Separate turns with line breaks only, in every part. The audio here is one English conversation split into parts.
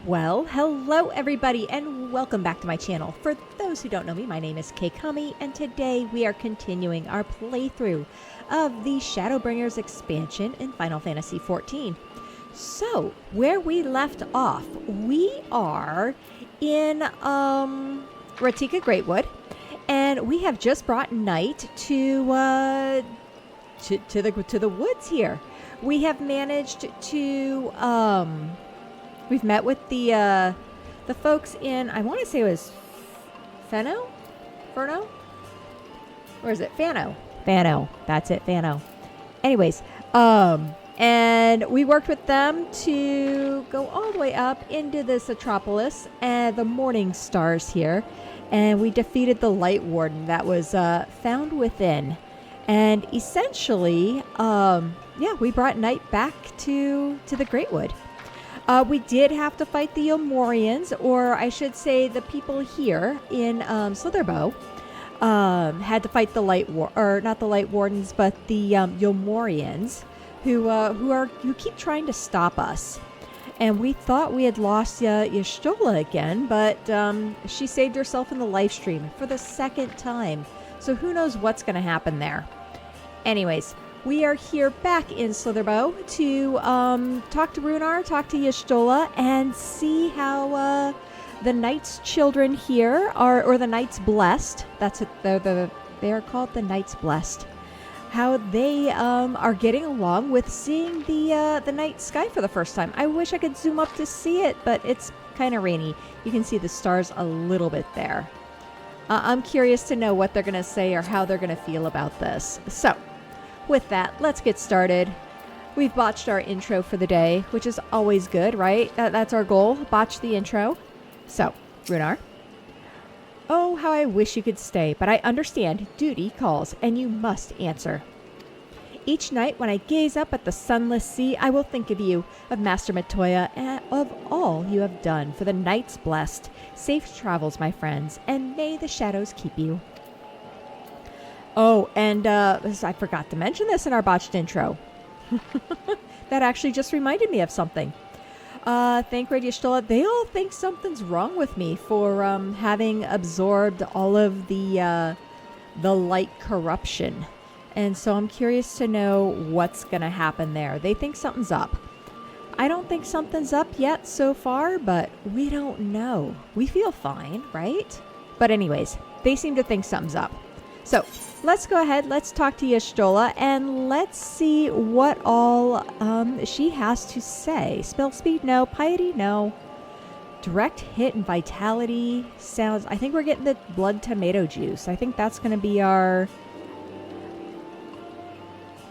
Well, hello everybody and welcome back to my channel. For those who don't know me, my name is Keikami and today we are continuing our playthrough of the Shadowbringers expansion in Final Fantasy XIV. So, where we left off, we are in Ratika Greatwood, and we have just brought Night to the woods here. We have managed to we've met with the folks in, I want to say it was Fano? Furno? Or is it Fano? Fano. That's it, Fano. Anyways, and we worked with them to go all the way up into this Metropolis and the Morning Stars here. And we defeated the Light Warden that was found within. And essentially, yeah, we brought Night back to the Greatwood. We did have to fight the Yomorians, or I should say the people here in Slitherbow had to fight the not the Light Wardens, but the Yomorians, who keep trying to stop us. And we thought we had lost Y'shtola again, but she saved herself in the live stream for the second time. So who knows what's going to happen there. Anyways, we are here back in Slitherbow to talk to Runar, talk to Y'shtola, and see how the Knight's children here are, or the Knight's Blessed. That's what they are called, the Knight's Blessed. How they are getting along with seeing the night sky for the first time. I wish I could zoom up to see it, but it's kind of rainy. You can see the stars a little bit there. I'm curious to know what they're going to say or how they're going to feel about this. So, with that, let's get started. We've botched our intro for the day, which is always good, right? That's our goal, botch the intro. So, Runar. Oh, how I wish you could stay, but I understand duty calls, and you must answer. Each night when I gaze up at the sunless sea, I will think of you, of Master Matoya, and of all you have done for the Knight's Blessed. Safe travels, my friends, and may the shadows keep you. Oh, and I forgot to mention this in our botched intro. That actually just reminded me of something. Thank Radio Y'shtola. They all think something's wrong with me for having absorbed all of the light corruption. And so I'm curious to know what's going to happen there. They think something's up. I don't think something's up yet so far, but we don't know. We feel fine, right? But anyways, they seem to think something's up. So let's go ahead, let's talk to Y'shtola, and let's see what all she has to say. Spell speed, no. Piety, no. Direct hit and vitality sounds... I think we're getting the blood tomato juice. I think that's going to be our...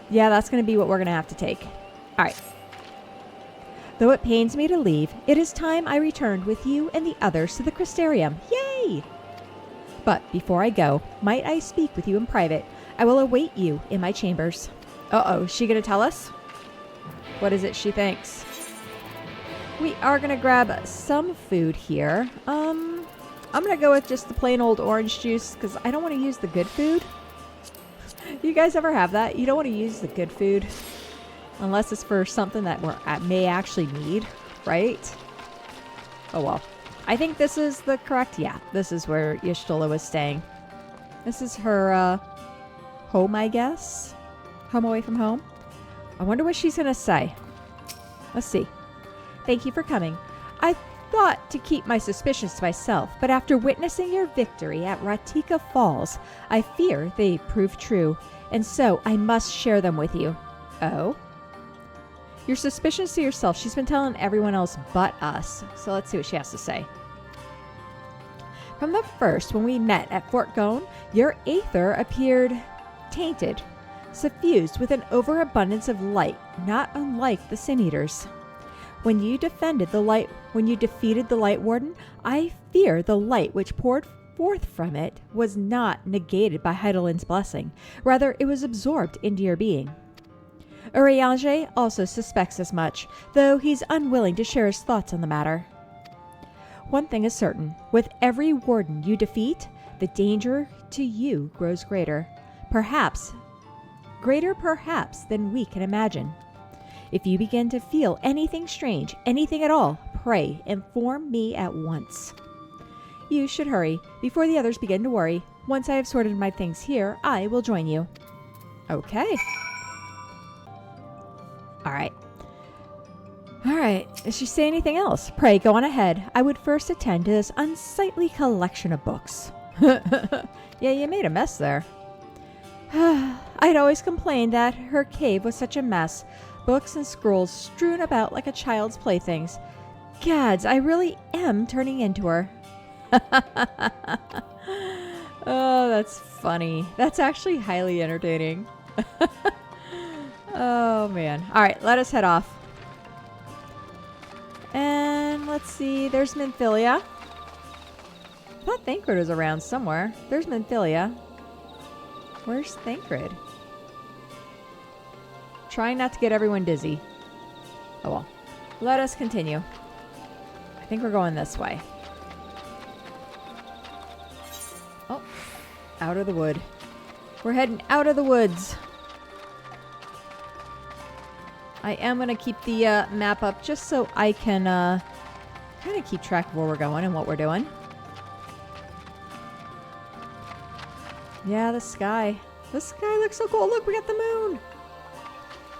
Yeah, that's going to be what we're going to have to take. All right. Though it pains me to leave, it is time I returned with you and the others to the Crystarium. Yay! But before I go, might I speak with you in private? I will await you in my chambers. Uh-oh, is she going to tell us? What is it she thinks? We are going to grab some food here. I'm going to go with just the plain old orange juice because I don't want to use the good food. You guys ever have that? You don't want to use the good food unless it's for something that we may actually need, right? Oh well. I think this is the correct... Yeah, this is where Y'shtola was staying. This is her home, I guess. Home away from home. I wonder what she's going to say. Let's see. Thank you for coming. I thought to keep my suspicions to myself, but after witnessing your victory at Ratika Falls, I fear they prove true, and so I must share them with you. Oh? Your suspicions to yourself. She's been telling everyone else but us. So let's see what she has to say. From the first, when we met at Fort Gone, your aether appeared tainted, suffused with an overabundance of light, not unlike the Sin Eaters. When you defeated the Light Warden, I fear the light which poured forth from it was not negated by Heidelin's blessing. Rather, it was absorbed into your being. Urianger also suspects as much, though he's unwilling to share his thoughts on the matter. One thing is certain, with every warden you defeat, the danger to you grows greater. Greater perhaps than we can imagine. If you begin to feel anything strange, anything at all, pray, inform me at once. You should hurry before the others begin to worry. Once I have sorted my things here, I will join you. Okay. All right. All right. Does she say anything else? Pray, go on ahead. I would first attend to this unsightly collection of books. Yeah, you made a mess there. I'd always complained that her cave was such a mess. Books and scrolls strewn about like a child's playthings. Gads, I really am turning into her. Oh, that's funny. That's actually highly entertaining. Oh, man. All right, let us head off. And let's see. There's Minfilia. I thought Thancred was around somewhere. There's Minfilia. Where's Thancred? Trying not to get everyone dizzy. Oh, well. Let us continue. I think we're going this way. Oh, out of the wood. We're heading out of the woods. I am going to keep the map up just so I can kind of keep track of where we're going and what we're doing. Yeah, the sky. The sky looks so cool. Look, we got the moon.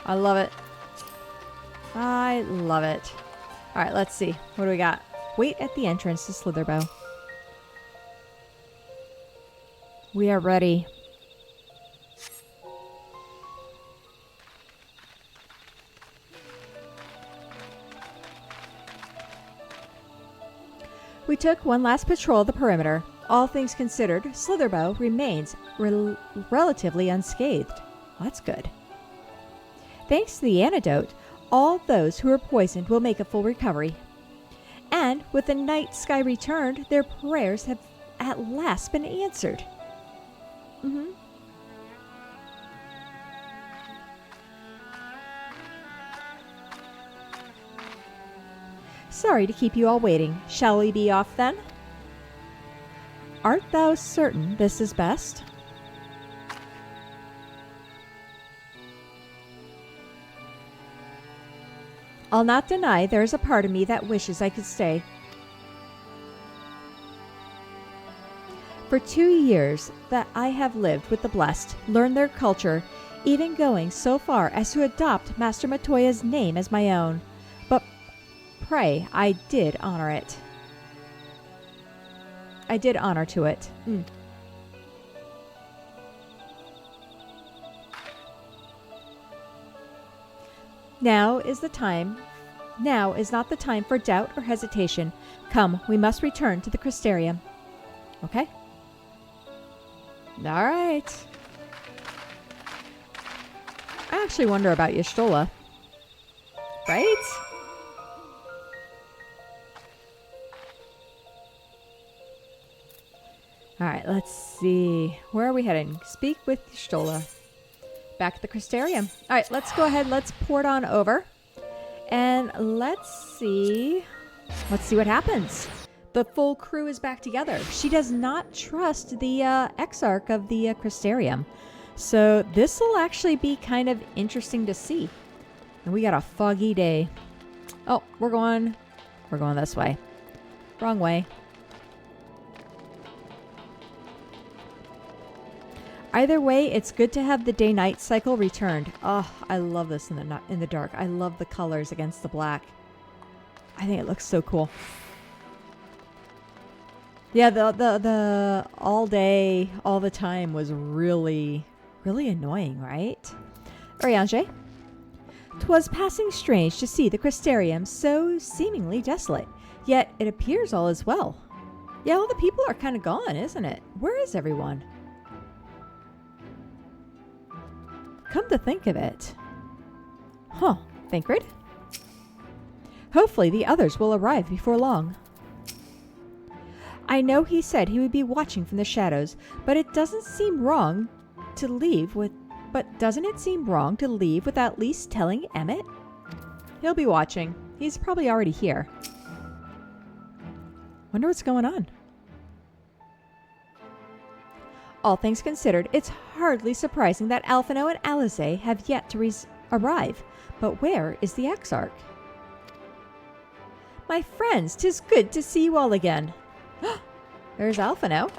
I love it. I love it. All right, let's see. What do we got? Wait at the entrance to Slitherbow. We are ready. We took one last patrol of the perimeter. All things considered, Slitherbow remains relatively unscathed. Well, that's good. Thanks to the antidote, all those who were poisoned will make a full recovery. And with the night sky returned, their prayers have at last been answered. Sorry to keep you all waiting. Shall we be off then? Art thou certain this is best? I'll not deny there is a part of me that wishes I could stay. For 2 years that I have lived with the blessed, learned their culture, even going so far as to adopt Master Matoya's name as my own. But pray, I did honor it. I did honor to it. Now is not the time for doubt or hesitation. Come, we must return to the Crystarium. Okay? All right. I actually wonder about Y'shtola. Right? All right, let's see. Where are we heading? Speak with Y'shtola. Back at the Crystarium. All right, let's go ahead. Let's port on over. And let's see. Let's see what happens. The full crew is back together. She does not trust the Exarch of the Crystarium. So this will actually be kind of interesting to see. And we got a foggy day. Oh, we're going this way. Wrong way. Either way, it's good to have the day-night cycle returned. Oh, I love this in the dark. I love the colors against the black. I think it looks so cool. Yeah, the all day, all the time was really, really annoying, right? Oriange? 'Twas passing strange to see the Crystarium so seemingly desolate, yet it appears all is well. Yeah, all the people are kind of gone, isn't it? Where is everyone? Come to think of it. Huh, Thancred? Hopefully the others will arrive before long. I know he said he would be watching from the shadows, but doesn't it seem wrong to leave without at least telling Emmett? He'll be watching. He's probably already here. Wonder what's going on. All things considered, it's hardly surprising that Alphino and Alisaie have yet to arrive. But where is the Exarch? My friends, 'tis good to see you all again. There's Alphino.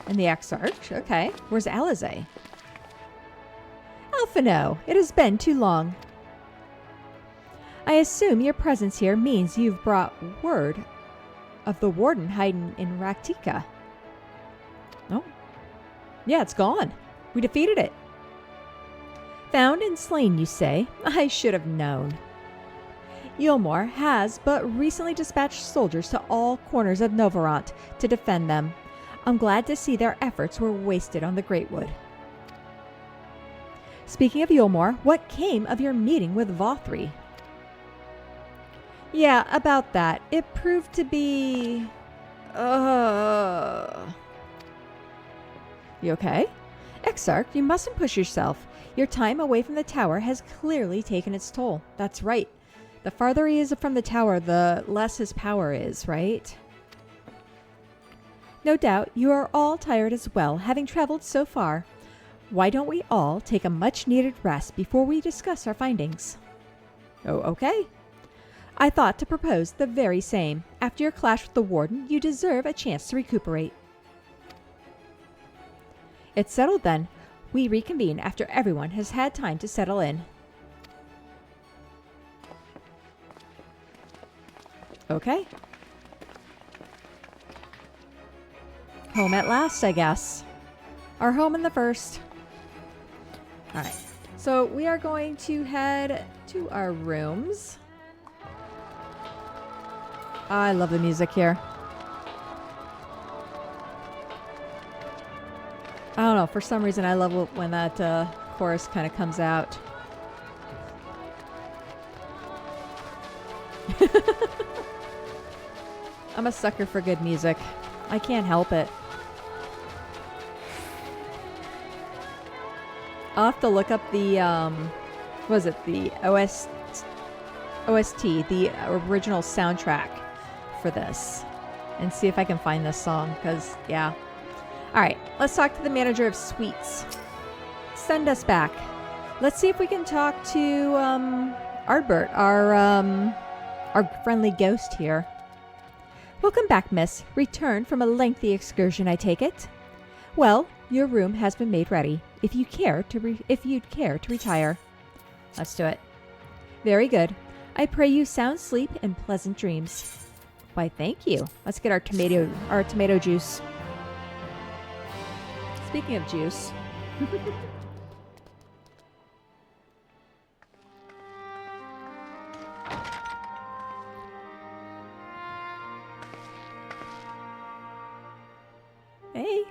And the Exarch. Okay. Where's Alize? Alphino, it has been too long. I assume your presence here means you've brought word of the warden hiding in Raktika. Oh. Yeah, it's gone. We defeated it. Found and slain, you say? I should have known. Ylmor has but recently dispatched soldiers to all corners of Novarant to defend them. I'm glad to see their efforts were wasted on the Great Wood. Speaking of Ylmor, what came of your meeting with Vothri? Yeah, about that. It proved to be... You okay? Exarch, you mustn't push yourself. Your time away from the tower has clearly taken its toll. That's right. The farther he is from the tower, the less his power is, right? No doubt you are all tired as well, having traveled so far. Why don't we all take a much-needed rest before we discuss our findings? Oh, okay. I thought to propose the very same. After your clash with the warden, you deserve a chance to recuperate. It's settled then. We reconvene after everyone has had time to settle in. Okay. Home at last, I guess. Our home in the first. Alright. So we are going to head to our rooms. I love the music here. I don't know. For some reason, I love when that chorus kind of comes out. I'm a sucker for good music. I can't help it. I'll have to look up the, what was it? The OST, the original soundtrack for this. And see if I can find this song, because, yeah. Alright, let's talk to the manager of suites. Send us back. Let's see if we can talk to, Ardbert, our friendly ghost here. Welcome back, miss. Returned from a lengthy excursion, I take it? Well, your room has been made ready. If you'd care to retire. Let's do it. Very good. I pray you sound sleep and pleasant dreams. Why, thank you. Let's get our tomato juice. Speaking of juice. Hey.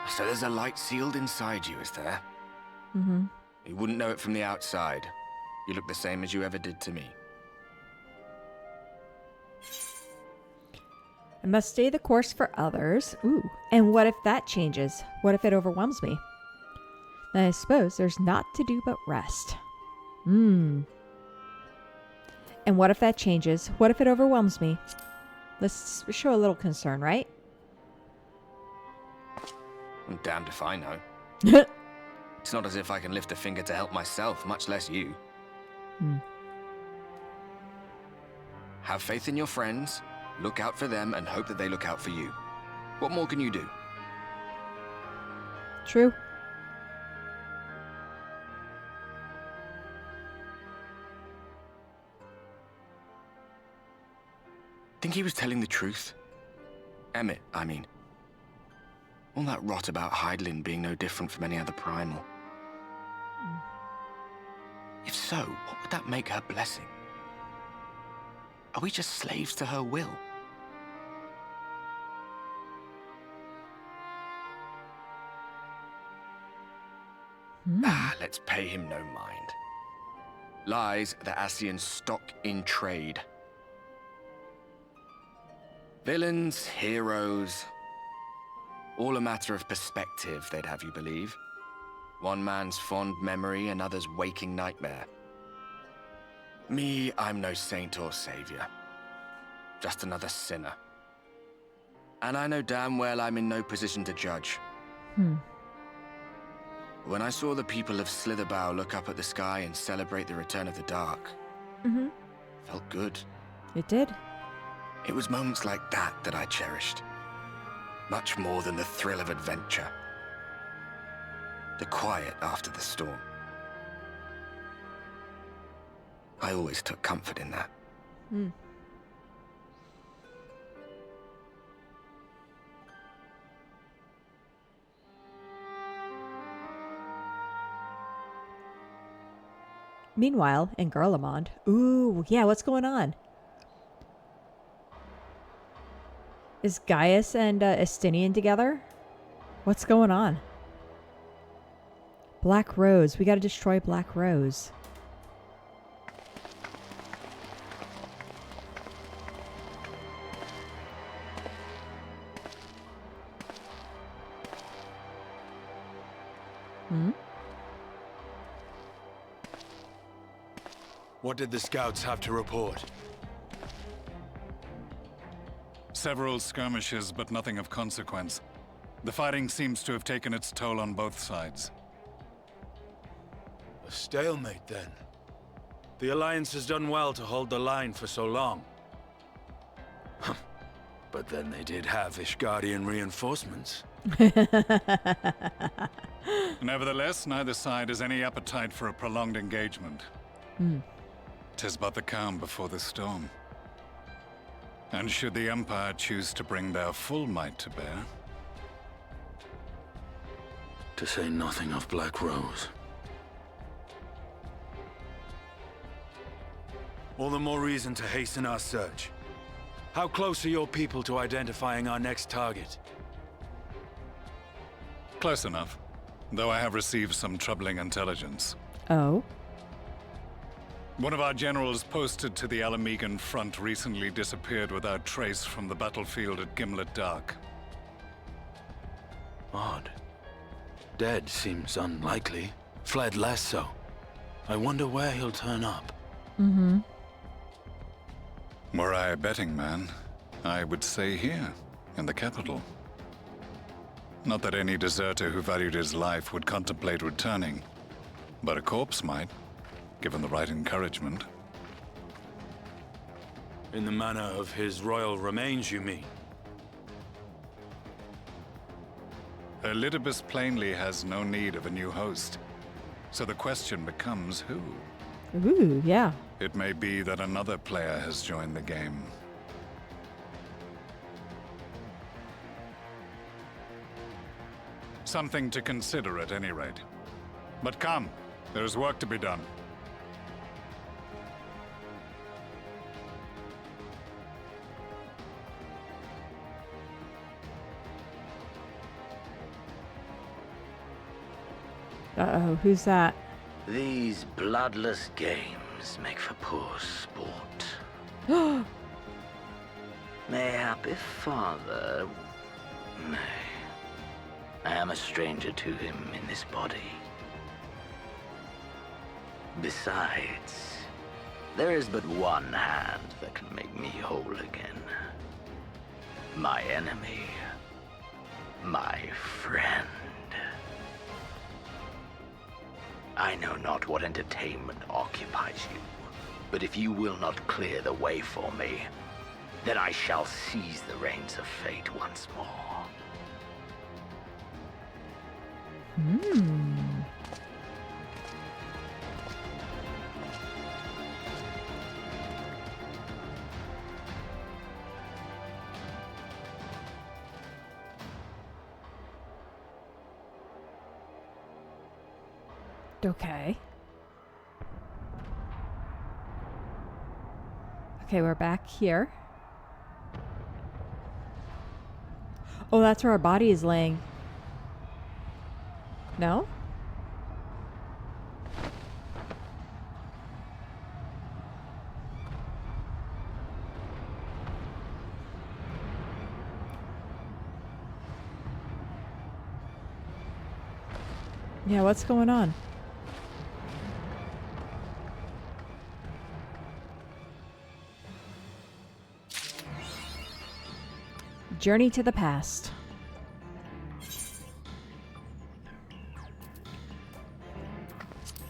So there's a light sealed inside you, is there?
Mm-hmm.
You wouldn't know it from the outside. You look the same as you ever did to me.
I must stay the course for others. Ooh. And what if that changes? What if it overwhelms me? Then I suppose there's naught to do but rest. And what if that changes? What if it overwhelms me? Let's show a little concern, right?
I'm damned if I know. It's not as if I can lift a finger to help myself, much less you. Have faith in your friends, look out for them, and hope that they look out for you. What more can you do?
True.
Think he was telling the truth? Emmett, I mean. All that rot about Hydaelyn being no different from any other primal. If so, what would that make her blessing? Are we just slaves to her will? Let's pay him no mind. Lies the Ascian stock in trade. Villains, heroes, all a matter of perspective, they'd have you believe. One man's fond memory, another's waking nightmare. Me, I'm no saint or savior. Just another sinner. And I know damn well I'm in no position to judge. When I saw the people of Slitherbow look up at the sky and celebrate the return of the dark, felt good.
It did.
It was moments like that that I cherished. Much more than the thrill of adventure. The quiet after the storm. I always took comfort in that.
Meanwhile, in Garlemald, ooh, yeah, what's going on? Is Gaius and Estinian together? What's going on? Black Rose. We gotta destroy Black Rose.
What did the scouts have to report?
Several skirmishes, but nothing of consequence. The fighting seems to have taken its toll on both sides.
A stalemate, then. The Alliance has done well to hold the line for so long. But then they did have Ishgardian reinforcements.
Nevertheless, neither side has any appetite for a prolonged engagement. 'Tis but the calm before the storm. And should the Empire choose to bring their full might to bear,
To say nothing of Black Rose. All the more reason to hasten our search. How close are your people to identifying our next target?
close enough, though I have received some troubling intelligence.
Oh.
One of our generals posted to the Alamegan front recently disappeared without trace from the battlefield at Gimlet Dark.
Odd. Dead seems unlikely. Fled less so. I wonder where he'll turn up.
Were I a betting man, I would say here, in the capital. Not that any deserter who valued his life would contemplate returning, but a corpse might, given the right encouragement.
In the manner of his royal remains, you mean?
Elidibus plainly has no need of a new host, so the question becomes who?
Ooh, yeah.
It may be that another player has joined the game. Something to consider at any rate. But come, there is work to be done.
Uh-oh, who's that?
These bloodless games make for poor sport. Mayhap if father... Nay. I am a stranger to him in this body. Besides, there is but one hand that can make me whole again. My enemy. My friend. I know not what entertainment occupies you, but if you will not clear the way for me, then I shall seize the reins of fate once more.
Okay. Okay, we're back here. Oh, that's where our body is laying. No? Yeah, what's going on? Journey to the past.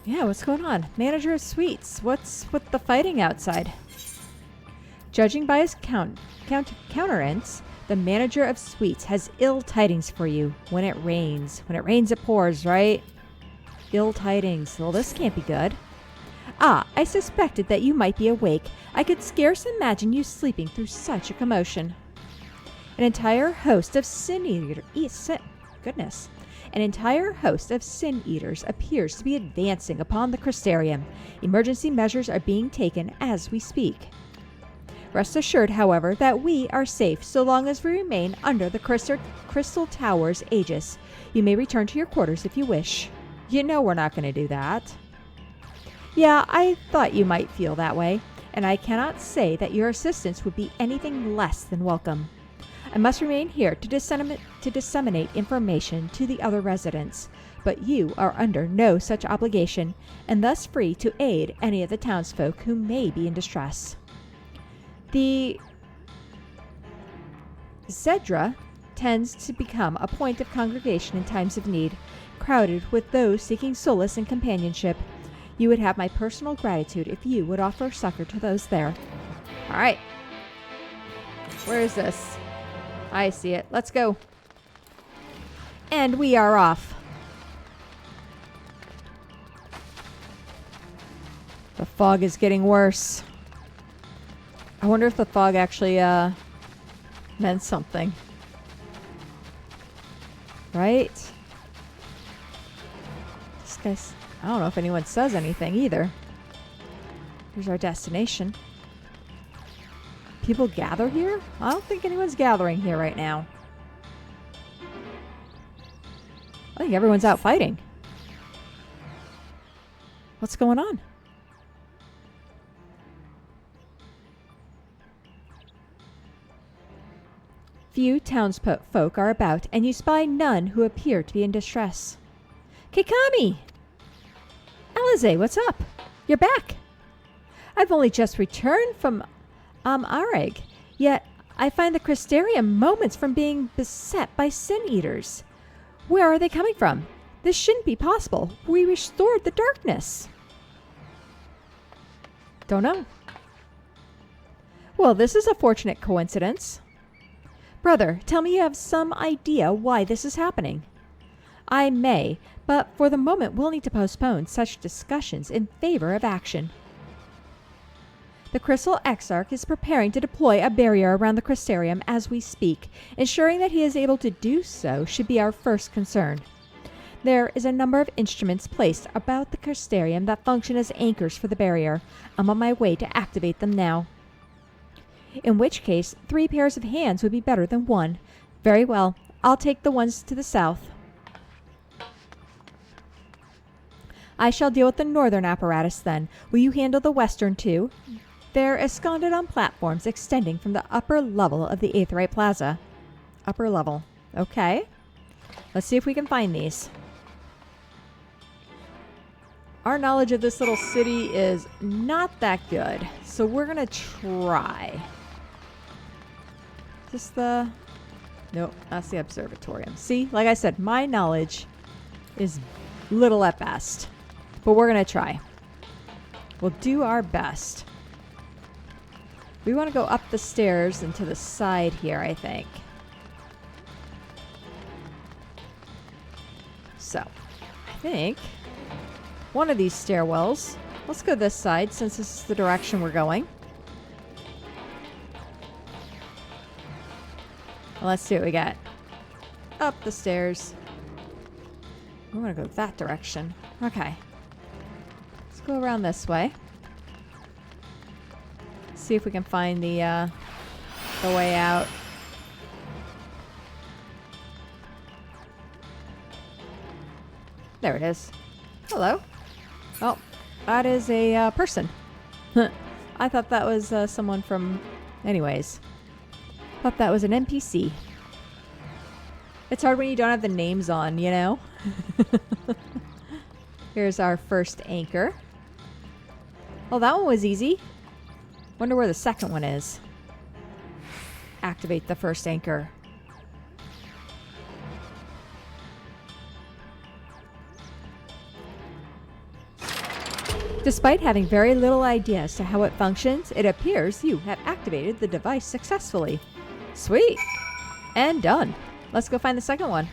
Yeah, what's going on? Manager of Suites. What's with the fighting outside? Judging by his countenance, the manager of Suites has ill tidings for you. When it rains. When it rains, it pours, right? Ill tidings. Well, this can't be good. Ah, I suspected that you might be awake. I could scarce imagine you sleeping through such a commotion. An entire host of sin eaters appears to be advancing upon the Crystarium. Emergency measures are being taken as we speak. Rest assured, however, that we are safe so long as we remain under the Crystal Tower's aegis. You may return to your quarters if you wish. You know we're not going to do that. Yeah, I thought you might feel that way, and I cannot say that your assistance would be anything less than welcome. I must remain here to disseminate information to the other residents, but you are under no such obligation, and thus free to aid any of the townsfolk who may be in distress. The Zedra tends to become a point of congregation in times of need, crowded with those seeking solace and companionship. You would have my personal gratitude if you would offer succor to those there. All right. Where is this? I see it. Let's go. And we are off. The fog is getting worse. I wonder if the fog actually meant something. Right? This guy's... I don't know if anyone says anything either. Here's our destination. People gather here? I don't think anyone's gathering here right now. I think everyone's out fighting. What's going on? Few townsfolk are about, and you spy none who appear to be in distress. Keikami! Alize, what's up? You're back. I've only just returned from Areg, yet I find the Crystarium moments from being beset by sin eaters. Where are they coming from? This shouldn't be possible. We restored the darkness. Don't know. Well, this is a fortunate coincidence. Brother, tell me you have some idea why this is happening. I may, but for the moment we'll need to postpone such discussions in favor of action. The Crystal Exarch is preparing to deploy a barrier around the Crystarium as we speak. Ensuring that he is able to do so should be our first concern. There is a number of instruments placed about the Crystarium that function as anchors for the barrier. I'm on my way to activate them now. In which case, 3 pairs of hands would be better than 1. Very well. I'll take the ones to the south. I shall deal with the northern apparatus then. Will you handle the western too? They're esconded on platforms extending from the upper level of the Aetheryte Plaza. Upper level. Okay. Let's see if we can find these. Our knowledge of this little city is not that good, so we're going to try. Is this the... Nope, that's the observatorium. See, like I said, my knowledge is little at best, but we're going to try. We'll do our best. We want to go up the stairs and to the side here, I think. So, I think one of these stairwells. Let's go this side since this is the direction we're going. Well, let's see what we got. Up the stairs. We want to go that direction. Okay. Let's go around this way. See if we can find the way out. There it is. Hello. Oh, that is a person. I thought that was someone from... Anyways. Thought that was an NPC. It's hard when you don't have the names on, you know? Here's our first anchor. Oh, that one was easy. Wonder where the second one is. Activate the first anchor. Despite having very little idea as to how it functions, it appears you have activated the device successfully. Sweet! And done. Let's go find the second one.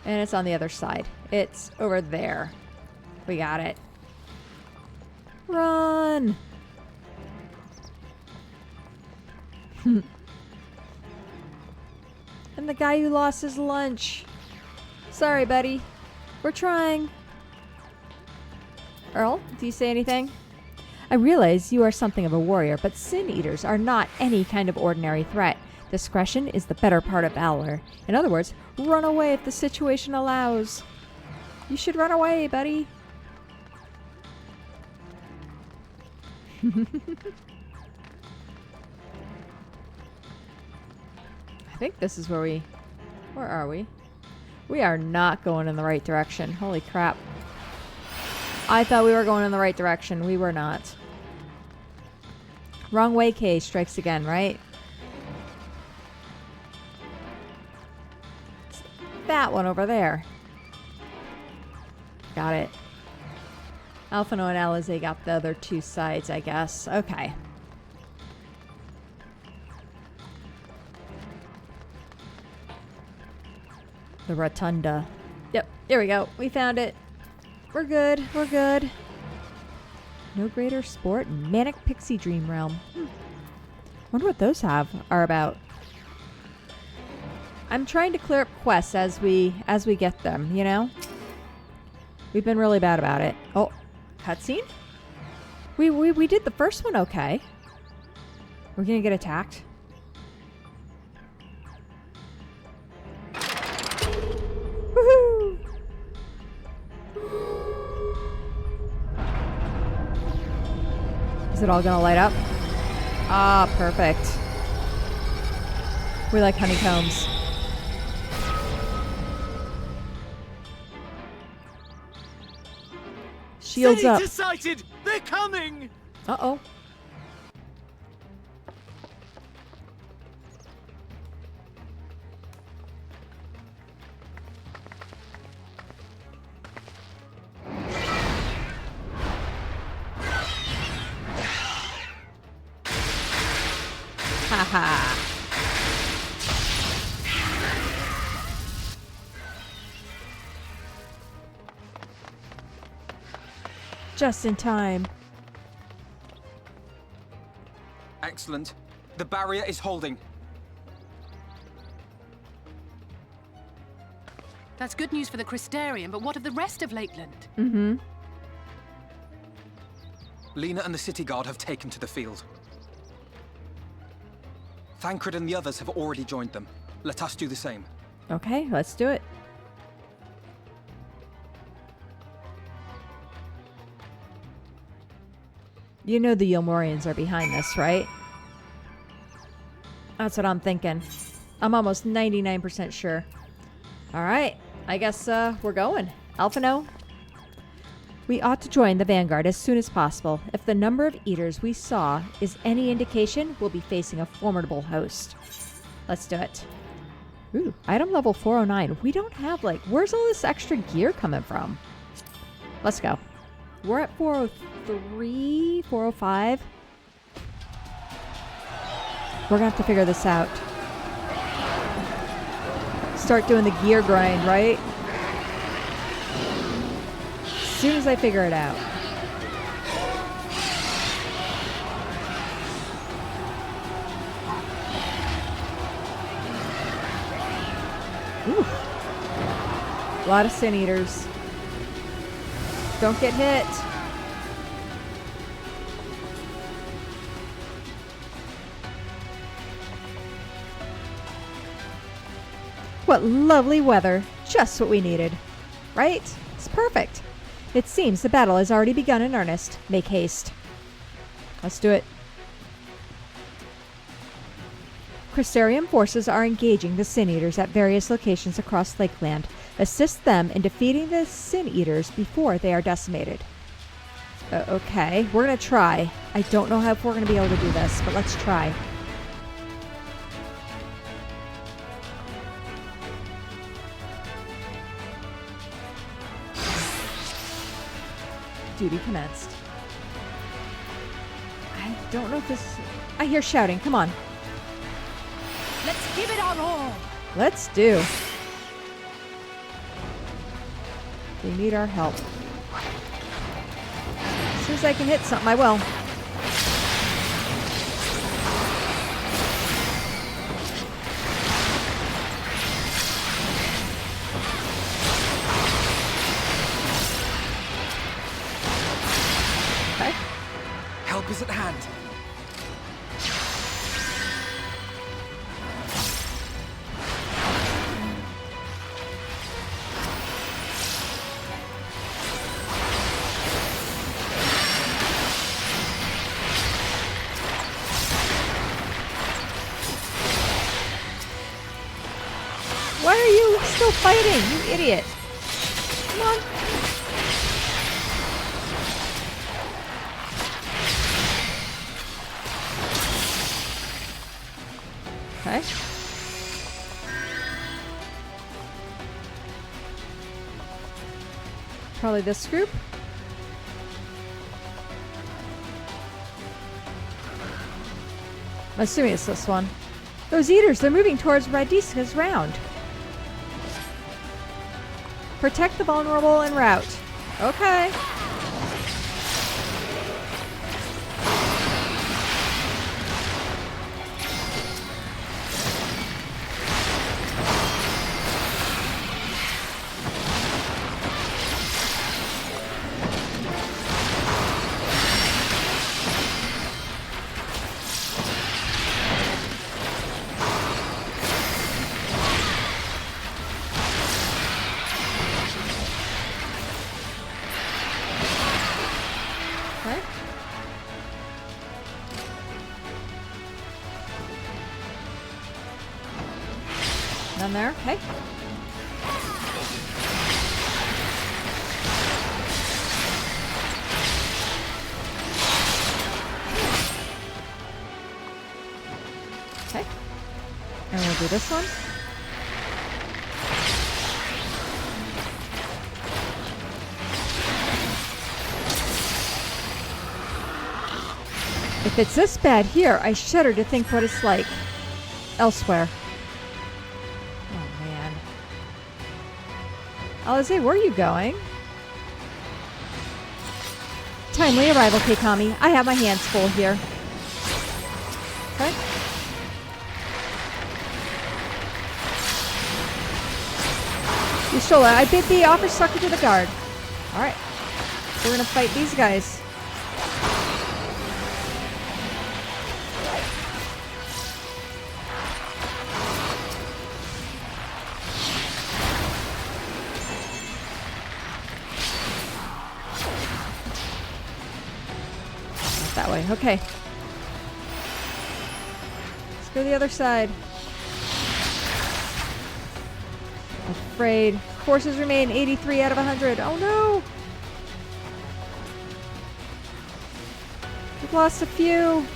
And it's on the other side. It's over there. We got it. Run! And the guy who lost his lunch. Sorry, buddy. We're trying. Earl, do you say anything? I realize you are something of a warrior, but Sin Eaters are not any kind of ordinary threat. Discretion is the better part of valor. In other words, run away if the situation allows. You should run away, buddy. I think this is where we... Where are we? We are not going in the right direction. Holy crap. I thought we were going in the right direction. We were not. Wrong way, Kay strikes again, right? It's that one over there. Got it. Alphino and Alize got the other two sides, I guess. Okay. The rotunda. Yep, here we go. We found it. We're good. We're good. No greater sport. Manic Pixie Dream Realm. Wonder what those are about. I'm trying to clear up quests as we get them, you know? We've been really bad about it. Oh, cutscene? We did the first one okay. We're gonna get attacked. Woohoo! Is it all gonna light up? Ah, perfect. We like honeycombs. Shields up.
Sighted! They're coming!
Uh-oh. Haha. Just in time.
Excellent. The barrier is holding.
That's good news for the Crystarian, but what of the rest of Lakeland?
Mm-hmm.
Lena and the city guard have taken to the field. Thancred and the others have already joined them. Let us do the same.
Okay, let's do it. You know the Yomorians are behind this, right? That's what I'm thinking. I'm almost 99% sure. Alright, I guess we're going. Alphino? We ought to join the Vanguard as soon as possible. If the number of eaters we saw is any indication, we'll be facing a formidable host. Let's do it. Ooh, item level 409. We don't have, like, where's all this extra gear coming from? Let's go. We're at 403, 405. We're gonna have to figure this out. Start doing the gear grind, right? As soon as I figure it out. Ooh. A lot of Sin Eaters. Don't get hit. What lovely weather. Just what we needed. Right? It's perfect. It seems the battle has already begun in earnest. Make haste. Let's do it. Crystarian forces are engaging the Sin Eaters at various locations across Lakeland. Assist them in defeating the Sin Eaters before they are decimated. Okay, we're gonna try. I don't know how we're gonna be able to do this, but let's try. duty commenced. I don't know if this... I hear shouting. Come on.
Let's give it our all.
Let's do. They need our help. As soon as I can hit something, I will. Okay.
Help is at hand.
Why are you still fighting, you idiot? Come on. Okay. Probably this group. I'm assuming it's this one. Those eaters, they're moving towards Radisca's round. Protect the vulnerable en route. Okay. Okay. None there. Okay. Okay. And we'll do this one. If it's this bad here, I shudder to think what it's like elsewhere. Oh, man. Alize, where are you going? Timely arrival, Keikami. I have my hands full here. Okay. Yushola, I bid thee offer succor to the guard. Alright. We're gonna fight these guys. That way. Okay. Let's go to the other side. Afraid. Forces remain 83 out of 100. Oh no! We've lost a few.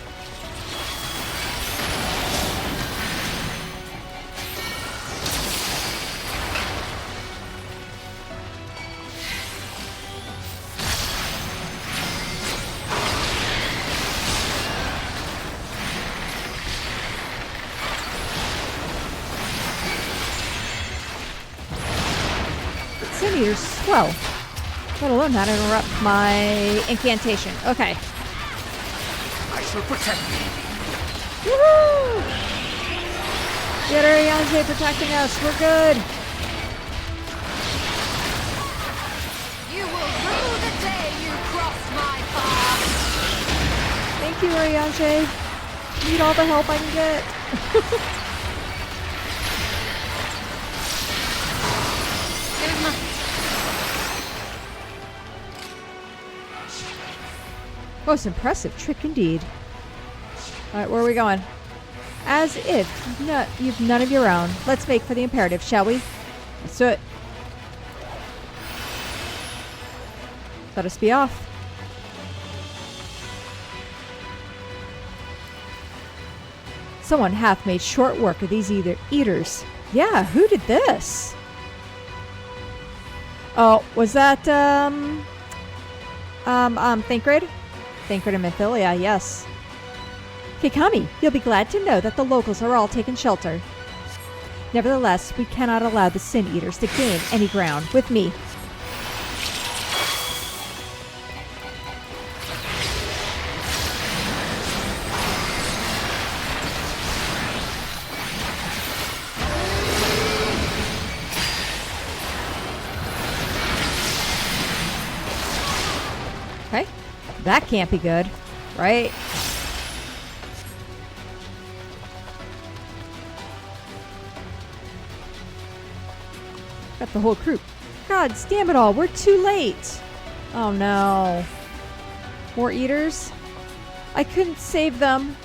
Centimeters slow. Let alone how to interrupt my incantation. Okay.
I shall protect you.
Woohoo! Get Ariane protecting us. We're good.
You will rue the day you cross my path.
Thank you, Ariane. Need all the help I can get. Most impressive trick indeed. Alright, where are we going? As if you've none of your own. Let's make for the imperative, shall we? Let's do it. Let us be off. Someone hath made short work of these eaters. Yeah, who did this? Oh, was that, Thancred? Thancred and Mephilia, yes. Keikami, you'll be glad to know that the locals are all taking shelter. Nevertheless, we cannot allow the Sin Eaters to gain any ground with me. Okay, that can't be good, right? Got the whole crew. God damn it all, we're too late. Oh no. More eaters? I couldn't save them.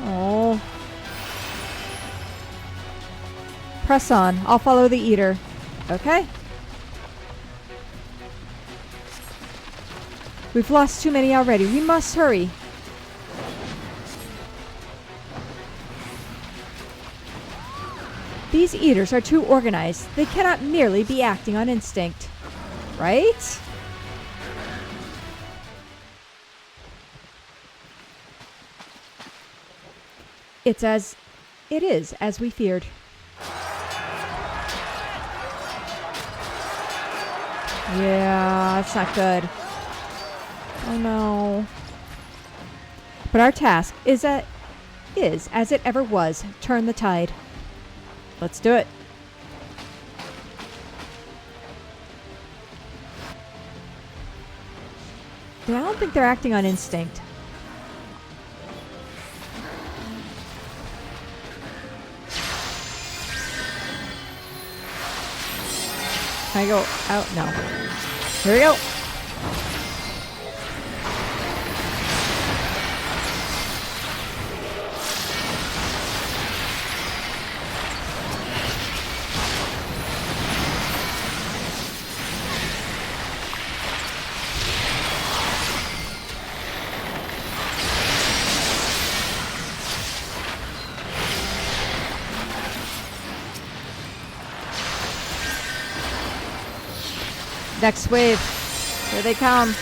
Oh. Press on. I'll follow the eater. Okay. We've lost too many already. We must hurry. These eaters are too organized. They cannot merely be acting on instinct. Right? It is as we feared. Yeah, that's not good. Oh no. But our task is as it ever was. Turn the tide. Let's do it. Yeah, I don't think they're acting on instinct. Can I go out? No. Here we go. Next wave. Here they come.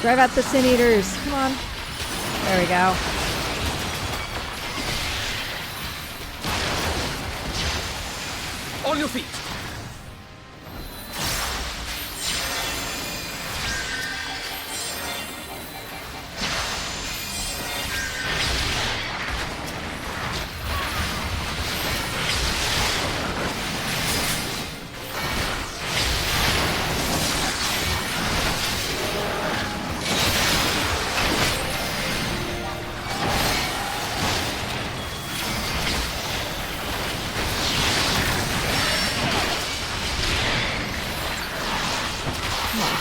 Drive out the Sin Eaters. Come on. There we go.
On your feet.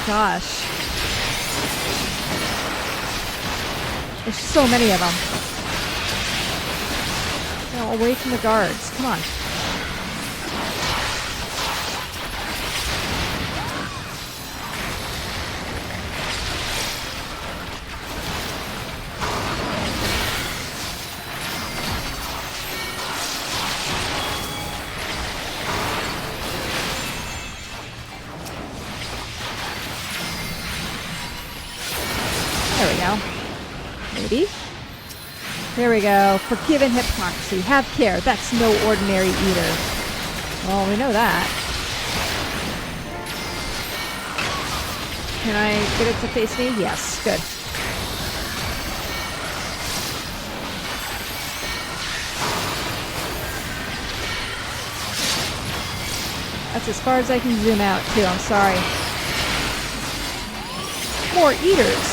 Gosh. There's so many of them. No, away from the guards. Come on. There we go. Maybe. There we go. Forgiven hypocrisy. Have care. That's no ordinary eater. Well, we know that. Can I get it to face me? Yes. Good. That's as far as I can zoom out, too. I'm sorry. More eaters.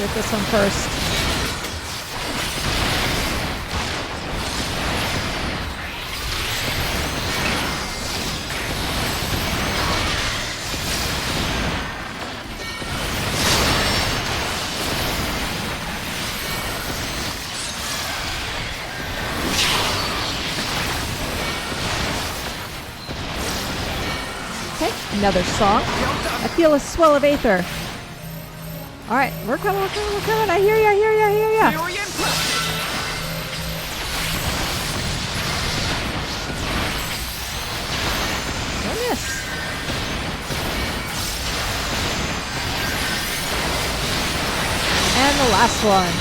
Get this one first. Another song. I feel a swell of aether. All right, we're coming, we're coming, we're coming. I hear ya, I hear ya, I hear ya. Don't miss. And the last one.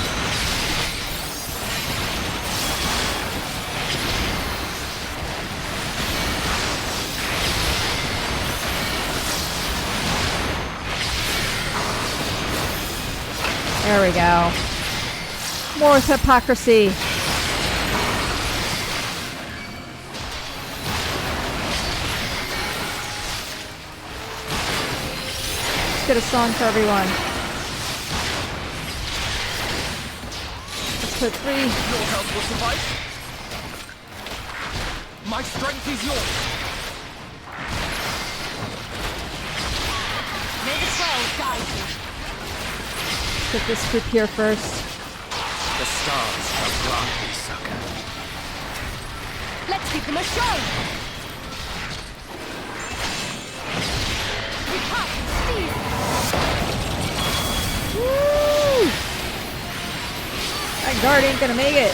There we go. More hypocrisy. Let's get a song for everyone. Let's put 3.
Your help will suffice. My strength is yours.
May the swells guide you.
Put this group here first.
The stars shall grant me succor.
Let's give them a show. We have speed.
Woo! That guard ain't gonna make it.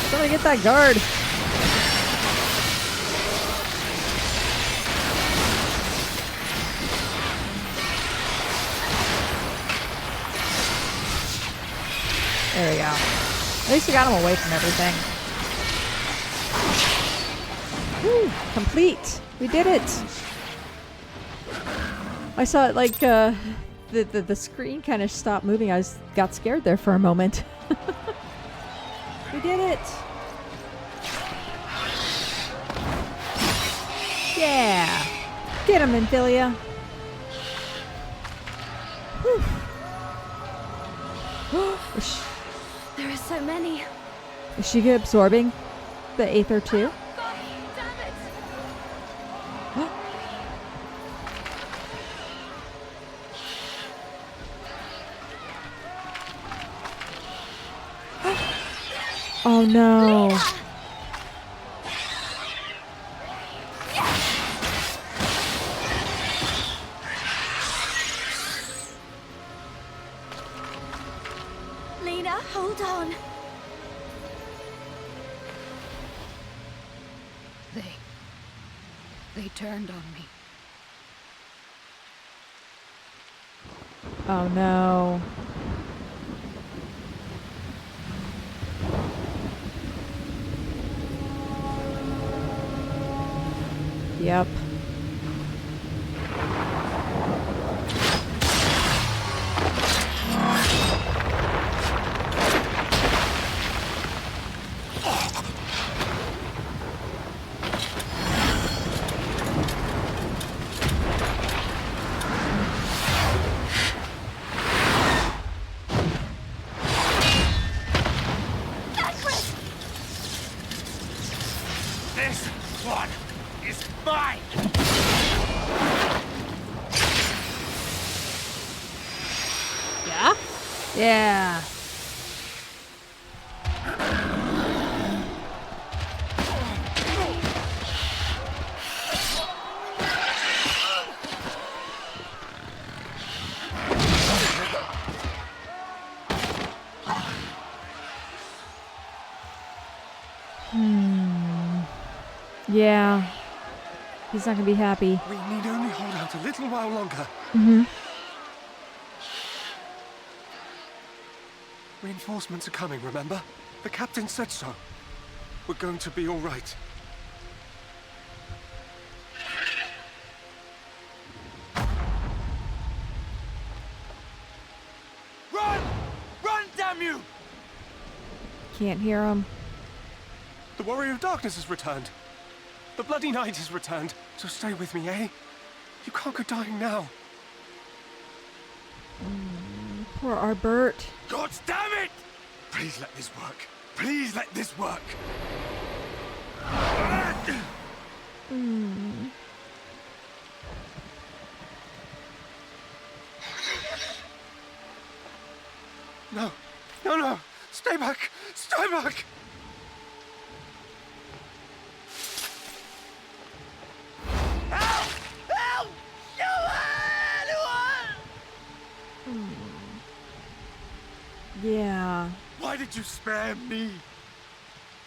Somebody get that guard. There we go. At least we got him away from everything. Woo! Complete. We did it. I saw it like the screen kind of stopped moving. I got scared there for a moment. We did it. Yeah. Get him, Infilia.
There are so many.
Is she absorbing the aether too?
God damn it!
Oh no.
Lena, hold on. They turned on me.
Oh no. Yep.
This one is mine!
Yeah? Yeah. Yeah. He's not gonna be happy.
We need only hold out a little while longer.
Mm-hmm.
Reinforcements are coming, remember? The captain said so. We're going to be all right.
Run! Run, damn you!
Can't hear him.
The Warrior of Darkness has returned. The Bloody Knight has returned. So stay with me, eh? You can't go dying now.
Poor Arbert.
God damn it! Please let this work. Please let this work.
No. No, no. Stay back. Stay back.
Help!
Yeah.
Why did you spare me?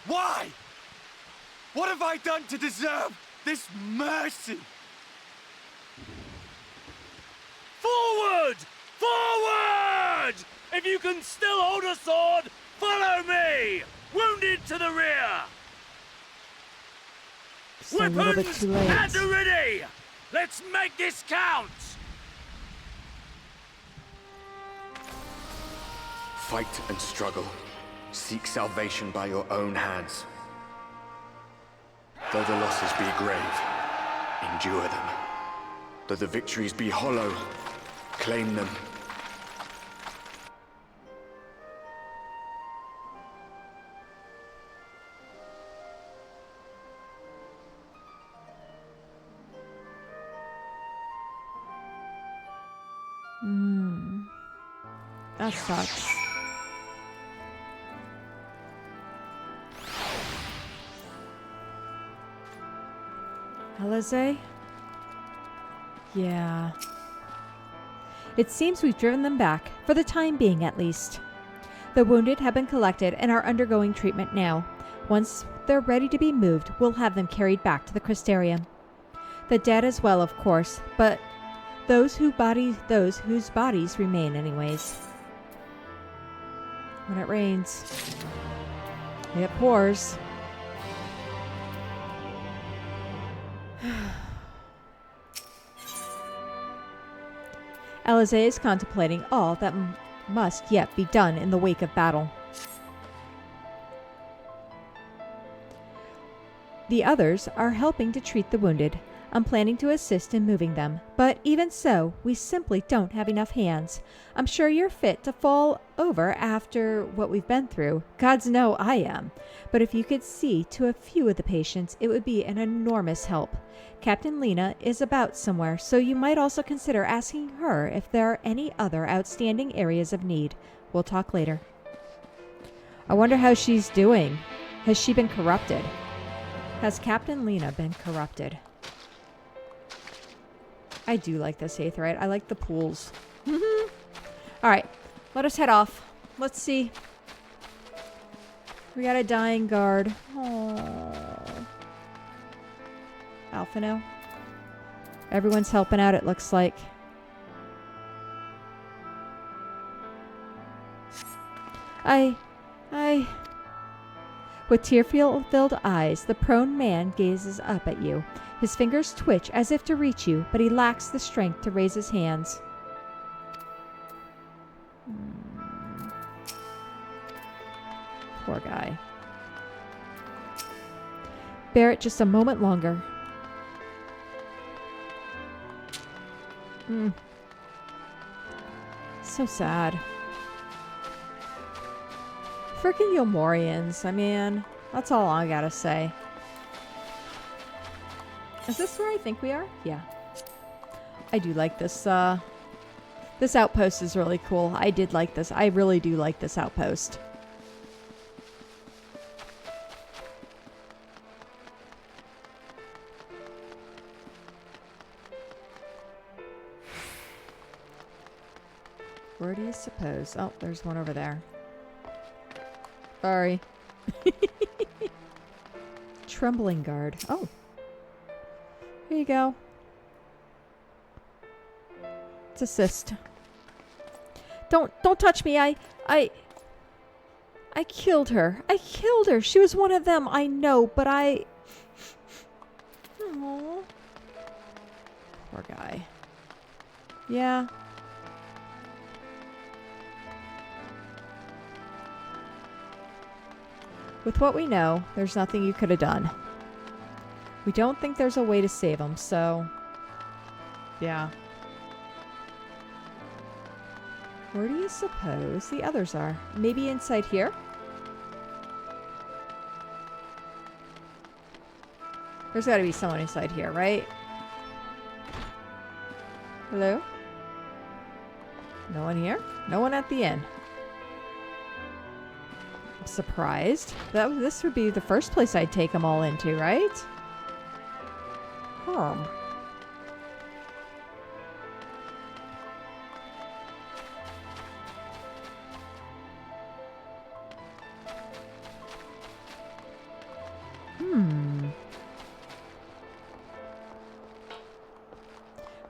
Why? What have I done to deserve this mercy?
Forward! Forward! If you can still hold a sword, follow me! Wounded to the rear!
Just a little bit
Weapons
too late.
at the ready! Let's make this count!
Fight and struggle. Seek salvation by your own hands. Though the losses be grave, endure them. Though the victories be hollow, claim them.
That sucks. Alize? Yeah. It seems we've driven them back, for the time being at least. The wounded have been collected and are undergoing treatment now. Once they're ready to be moved, we'll have them carried back to the Crystarium. The dead as well, of course, but those whose bodies remain anyways. When it rains, it pours. Alize is contemplating all that must yet be done in the wake of battle. The others are helping to treat the wounded. I'm planning to assist in moving them, but even so, we simply don't have enough hands. I'm sure you're fit to fall over after what we've been through. Gods know I am. But if you could see to a few of the patients, it would be an enormous help. Captain Lena is about somewhere, so you might also consider asking her if there are any other outstanding areas of need. We'll talk later. I wonder how she's doing. Has she been corrupted? Has Captain Lena been corrupted? I do like this Aetheryte. I like the pools. Alright, let us head off. Let's see. We got a dying guard. Aww. Alphino. Everyone's helping out, it looks like. With tear-filled eyes, the prone man gazes up at you. His fingers twitch as if to reach you, but he lacks the strength to raise his hands. Poor guy. Bear it just a moment longer. So sad. Freaking Yomorians, I mean, that's all I gotta say. Is this where I think we are? Yeah. I do like this, this outpost is really cool. I did like this. I really do like this outpost. Where do you suppose? Oh, there's one over there. Sorry. Trembling guard. Oh. Here you go. Let's assist. Don't touch me. I killed her. I killed her. She was one of them. I know, but I... Aww. Poor guy. Yeah. With what we know, there's nothing you could have done. We don't think there's a way to save him, so... Yeah. Where do you suppose the others are? Maybe inside here? There's gotta be someone inside here, right? Hello? No one here? No one at the inn. I'm surprised. This would be the first place I'd take them all into, right?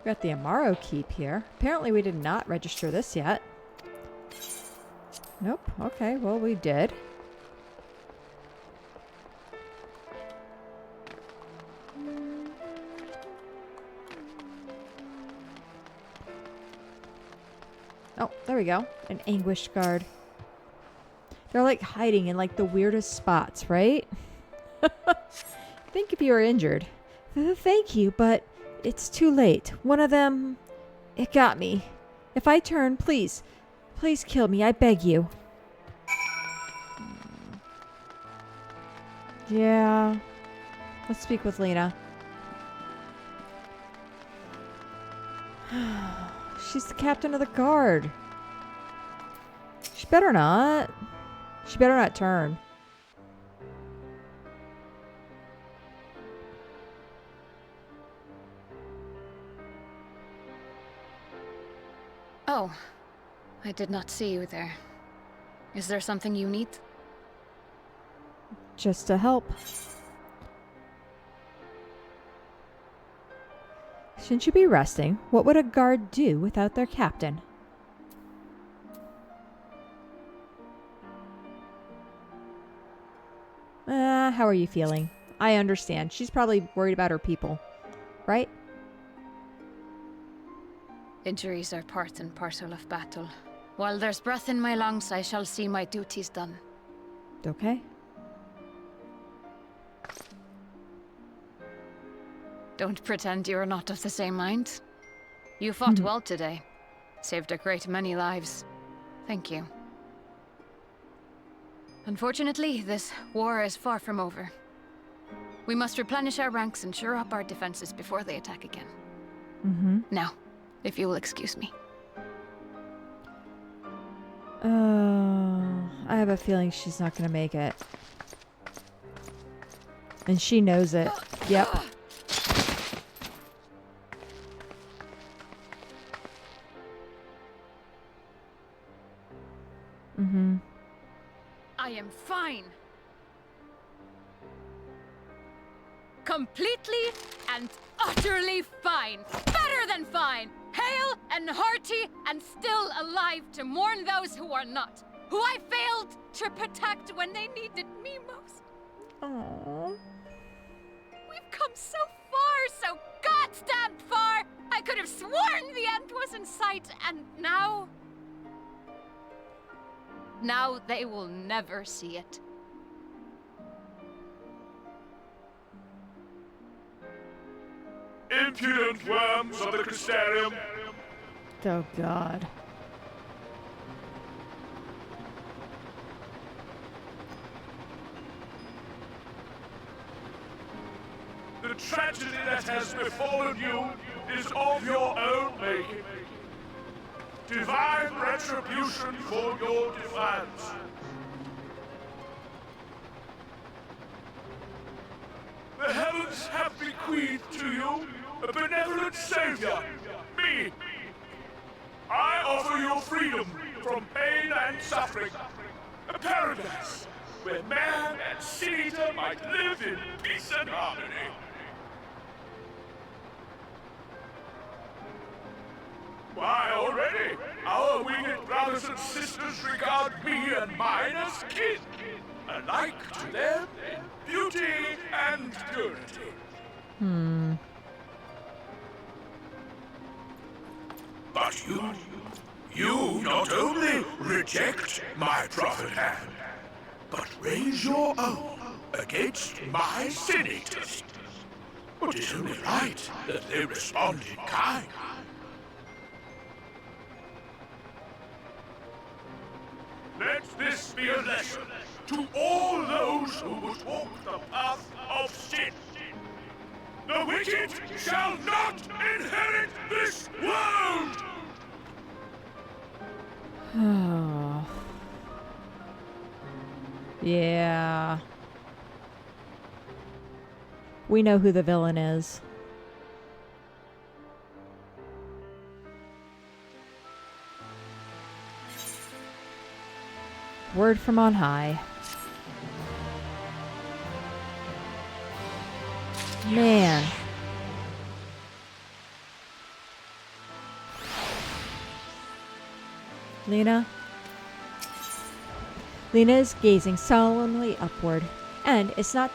We got the Amaro Keep here. Apparently we did not register this yet. Nope. Okay, well we did. Oh, there we go. An Anguished Guard. They're like hiding in like the weirdest spots, right? Think if you were injured. Thank you, but it's too late. One of them, it got me. If I turn, please kill me. I beg you. Yeah. Let's speak with Lena. She's the captain of the guard. She better not. She better not turn.
Oh, I did not see you there. Is there something you need?
Just to help. Shouldn't you be resting? What would a guard do without their captain? How are you feeling? I understand. She's probably worried about her people, right?
Injuries are part and parcel of battle. While there's breath in my lungs, I shall see my duties done.
Okay.
Don't pretend you're not of the same mind. You fought well today. Saved a great many lives. Thank you. Unfortunately, this war is far from over. We must replenish our ranks and shore up our defenses before they attack again. Now, if you will excuse me.
I have a feeling she's not going to make it. And she knows it. Yep.
I am fine. Completely and utterly fine. Better than fine. Hale and hearty and still alive to mourn those who are not. Who I failed to protect when they needed me most.
Aww.
We've come so far, so goddamn far! I could have sworn the end was in sight, and now... Now they will never see it.
Impudent worms of the Crystarium!
Oh, God.
The tragedy that has befallen you is of your own making. Divine retribution for your defiance. The heavens have bequeathed to you a benevolent savior, me. I offer you freedom from pain and suffering. A paradise where man and sin-eater might live in peace and harmony. Why, already, our winged brothers and sisters regard me and mine as kin, alike to them in beauty and purity. But you not only reject my prophet hand, but raise your own against my sin-eaters. But it's only right that they respond in kind. Let this be a lesson to all those who would walk the path of sin. The wicked shall not inherit this world!
Oh. Yeah. We know who the villain is. Word from on high. Man. Lena? Lena is gazing solemnly upward, and it's not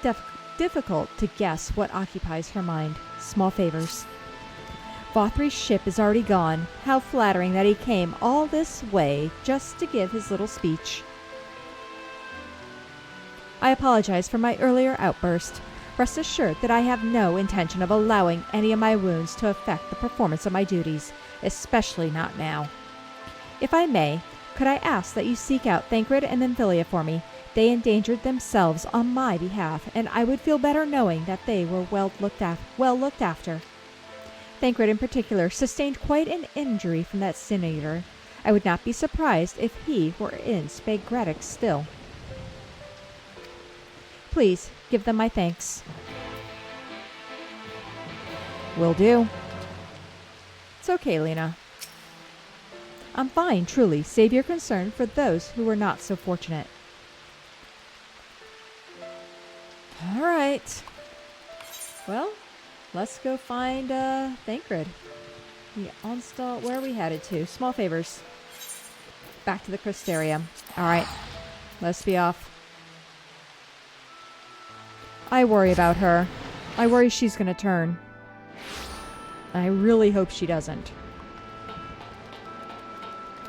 difficult to guess what occupies her mind. Small favors. Vothri's ship is already gone. How flattering that he came all this way just to give his little speech. I apologize for my earlier outburst. Rest assured that I have no intention of allowing any of my wounds to affect the performance of my duties, especially not now. If I may, could I ask that you seek out Thancred and Nymphilia for me? They endangered themselves on my behalf, and I would feel better knowing that they were well looked after. Thancred in particular sustained quite an injury from that Sin Eater. I would not be surprised if he were in Spagretic still. Please, give them my thanks. Will do. It's okay, Lena. I'm fine, truly. Save your concern for those who were not so fortunate. All right. Well, let's go find Thancred. The Onstall, where are we headed to? Small favors. Back to the Crystarium. All right. Let's be off. I worry about her. I worry she's going to turn. I really hope she doesn't.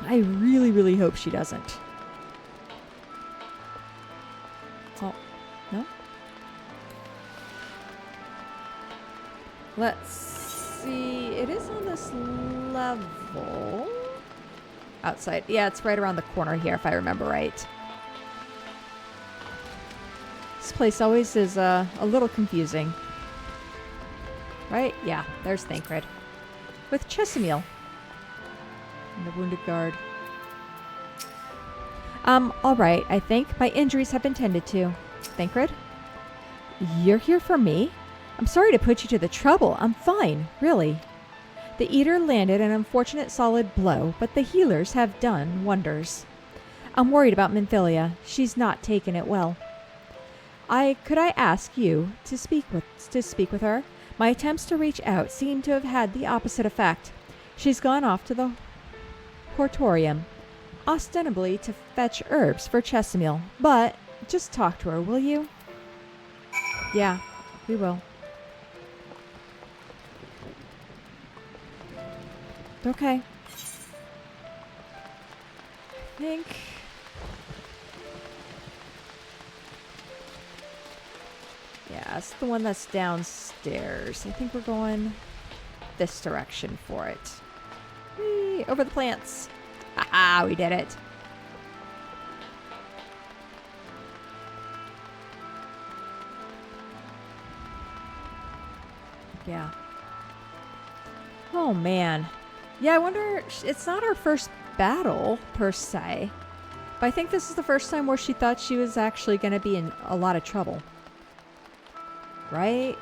I really, really hope she doesn't. Oh, no? Let's see. It is on this level. Outside. Yeah, it's right around the corner here, if I remember right. This place always is a little confusing. Right? Yeah, there's Thancred. With Chesimil. And the wounded guard. Alright, I think. My injuries have been tended to. Thancred? You're here for me? I'm sorry to put you to the trouble. I'm fine, really. The Eater landed an unfortunate solid blow, but the healers have done wonders. I'm worried about Nymphilia. She's not taken it well. Could I ask you to speak with her? My attempts to reach out seem to have had the opposite effect. She's gone off to the Hortorium, ostensibly to fetch herbs for Chesimil, but just talk to her, will you? Yeah, we will. Okay. I think... Yeah, it's the one that's downstairs. I think we're going this direction for it. Whee! Over the plants. Haha, we did it. Yeah. Oh, man. Yeah, I wonder... It's not our first battle, per se. But I think this is the first time where she thought she was actually going to be in a lot of trouble. Right?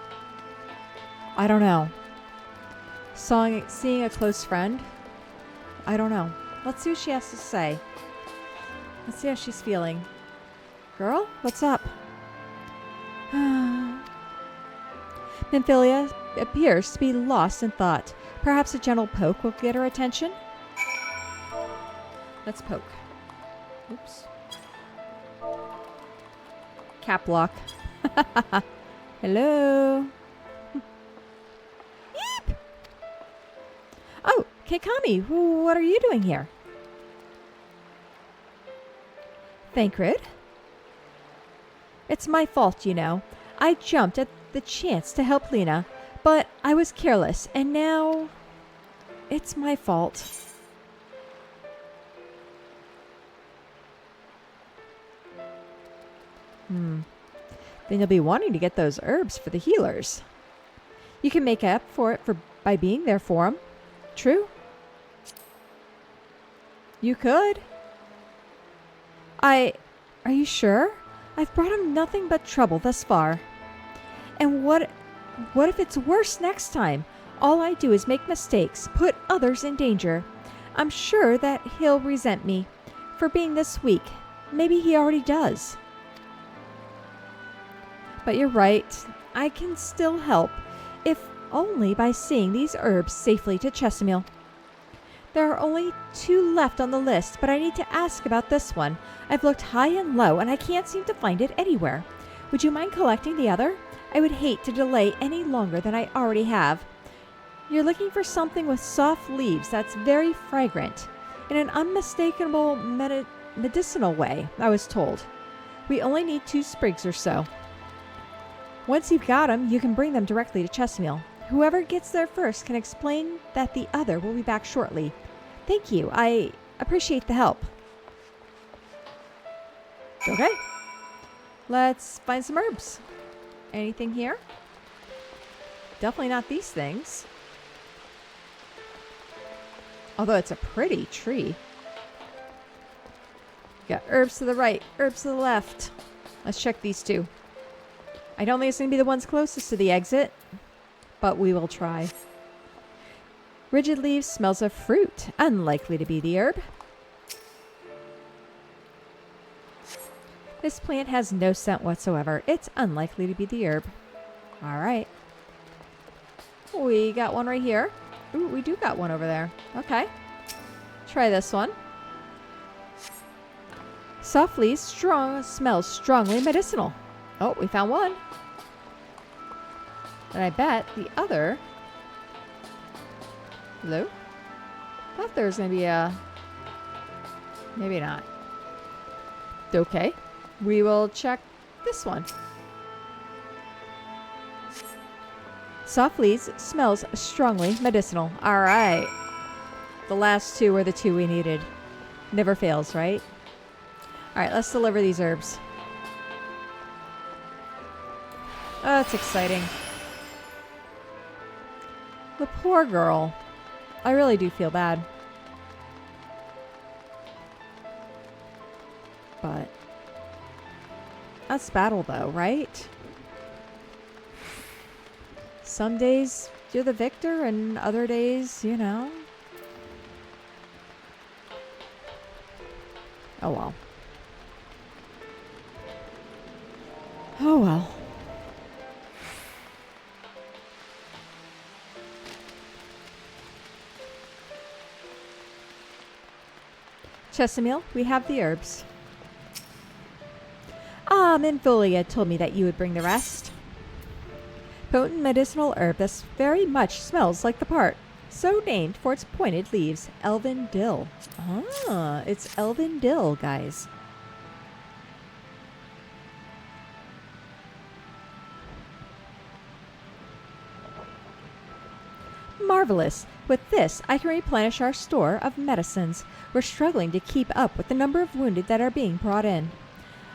I don't know. Seeing a close friend? I don't know. Let's see what she has to say. Let's see how she's feeling. Girl, what's up? Nymphilia appears to be lost in thought. Perhaps a gentle poke will get her attention? Let's poke. Oops. Cap lock. Hello? Yeep! Oh, Keikami, what are you doing here? Thancred? It's my fault, you know. I jumped at the chance to help Lena, but I was careless, and now... It's my fault. Then you'll be wanting to get those herbs for the healers. You can make up for it by being there for them. True? You could. Are you sure? I've brought him nothing but trouble thus far. And what if it's worse next time? All I do is make mistakes, put others in danger. I'm sure that he'll resent me for being this weak. Maybe he already does. But you're right. I can still help, if only by seeing these herbs safely to Chesimil. There are only 2 left on the list, but I need to ask about this one. I've looked high and low, and I can't seem to find it anywhere. Would you mind collecting the other? I would hate to delay any longer than I already have. You're looking for something with soft leaves that's very fragrant, in an unmistakable medicinal way, I was told. We only need 2 sprigs or so. Once you've got them, you can bring them directly to Chesapeake. Whoever gets there first can explain that the other will be back shortly. Thank you. I appreciate the help. Okay. Let's find some herbs. Anything here? Definitely not these things. Although it's a pretty tree. Got herbs to the right, herbs to the left. Let's check these 2. I don't think it's going to be the ones closest to the exit, but we will try. Rigid leaves smells of fruit. Unlikely to be the herb. This plant has no scent whatsoever. It's unlikely to be the herb. Alright. We got one right here. Ooh, we do got one over there. Okay. Try this one. Soft leaves, smells strongly medicinal. Oh, we found one. And I bet the other... Hello? Thought there was going to be a... Maybe not. Okay. We will check this one. Soft leaves, smells strongly medicinal. Alright. The last 2 were the 2 we needed. Never fails, right? Alright, let's deliver these herbs. Oh, that's exciting. The poor girl. I really do feel bad. But that's battle though, right? Some days you're the victor and other days, you know. Oh well. Oh well. Chesapeake, we have the herbs. Minfolia told me that you would bring the rest. Potent medicinal herb that very much smells like the part. So named for its pointed leaves. Elven dill. Ah, it's elven dill, guys. Marvelous. With this, I can replenish our store of medicines. We're struggling to keep up with the number of wounded that are being brought in.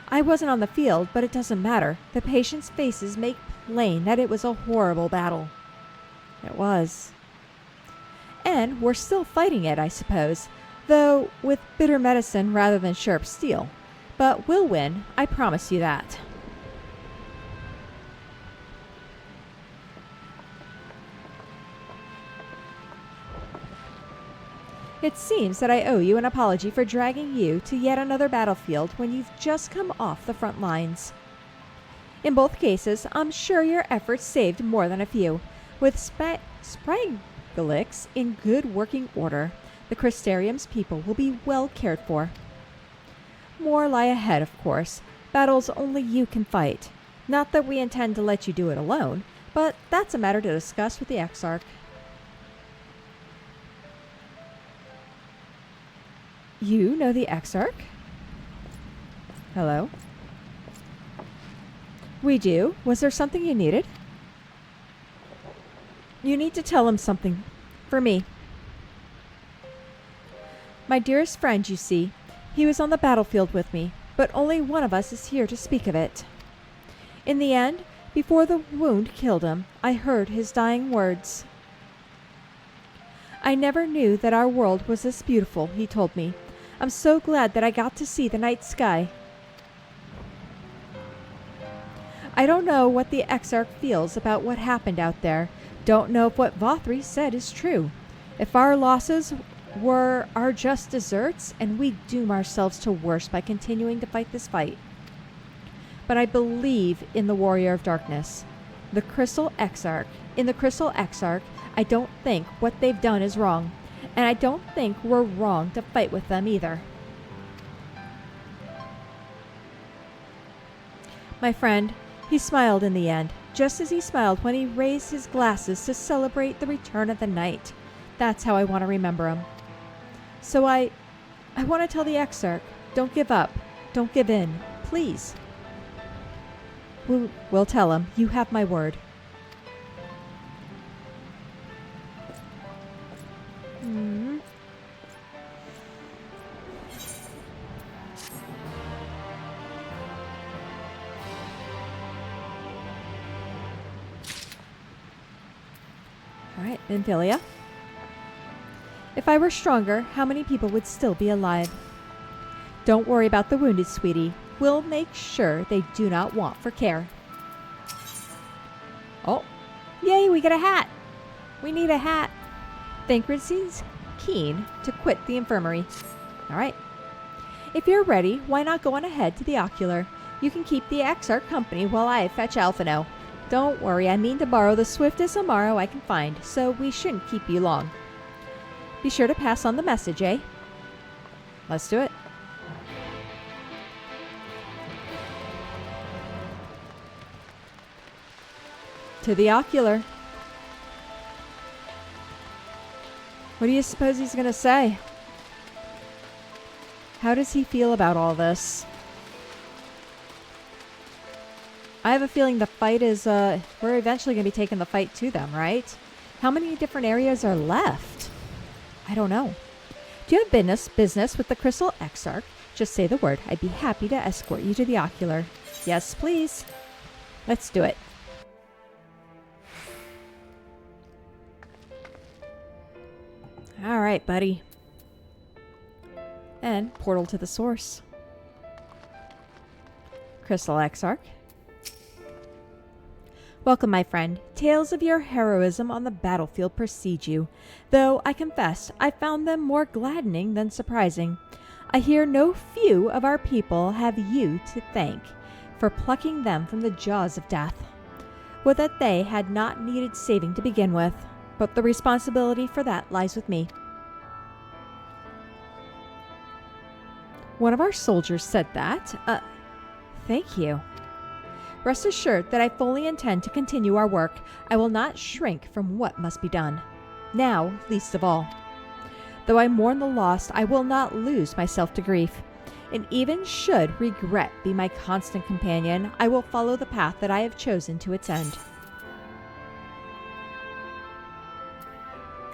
I wasn't on the field, but it doesn't matter. The patients' faces make plain that it was a horrible battle. It was. And we're still fighting it, I suppose, though with bitter medicine rather than sharp steel. But we'll win, I promise you that. It seems that I owe you an apology for dragging you to yet another battlefield when you've just come off the front lines. In both cases, I'm sure your efforts saved more than a few. With Spragalix in good working order, the Crystarium's people will be well cared for. More lie ahead, of course. Battles only you can fight. Not that we intend to let you do it alone, but that's a matter to discuss with the Exarch. You know the Exarch? Hello? We do. Was there something you needed? You need to tell him something. For me. My dearest friend, you see. He was on the battlefield with me, but only one of us is here to speak of it. In the end, before the wound killed him, I heard his dying words. I never knew that our world was this beautiful, he told me. I'm so glad that I got to see the night sky. I don't know what the Exarch feels about what happened out there. Don't know if what Vothri said is true. If our losses were our just deserts, and we doom ourselves to worse by continuing to fight this fight. But I believe in the Warrior of Darkness. In the Crystal Exarch, I don't think what they've done is wrong. And I don't think we're wrong to fight with them either. My friend, he smiled in the end, just as he smiled when he raised his glasses to celebrate the return of the night. That's how I want to remember him. So I want to tell the Exarch, don't give up. Don't give in. Please. We'll tell him. You have my word. Alright, Nymphilia. If I were stronger, how many people would still be alive? Don't worry about the wounded, sweetie. We'll make sure they do not want for care. Oh, yay, we get a hat. We need a hat. Thancred's keen to quit the infirmary. Alright. If you're ready, why not go on ahead to the ocular? You can keep the Exarch company while I fetch Alphino. Don't worry, I mean to borrow the swiftest Amaro I can find, so we shouldn't keep you long. Be sure to pass on the message, eh? Let's do it. To the ocular. What do you suppose he's gonna say? How does he feel about all this? I have a feeling the fight is, we're eventually going to be taking the fight to them, right? How many different areas are left? I don't know. Do you have business with the Crystal Exarch? Just say the word. I'd be happy to escort you to the ocular. Yes, please. Let's do it. All right, buddy. And portal to the source. Crystal Exarch. Welcome, my friend. Tales of your heroism on the battlefield precede you, though I confess I found them more gladdening than surprising. I hear no few of our people have you to thank for plucking them from the jaws of death. Would that they had not needed saving to begin with, but the responsibility for that lies with me. One of our soldiers said that. Thank you. Rest assured that I fully intend to continue our work. I will not shrink from what must be done. Now, least of all. Though I mourn the lost, I will not lose myself to grief. And even should regret be my constant companion, I will follow the path that I have chosen to its end.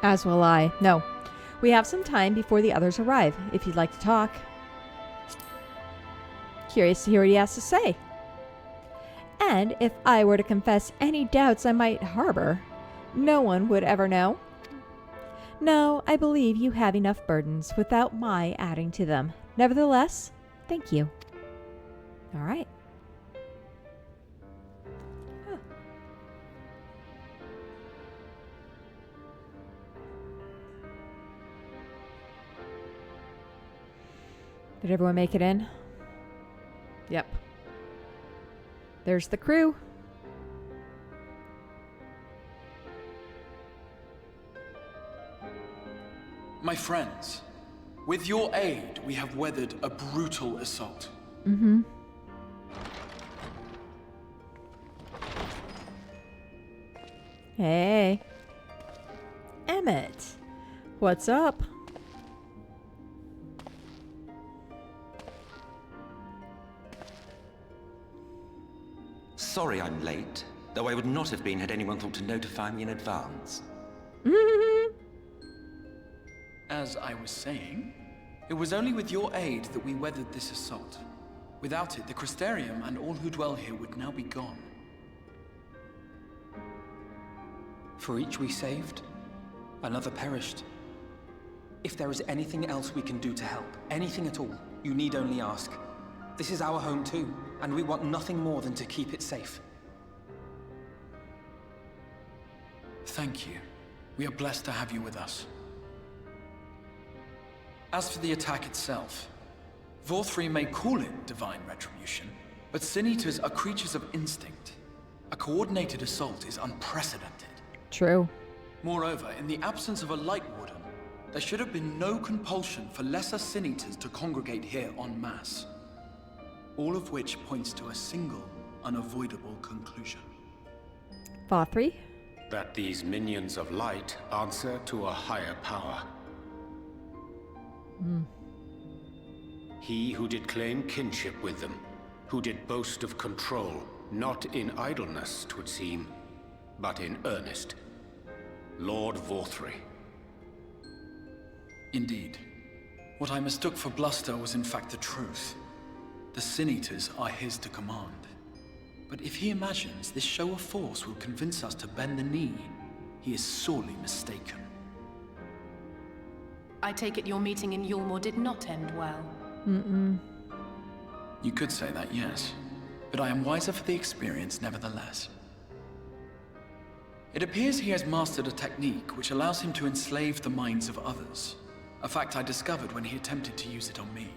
As will I. No. We have some time before the others arrive, if you'd like to talk. Curious to hear what he has to say. And if I were to confess any doubts I might harbor, no one would ever know. No, I believe you have enough burdens without my adding to them. Nevertheless, thank you. All right. Huh. Did everyone make it in? Yep. There's the crew.
My friends, with your aid, we have weathered a brutal assault.
Mm-hmm. Hey. Emmett. What's up?
Sorry I'm late, though I would not have been had anyone thought to notify me in advance.
As I was saying, it was only with your aid that we weathered this assault. Without it, the Crystarium and all who dwell here would now be gone.
For each we saved, another perished. If there is anything else we can do to help, anything at all, you need only ask. This is our home too, and we want nothing more than to keep it safe.
Thank you. We are blessed to have you with us. As for the attack itself, Vorthri may call it divine retribution, but Sin Eaters are creatures of instinct. A coordinated assault is unprecedented.
True.
Moreover, in the absence of a Light Warden, There should have been no compulsion for lesser Sin Eaters to congregate here en masse. All of which points to a single, unavoidable conclusion.
FFXIV?
That these minions of light answer to a higher power. He who did claim kinship with them, who did boast of control, not in idleness, 'twould seem, but in earnest. Lord Vorthry.
Indeed. What I mistook for bluster was in fact the truth. The Sin Eaters are his to command. But if he imagines this show of force will convince us to bend the knee, he is sorely mistaken.
I take it your meeting in Yulmore did not end well.
You could say that, yes. But I am wiser for the experience nevertheless. It appears he has mastered a technique which allows him to enslave the minds of others. A fact I discovered when he attempted to use it on me.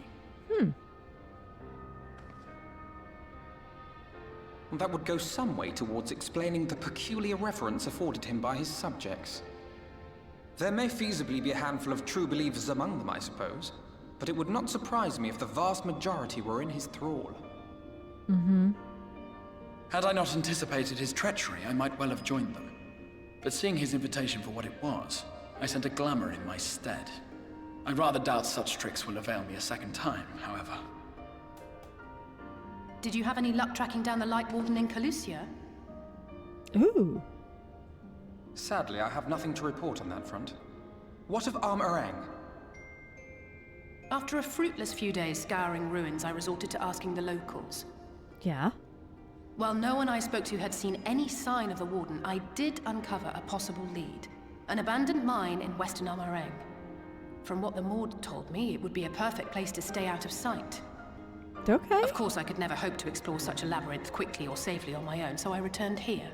That would go some way towards explaining the peculiar reverence afforded him by his subjects. There may feasibly be a handful of true believers among them, I suppose, but it would not surprise me if the vast majority were in his thrall.
Had I not anticipated his treachery, I might well have joined them. But seeing his invitation for what it was, I sent a glamour in my stead. I rather doubt such tricks will avail me a second time, however.
Did you have any luck tracking down the Light Warden in Calusia?
Ooh.
Sadly, I have nothing to report on that front. What of Armorang?
After a fruitless few days scouring ruins, I resorted to asking the locals.
Yeah?
While no one I spoke to had seen any sign of the Warden, I did uncover a possible lead. An abandoned mine in Western Armorang. From what the Maud told me, it would be a perfect place to stay out of sight.
Okay.
Of course, I could never hope to explore such a labyrinth quickly or safely on my own, so I returned here.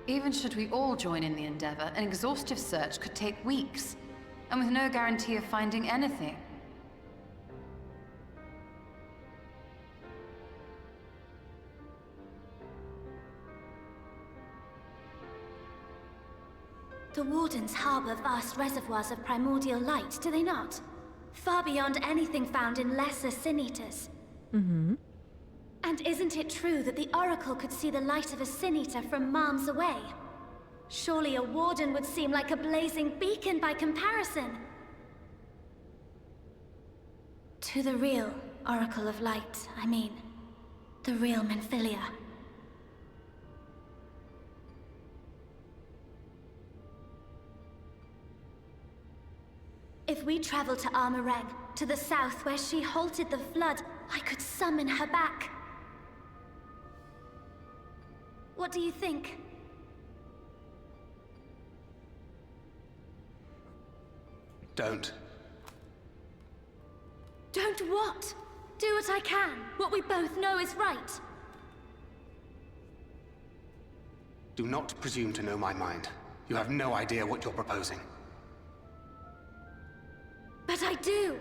Even should we all join in the endeavor, an exhaustive search could take weeks, and with no guarantee of finding anything.
The Wardens harbor vast reservoirs of primordial light, do they not? Far beyond anything found in lesser Sin Eaters.
Mm-hmm.
And isn't it true that the Oracle could see the light of a Sin Eater from miles away? Surely a Warden would seem like a blazing beacon by comparison. To the real Oracle of Light, I mean. The real Menphilia. If we travel to Armorang, to the south where she halted the flood, I could summon her back. What do you think?
Don't.
Don't what? Do what I can. What we both know is right.
Do not presume to know my mind. You have no idea what you're proposing.
But I do!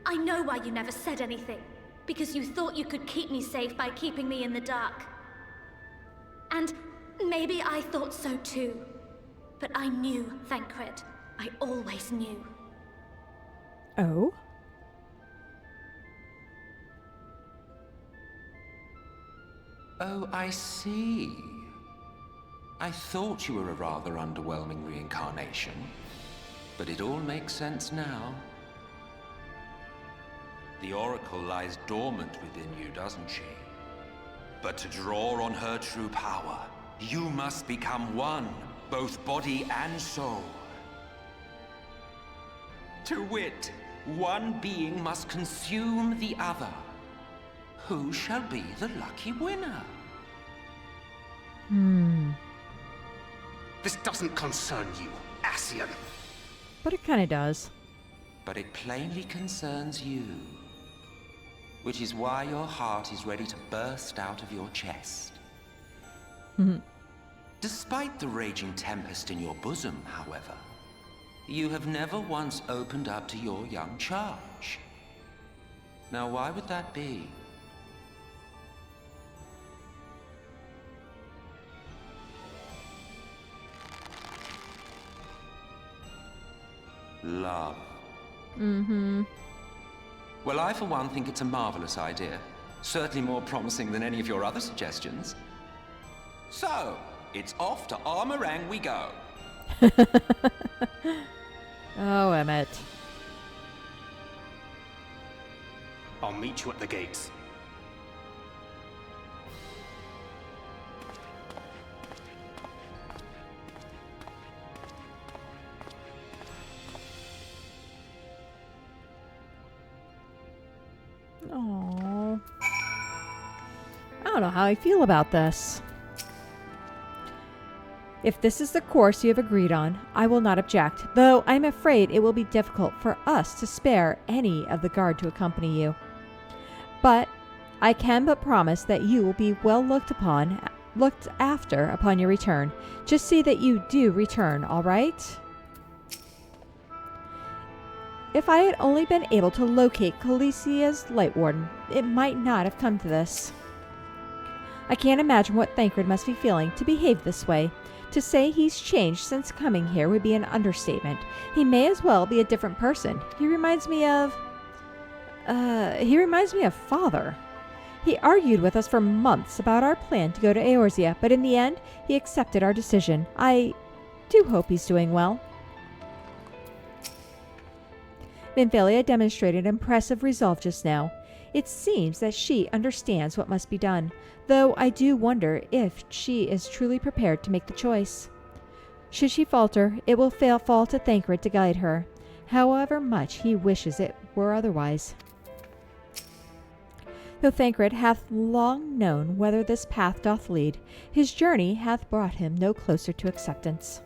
I know why you never said anything. Because you thought you could keep me safe by keeping me in the dark. And maybe I thought so too. But I knew, Thancred. I always knew.
Oh?
Oh, I see. I thought you were a rather underwhelming reincarnation. But it all makes sense now. The Oracle lies dormant within you, doesn't she? But to draw on her true power, you must become one, both body and soul. To wit, one being must consume the other. Who shall be the lucky winner?
This doesn't concern you, Ascian.
But it kind of does.
But it plainly concerns you. Which is why your heart is ready to burst out of your chest. Despite the raging tempest in your bosom, however, you have never once opened up to your young charge. Now, why would that be? love.
Mm-hmm.
Well, I for one think it's a marvelous idea. Certainly more promising than any of your other suggestions. So, it's off to Armorang we go.
Oh, Emmett.
I'll meet you at the gates.
Oh, I don't know how I feel about this. If this is the course you have agreed on, I will not object, though I'm afraid it will be difficult for us to spare any of the guard to accompany you. But I can but promise that you will be well looked after upon your return. Just see that you do return, all right? If I had only been able to locate Calicia's Light Warden, it might not have come to this. I can't imagine what Thancred must be feeling to behave this way. To say he's changed since coming here would be an understatement. He may as well be a different person. He reminds me of Father. He argued with us for months about our plan to go to Eorzea, but in the end, he accepted our decision. I do hope he's doing well. Minfilia demonstrated impressive resolve just now. It seems that she understands what must be done, though I do wonder if she is truly prepared to make the choice. Should she falter, it will fall to Thancred to guide her, however much he wishes it were otherwise. Though Thancred hath long known whither this path doth lead, his journey hath brought him no closer to acceptance.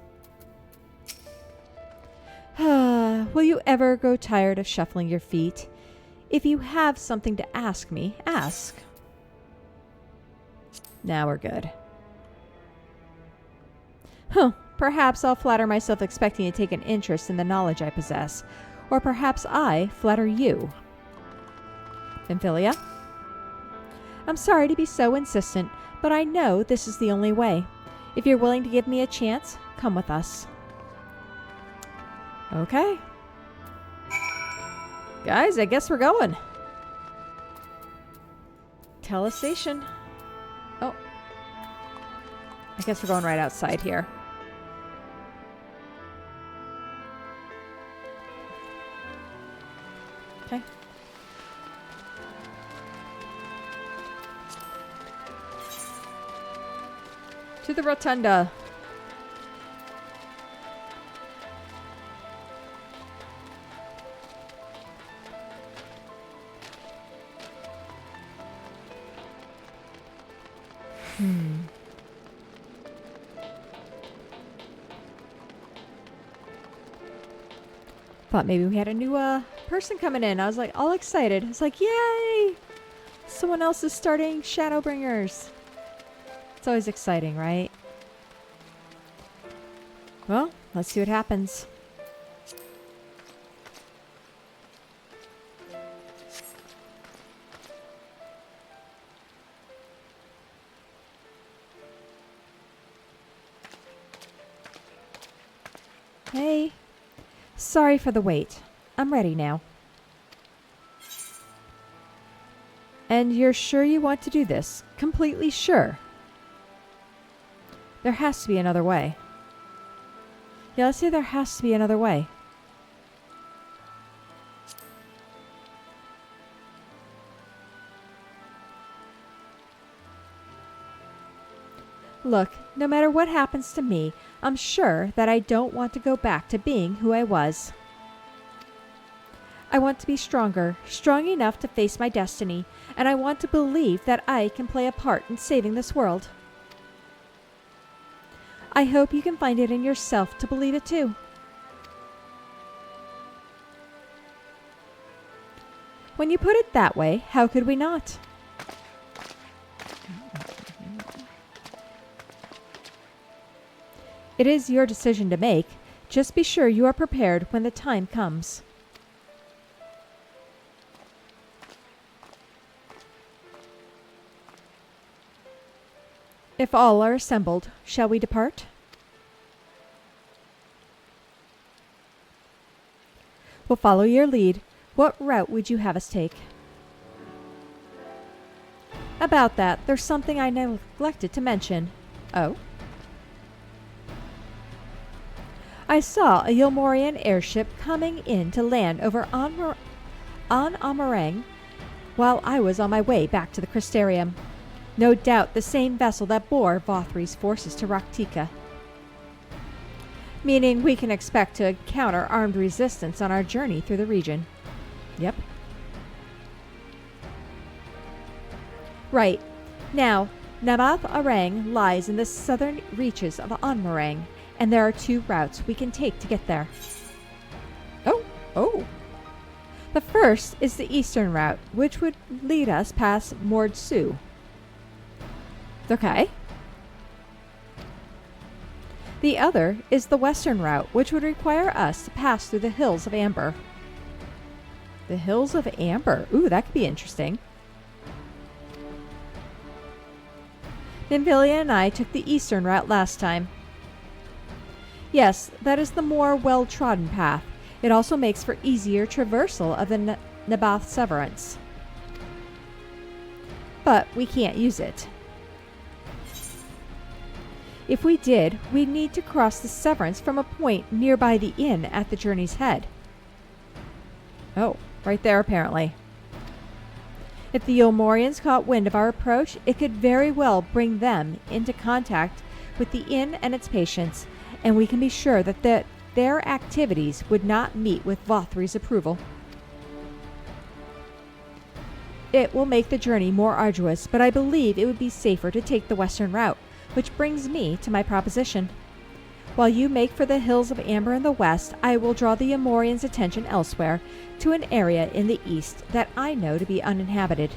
Will you ever grow tired of shuffling your feet? If you have something to ask me, ask. Now we're good. Perhaps I'll flatter myself expecting to take an interest in the knowledge I possess. Or perhaps I flatter you. Minfilia? I'm sorry to be so insistent, but I know this is the only way. If you're willing to give me a chance, come with us. Okay. Guys, I guess we're going. Talos Station. Oh. I guess we're going right outside here. Okay. To the rotunda. Thought maybe we had a new person coming in. I was like all excited. I was like, yay! Someone else is starting Shadowbringers. It's always exciting, right? Well, let's see what happens. Hey. Sorry for the wait. I'm ready now. And you're sure you want to do this? Completely sure? There has to be another way. Yeah, let's say there has to be another way. Look, no matter what happens to me, I'm sure that I don't want to go back to being who I was. I want to be stronger, strong enough to face my destiny, and I want to believe that I can play a part in saving this world. I hope you can find it in yourself to believe it too. When you put it that way, how could we not? It is your decision to make. Just be sure you are prepared when the time comes. If all are assembled, shall we depart? We'll follow your lead. What route would you have us take? About that, there's something I neglected to mention. Oh? I saw a Yulmorian airship coming in to land over on Amarang while I was on my way back to the Crystarium. No doubt the same vessel that bore Vothri's forces to Raktika. Meaning we can expect to encounter armed resistance on our journey through the region. Yep. Right. Now, Nabath Arang lies in the southern reaches of Anmarang, and there are 2 routes we can take to get there. Oh. The first is the eastern route, which would lead us past Mordsu. Okay. The other is the western route, which would require us to pass through the Hills of Amber. The Hills of Amber. Ooh, that could be interesting. Nymphilia and I took the eastern route last time. Yes, that is the more well-trodden path. It also makes for easier traversal of the Nabath Severance. But we can't use it. If we did, we'd need to cross the Severance from a point nearby the inn at the journey's head. Oh, right there apparently. If the Yulmorians caught wind of our approach, it could very well bring them into contact with the inn and its patients, and we can be sure that their activities would not meet with Vothri's approval. It will make the journey more arduous, but I believe it would be safer to take the western route, which brings me to my proposition. While you make for the Hills of Amber in the west, I will draw the Amorians' attention elsewhere, to an area in the east that I know to be uninhabited.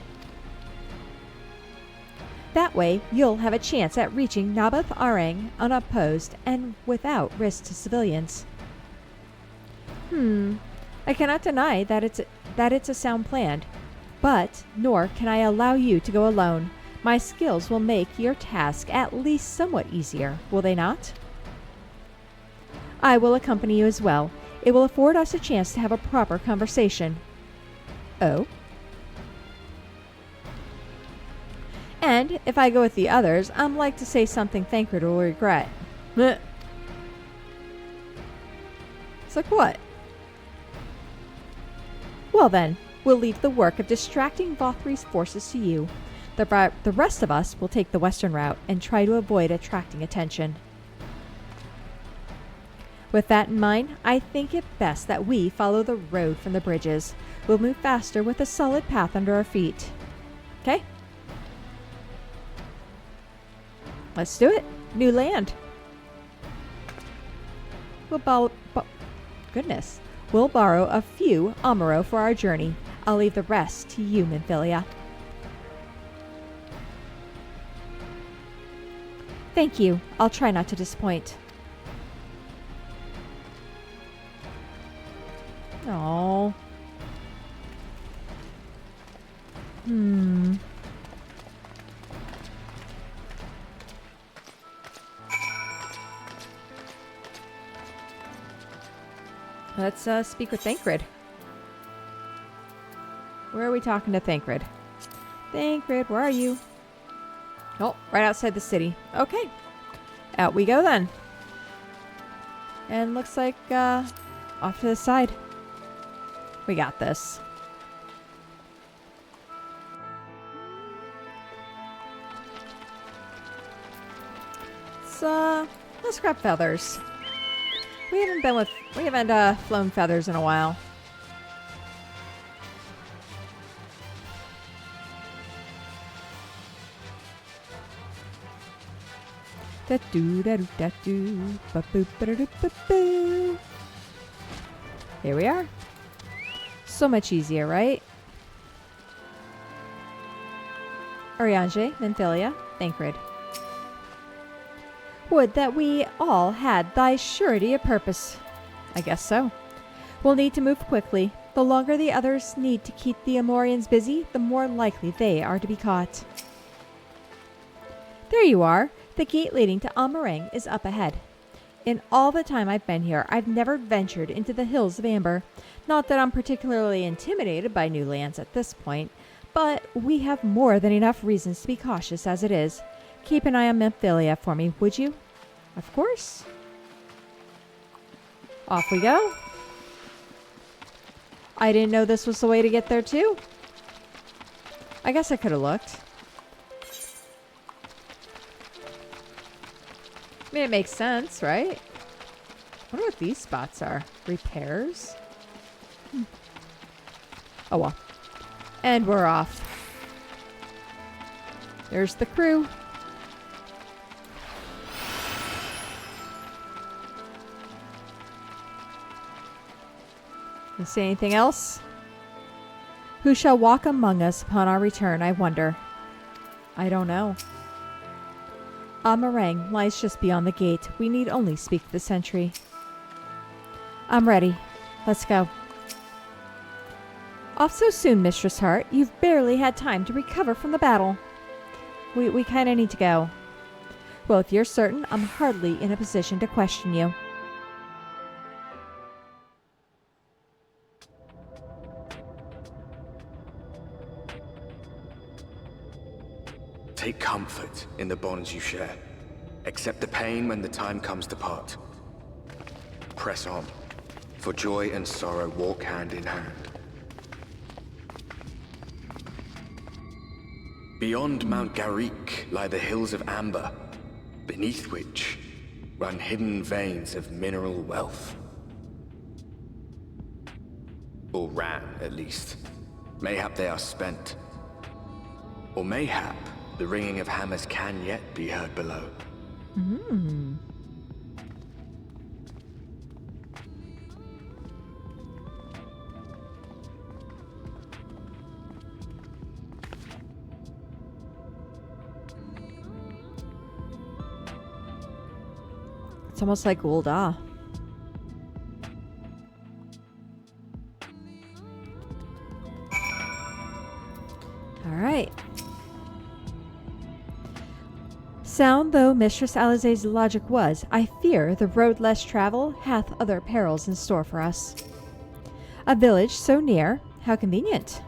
That way, you'll have a chance at reaching Nabath Arang unopposed and without risk to civilians. I cannot deny that it's a sound plan, but nor can I allow you to go alone. My skills will make your task at least somewhat easier, will they not? I will accompany you as well. It will afford us a chance to have a proper conversation. Oh? And if I go with the others, I'm like to say something Thancred will regret. It's like what? Well then, we'll leave the work of distracting Vothri's forces to you. The rest of us will take the western route and try to avoid attracting attention. With that in mind, I think it best that we follow the road from the bridges. We'll move faster with a solid path under our feet. Okay? Let's do it. New land. We'll borrow a few Amaro for our journey. I'll leave the rest to you, Nymphilia. Thank you. I'll try not to disappoint. Oh. Let's speak with Thancred. Where are we talking to Thancred? Thancred, where are you? Oh, right outside the city. Okay. Out we go then. And looks like off to the side. We got this. Let's grab feathers. We haven't flown feathers in a while. Here we are. So much easier, right? Oriange, Nymphilia, Thancred. Would that we all had thy surety of purpose. I guess so. We'll need to move quickly. The longer the others need to keep the Amorians busy, the more likely they are to be caught. There you are. The gate leading to Amarang is up ahead. In all the time I've been here, I've never ventured into the hills of Amber. Not that I'm particularly intimidated by new lands at this point, but we have more than enough reasons to be cautious as it is. Keep an eye on Memphilia for me, would you? Of course. Off we go. I didn't know this was the way to get there too. I guess I could have looked. I mean, it makes sense, right? I wonder what these spots are. Repairs? Oh well. And we're off. There's the crew. You see anything else? Who shall walk among us upon our return, I wonder? I don't know. Amarang lies just beyond the gate. We need only speak the sentry. I'm ready. Let's go. Off so soon, Mistress Hart. You've barely had time to recover from the battle. We kind of need to go. Well, if you're certain, I'm hardly in a position to question you.
Take comfort in the bonds you share. Accept the pain when the time comes to part. Press on, for joy and sorrow walk hand in hand. Beyond Mount Garik lie the hills of Amber, beneath which run hidden veins of mineral wealth. Or ran, at least. Mayhap they are spent. Or mayhap the ringing of hammers can yet be heard below.
It's almost like Gul'dah. All right. Sound though Mistress Alizé's logic was, I fear the road less travel hath other perils in store for us. A village so near, how convenient.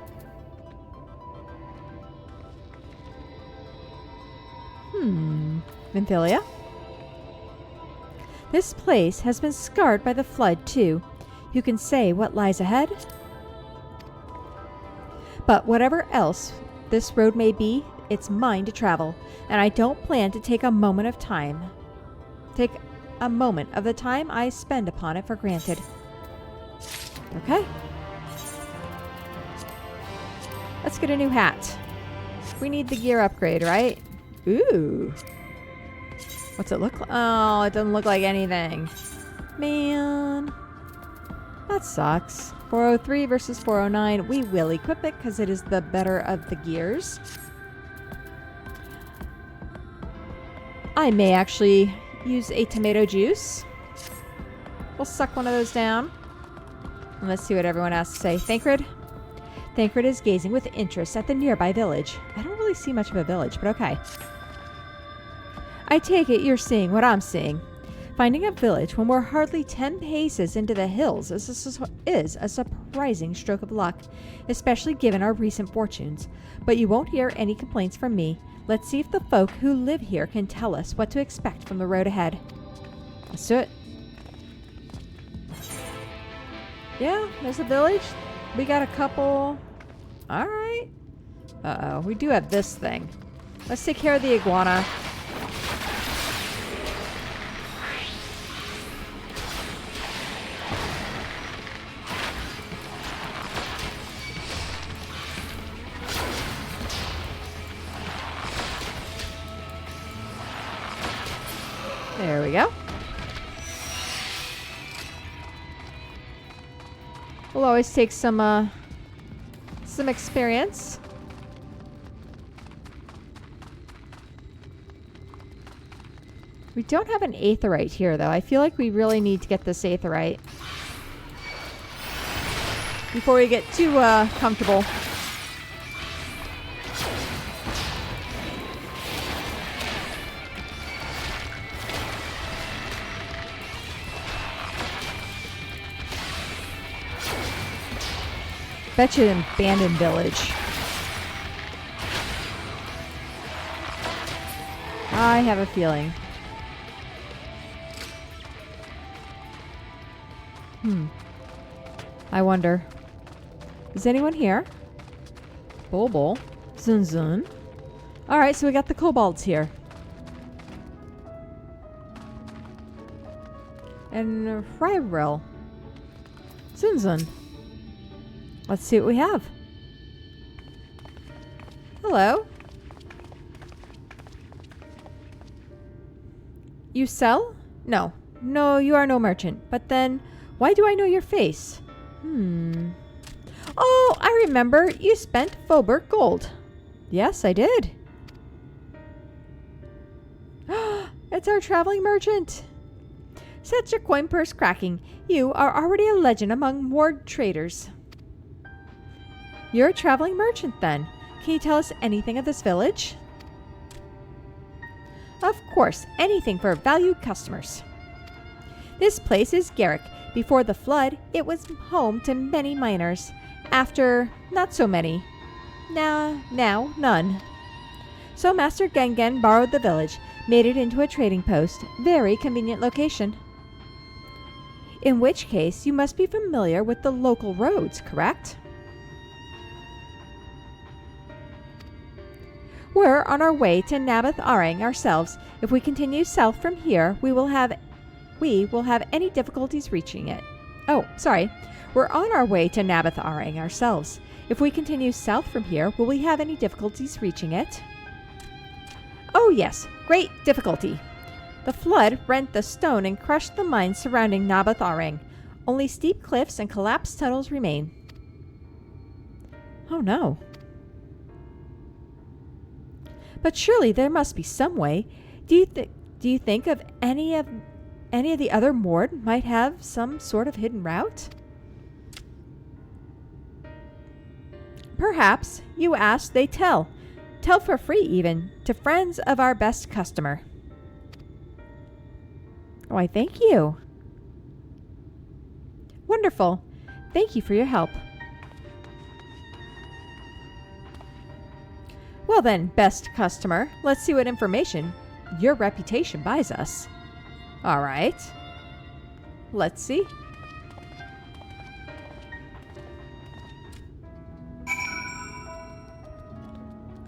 Memphilia? This place has been scarred by the flood, too. Who can say what lies ahead? But whatever else this road may be, it's mine to travel, and I don't plan to take a moment of the time I spend upon it for granted. Okay. Let's get a new hat. We need the gear upgrade, right? Ooh. What's it look like? Oh, it doesn't look like anything. Man. That sucks. 403 versus 409. We will equip it because it is the better of the gears. I may actually use a tomato juice. We'll suck one of those down. And let's see what everyone has to say. Thancred? Thancred is gazing with interest at the nearby village. I don't really see much of a village, but okay. I take it you're seeing what I'm seeing. Finding a village when we're hardly 10 paces into the hills is a surprising stroke of luck, especially given our recent fortunes. But you won't hear any complaints from me. Let's see if the folk who live here can tell us what to expect from the road ahead. Let's do it. Yeah, there's a village. We got a couple. Alright. Uh-oh, we do have this thing. Let's take care of the iguana. There we go. We'll always take some experience. We don't have an aetheryte here, though. I feel like we really need to get this aetheryte before we get too comfortable. Bet you an abandoned village. I have a feeling. I wonder. Is anyone here? Bulbul. Zun Zun. Alright, so we got the kobolds here. And Ryril. Zun Zun. Let's see what we have. Hello. You sell? No. No, you are no merchant. But then, why do I know your face? Oh, I remember. You spent Faubourg gold. Yes, I did. It's our traveling merchant. Set your coin purse cracking. You are already a legend among ward traders. You're a traveling merchant, then. Can you tell us anything of this village? Of course, anything for valued customers. This place is Garrick. Before the flood, it was home to many miners. After, not so many. Now, none. So Master Gengen borrowed the village, made it into a trading post. Very convenient location. In which case, you must be familiar with the local roads, correct? We're on our way to Naboth Arang ourselves. If we continue south from here, we will have any difficulties reaching it. Oh, sorry. We're on our way to Naboth Arang ourselves. If we continue south from here, will we have any difficulties reaching it? Oh yes, great difficulty. The flood rent the stone and crushed the mines surrounding Naboth Arang. Only steep cliffs and collapsed tunnels remain. Oh no. But surely there must be some way. Do you think of any of the other Mord might have some sort of hidden route? Perhaps. You ask, they tell. Tell for free even, to friends of our best customer. Why, thank you. Wonderful. Thank you for your help. Well then, best customer, let's see what information your reputation buys us. All right. Let's see.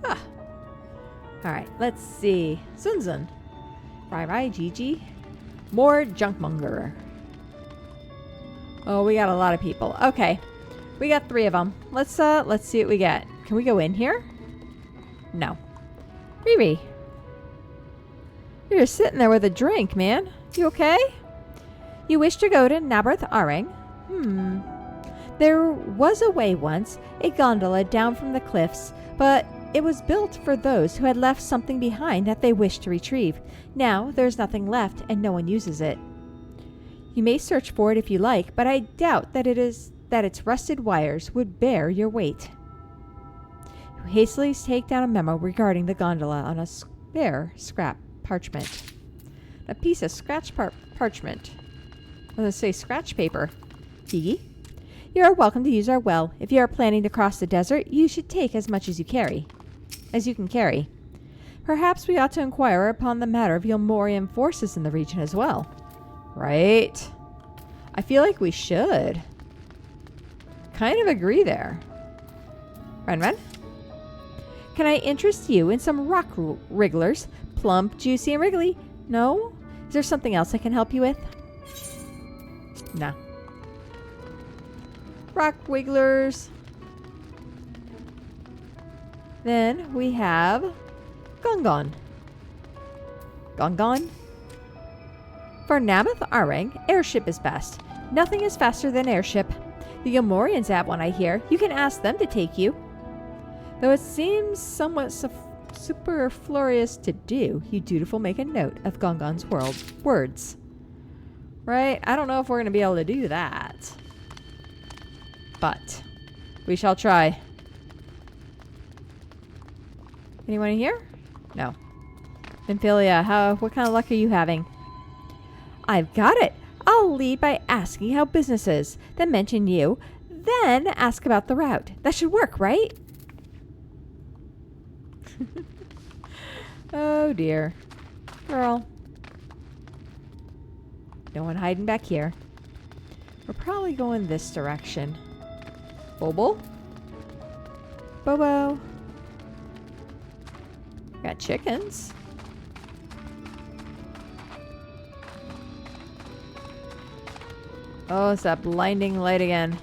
All right, let's see. Zun Zun. Rai Gigi. More junkmonger. Oh, we got a lot of people. Okay. We got 3 of them. Let's see what we get. Can we go in here? No. Riri. You're sitting there with a drink, man. You okay? You wish to go to Naboth Arang? There was a way once, a gondola down from the cliffs, but it was built for those who had left something behind that they wished to retrieve. Now there's nothing left and no one uses it. You may search for it if you like, but I doubt that its rusted wires would bear your weight. You hastily take down a memo regarding the gondola on a spare scrap parchment. A piece of scratch parchment. I was going to say scratch paper. Gigi? You are welcome to use our well. If you are planning to cross the desert, you should take as much as you can carry. Perhaps we ought to inquire upon the matter of Yelmorian forces in the region as well. Right? I feel like we should. Kind of agree there. Ren? Can I interest you in some rock wrigglers? Plump, juicy, and wriggly. No? Is there something else I can help you with? No. Rock wigglers. Then we have Gongon. Gongon? For Naboth Arang, airship is best. Nothing is faster than airship. The Yelmorians have one, I hear. You can ask them to take you. Though it seems somewhat superfluous to do, you dutiful make a note of Gongon's words. Right? I don't know if we're going to be able to do that. But we shall try. Anyone in here? No. Nymphilia, what kind of luck are you having? I've got it. I'll lead by asking how business is, then mention you. then ask about the route. That should work, right? Oh dear. Girl. No one hiding back here. We're probably going this direction. Bobo? Bobo. Got chickens. Oh, it's that blinding light again.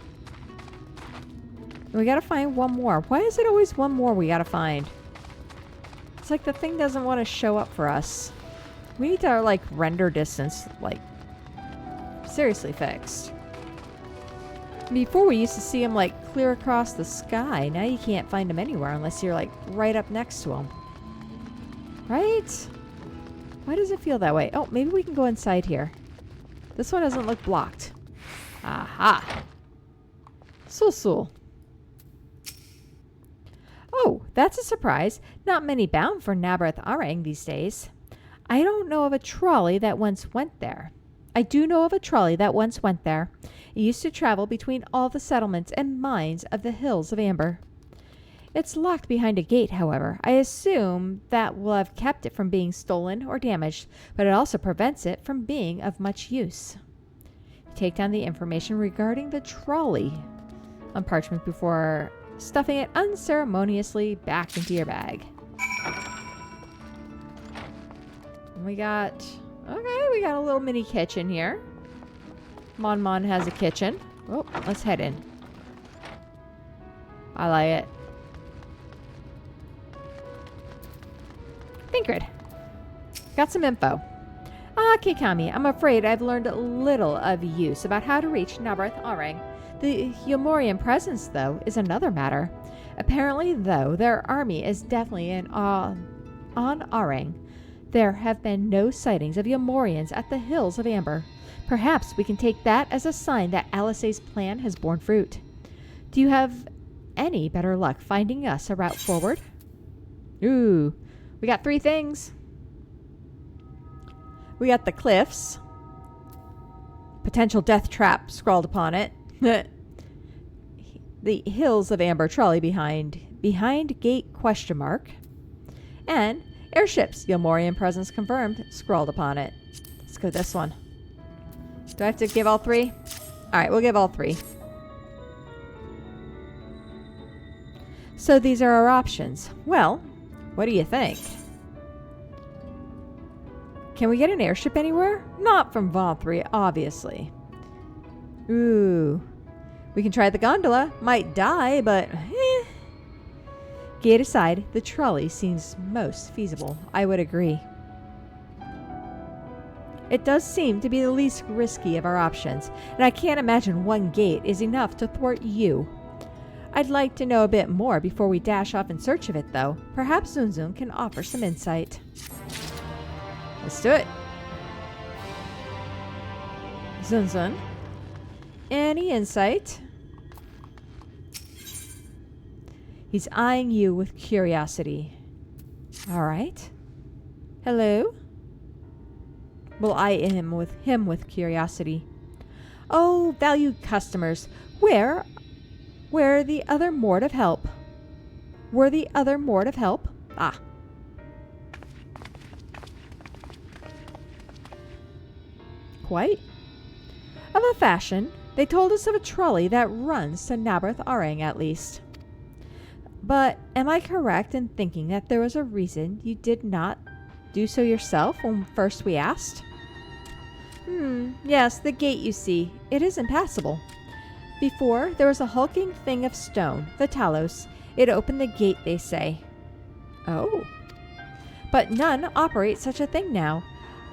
We gotta find one more. Why is it always one more we gotta find? It's like the thing doesn't want to show up for us. We need our, like, render distance, like, seriously fixed. Before we used to see them, like, clear across the sky. Now you can't find them anywhere unless you're, like, right up next to them. Right? Why does it feel that way? Oh, maybe we can go inside here. This one doesn't look blocked. Aha! So. Oh, that's a surprise. Not many bound for Nabrath Arang these days. I don't know of a trolley that once went there. I do know of a trolley that once went there. It used to travel between all the settlements and mines of the Hills of Amber. It's locked behind a gate, however. I assume that will have kept it from being stolen or damaged, but it also prevents it from being of much use. Take down the information regarding the trolley on parchment before stuffing it unceremoniously back into your bag. We got a little mini kitchen here. Mon has a kitchen. Oh, let's head in. I like it. Thinkred. Got some info. Keikami, I'm afraid I've learned little of use about how to reach Nabrath Arang. The Yomorian presence, though, is another matter. Apparently, though, their army is definitely on Arang. There have been no sightings of Yomorians at the Hills of Amber. Perhaps we can take that as a sign that Alisae's plan has borne fruit. Do you have any better luck finding us a route forward? Ooh, we got 3 things. We got the cliffs. Potential death trap scrawled upon it. The Hills of Amber trolley behind gate ? And airships, Yomorian presence confirmed, scrawled upon it. Let's go this one. Do I have to give all 3? Alright, we'll give all 3. So these are our options. Well, what do you think? Can we get an airship anywhere? Not from Vault 3, obviously. Ooh. We can try the gondola. Might die, but Gate aside, the trolley seems most feasible. I would agree. It does seem to be the least risky of our options, and I can't imagine one gate is enough to thwart you. I'd like to know a bit more before we dash off in search of it, though. Perhaps Zunzun can offer some insight. Let's do it. Zunzun, any insight? He's eyeing you with curiosity. All right. Hello? We'll eye him with curiosity. Oh, valued customers, where the other Mord of Help? Were the other Mord of Help? Ah. Quite. Of a fashion, they told us of a trolley that runs to Nabrath Arang at least. But am I correct in thinking that there was a reason you did not do so yourself when first we asked? Yes, the gate you see. It is impassable. Before, there was a hulking thing of stone, the Talos. It opened the gate, they say. Oh. But none operate such a thing now.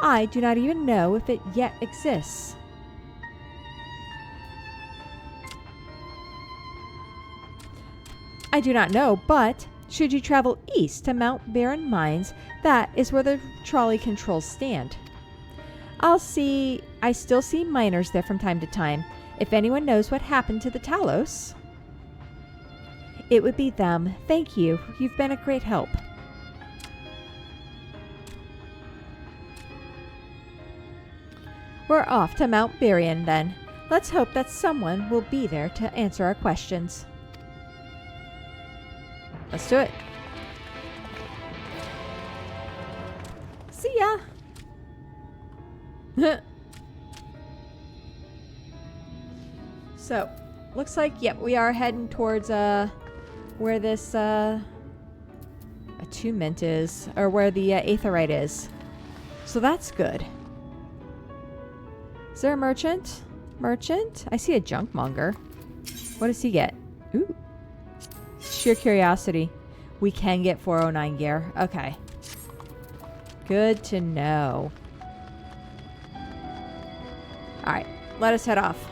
I do not even know if it yet exists. I do not know, but should you travel east to Mount Barren Mines, that is where the trolley controls stand. I still see miners there from time to time. If anyone knows what happened to the Talos, it would be them. Thank you. You've been a great help. We're off to Mount Barren then. Let's hope that someone will be there to answer our questions. Let's do it. See ya! So, looks like, yep, we are heading towards where this attunement is, or where the aetherite is. So that's good. Is there a merchant? Merchant? I see a junkmonger. What does he get? Ooh. Sheer curiosity. We can get 409 gear. Okay. Good to know. Alright, let us head off.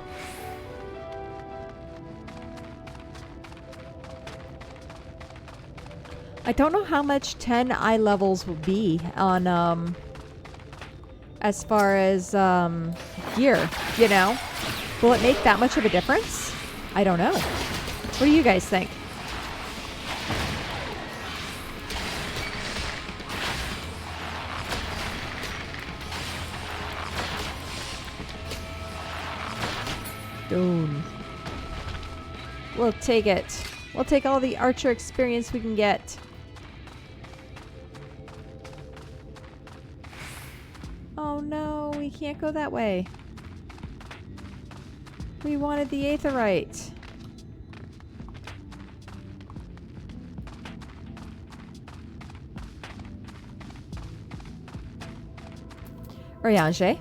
I don't know how much 10 eye levels will be on, as far as, gear, you know? Will it make that much of a difference? I don't know. What do you guys think? Boom. We'll take it. We'll take all the archer experience we can get. Oh no, we can't go that way. We wanted the aetherite. Oriange.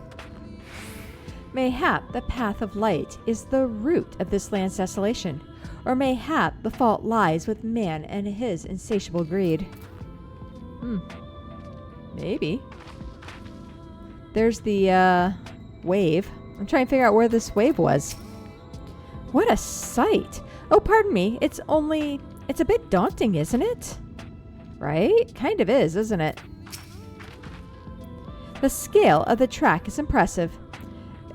Mayhap the path of light is the root of this land's desolation, or mayhap the fault lies with man and his insatiable greed. Maybe. There's the, wave. I'm trying to figure out where this wave was. What a sight! Oh, pardon me. It's a bit daunting, isn't it? Right? Kind of is, isn't it? The scale of the track is impressive.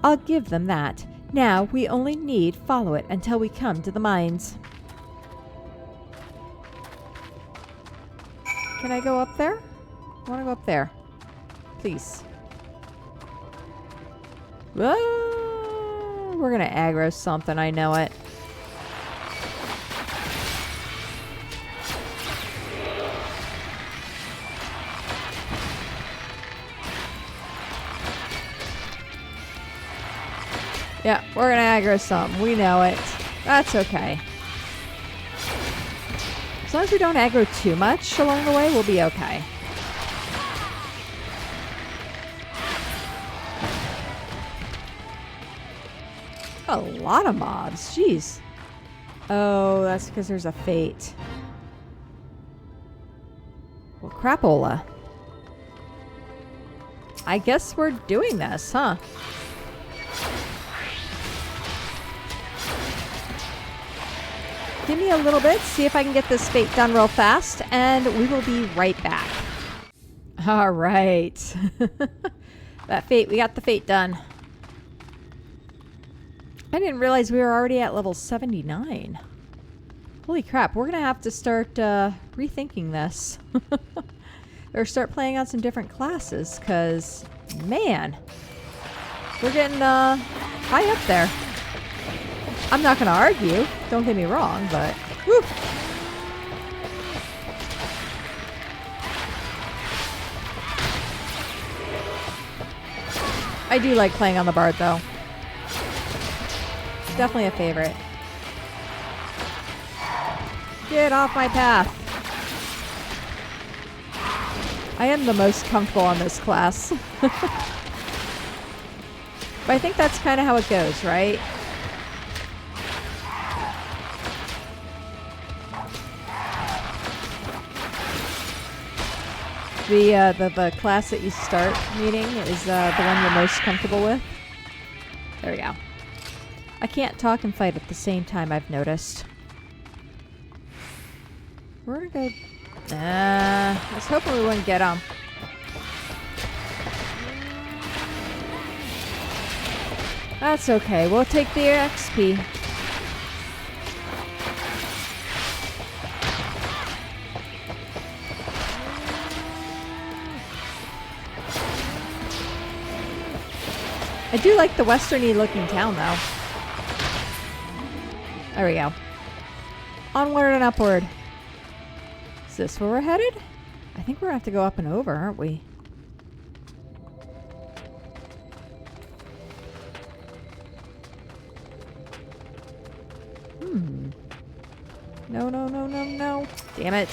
I'll give them that. Now, we only need follow it until we come to the mines. Can I go up there? I want to go up there. Please. Whoa! We're gonna aggro something, I know it. Yeah, we're gonna aggro something. We know it. That's okay. As long as we don't aggro too much along the way, we'll be okay. A lot of mobs. Jeez. Oh, that's because there's a fate. Well, crapola. I guess we're doing this, huh? Give me a little bit, see if I can get this fate done real fast, and we will be right back. All right. That fate, we got the fate done. I didn't realize we were already at level 79. Holy crap, we're going to have to start rethinking this. Or start playing on some different classes, because, man, we're getting high up there. I'm not going to argue, don't get me wrong, but whew. I do like playing on the Bard, though. Definitely a favorite. Get off my path. I am the most comfortable on this class. But I think that's kind of how it goes, right? The class that you start meeting is the one you're most comfortable with. There we go. I can't talk and fight at the same time, I've noticed. We're gonna go... I was hoping we wouldn't get them. That's okay. We'll take the XP. I do like the westerny looking town, though. There we go. Onward and upward. Is this where we're headed? I think we're gonna have to go up and over, aren't we? No, no, no, no, no. Damn it.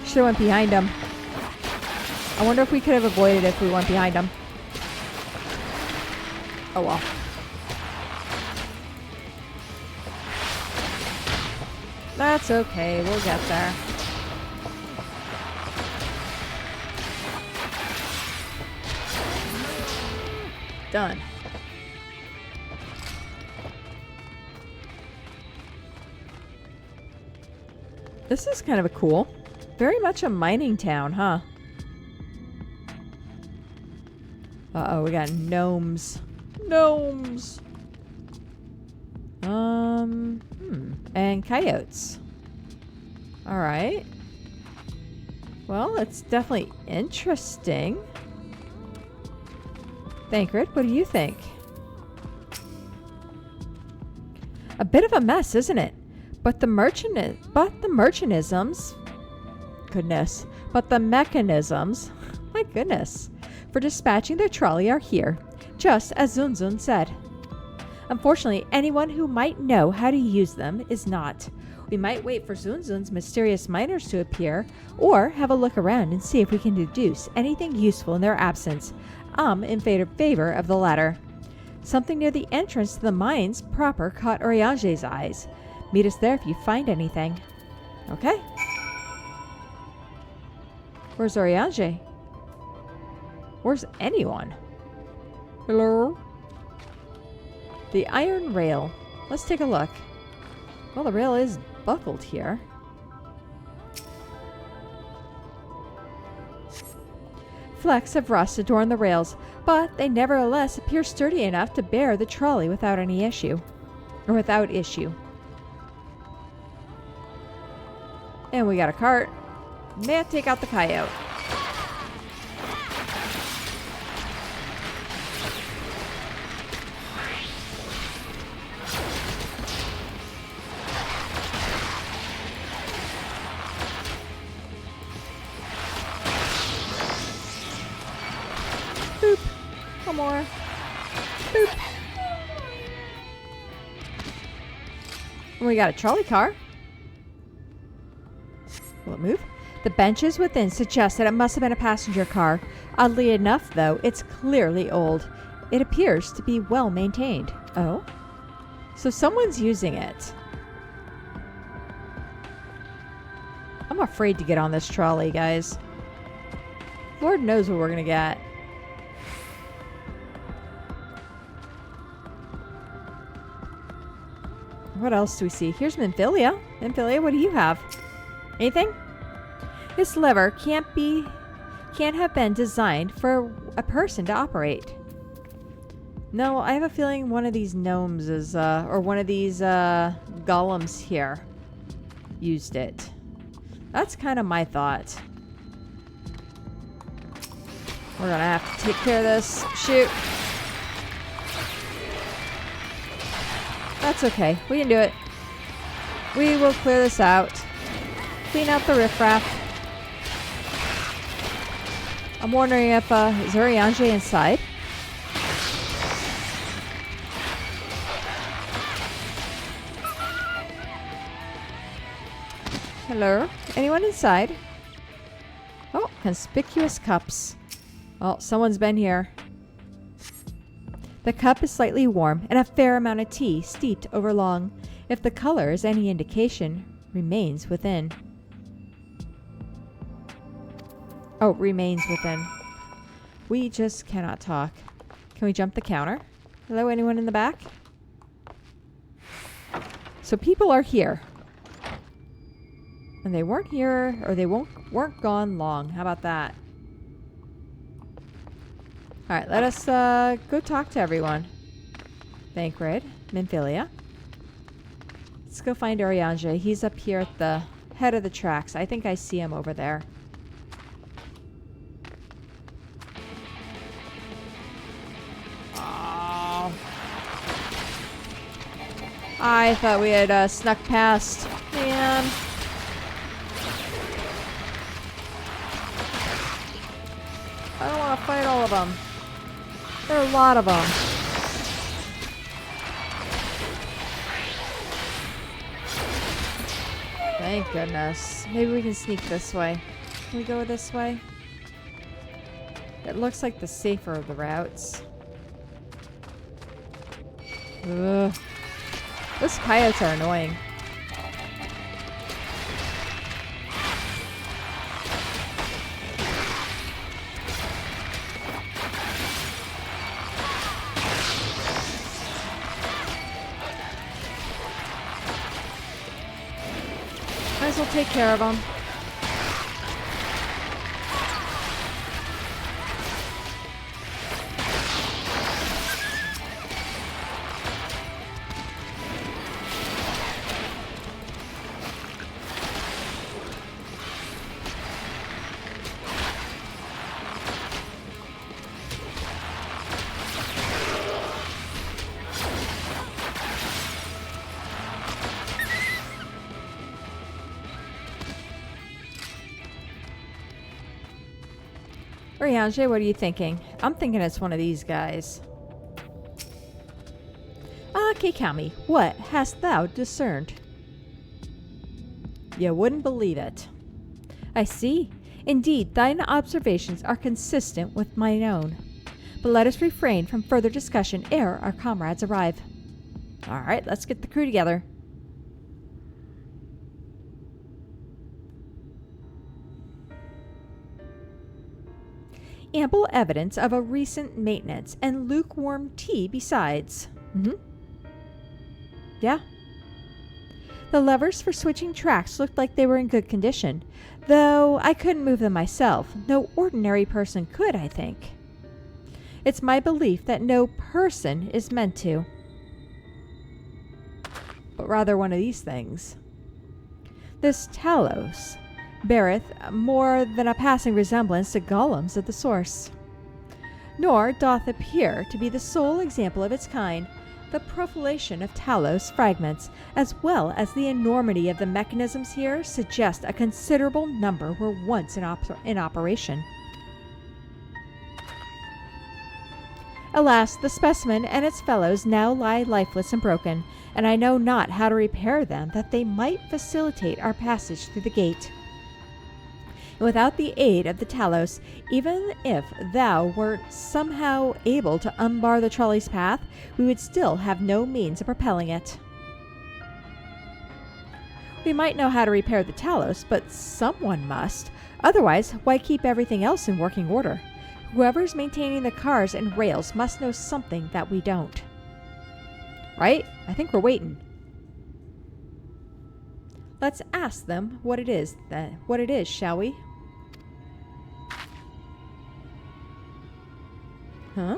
Should have went behind him. I wonder if we could have avoided if we went behind him. Oh well. That's okay. We'll get there. Done. This is kind of a cool. Very much a mining town, huh? Uh-oh, we got gnomes. Gnomes! And coyotes. Alright. Well, it's definitely interesting. Thancred, what do you think? A bit of a mess, isn't it? But the mechanisms, my goodness, for dispatching their trolley are here, just as Zunzun said. Unfortunately, anyone who might know how to use them is not. We might wait for Zunzun's mysterious miners to appear, or have a look around and see if we can deduce anything useful in their absence. I'm in favor of the latter. Something near the entrance to the mines proper caught Oriange's eyes. Meet us there if you find anything. Okay. Where's Oriange? Where's anyone? Hello? The iron rail. Let's take a look. Well, the rail is buckled here. Flecks of rust adorn the rails, but they nevertheless appear sturdy enough to bear the trolley without any issue. Or without issue. And we got a cart. May take out the coyote. Boop. One more. Boop. And we got a trolley car. Will it move? The benches within suggest that it must have been a passenger car. Oddly enough, though, it's clearly old. It appears to be well maintained. Oh? So someone's using it. I'm afraid to get on this trolley, guys. Lord knows what we're gonna get. What else do we see? Here's Minfilia. Minfilia, what do you have? Anything? This lever can't have been designed for a person to operate. No, I have a feeling one of these gnomes is, or one of these golems here used it. That's kind of my thought. We're gonna have to take care of this. Shoot. That's okay. We can do it. We will clear this out. Clean out the riffraff. I'm wondering if, is Oriange inside? Hello? Anyone inside? Oh, conspicuous cups. Oh, someone's been here. The cup is slightly warm, and a fair amount of tea steeped over long. If the color is any indication, remains within. Oh, remains within. We just cannot talk. Can we jump the counter? Hello, anyone in the back? So people are here. And they weren't here, or they weren't gone long. How about that? Alright, let us go talk to everyone. Thancred, Minfilia. Let's go find Oriange. He's up here at the head of the tracks. I think I see him over there. I thought we had snuck past. Man. I don't want to fight all of them. There are a lot of them. Thank goodness. Maybe we can sneak this way. Can we go this way? It looks like the safer of the routes. Ugh. Those coyotes are annoying. Might as well take care of them. Riange, what are you thinking? I'm thinking it's one of these guys. Ah, Keikami, what hast thou discerned? You wouldn't believe it. I see. Indeed, thine observations are consistent with mine own. But let us refrain from further discussion ere our comrades arrive. Alright, let's get the crew together. Ample evidence of a recent maintenance and lukewarm tea besides. Yeah. The levers for switching tracks looked like they were in good condition, though I couldn't move them myself. No ordinary person could, I think. It's my belief that no person is meant to, but rather one of these things. This Talos beareth more than a passing resemblance to golems of the source. Nor doth appear to be the sole example of its kind. The profilation of Talos fragments, as well as the enormity of the mechanisms here, suggest a considerable number were once in operation. Alas, the specimen and its fellows now lie lifeless and broken, and I know not how to repair them that they might facilitate our passage through the gate. Without the aid of the Talos, even if thou wert somehow able to unbar the trolley's path, we would still have no means of propelling it. We might know how to repair the Talos, but someone must. Otherwise, why keep everything else in working order? Whoever's maintaining the cars and rails must know something that we don't. Right? I think we're waiting. Let's ask them what it is, shall we? Huh?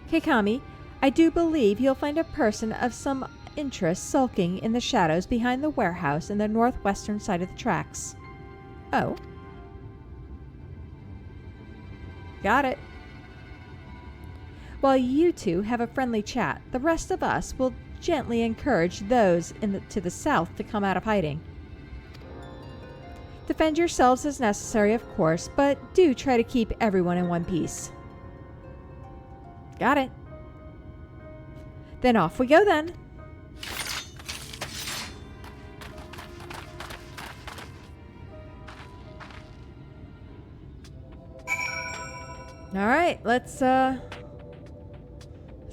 Keikami, I do believe you'll find a person of some interest sulking in the shadows behind the warehouse in the northwestern side of the tracks. Oh. Got it. While you two have a friendly chat, the rest of us will gently encourage those to the south to come out of hiding. Defend yourselves as necessary, of course, but do try to keep everyone in one piece. Got it. Then off we go then. All right, let's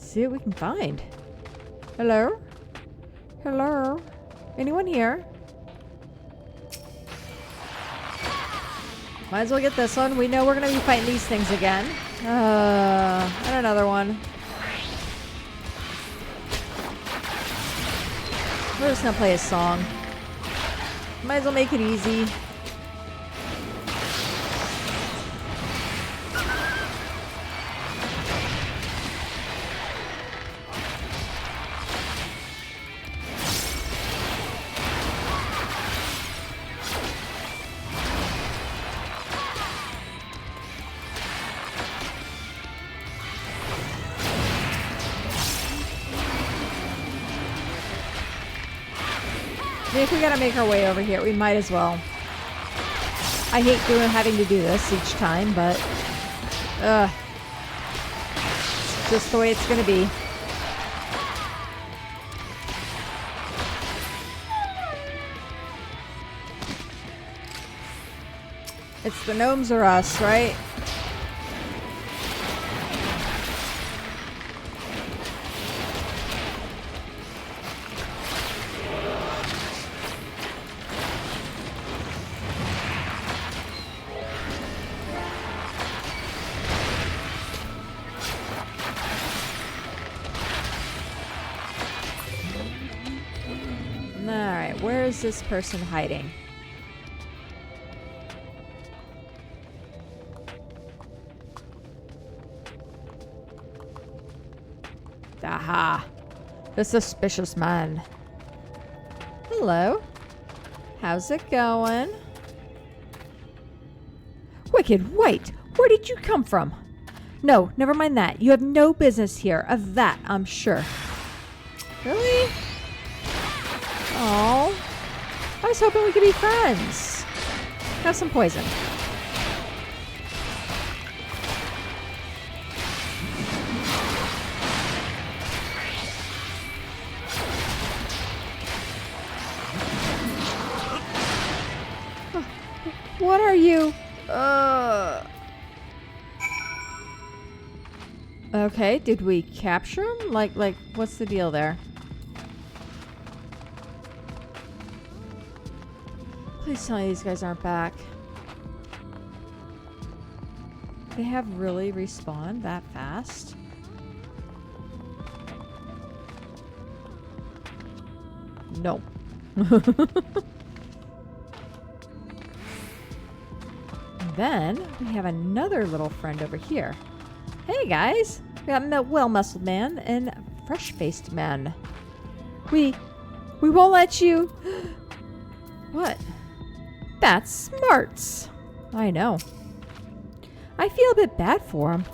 see what we can find. Hello? Hello? Anyone here? Might as well get this one. We know we're going to be fighting these things again. And another one. We're just going to play a song. Might as well make it easy. If we gotta make our way over here, we might as well. I hate having to do this each time, but it's just the way it's gonna be. It's the gnomes or us, right? Alright, where is this person hiding? Aha! The suspicious man. Hello. How's it going? Wicked White! Where did you come from? No, never mind that. You have no business here. Of that, I'm sure. Really? Oh, I was hoping we could be friends. Have some poison. What are you? Okay, did we capture him? Like, what's the deal there? Please tell me these guys aren't back. They have really respawned that fast? No. Then we have another little friend over here. Hey guys, we got well-muscled man and fresh-faced man. We won't let you. What? That's smarts. I know. I feel a bit bad for them.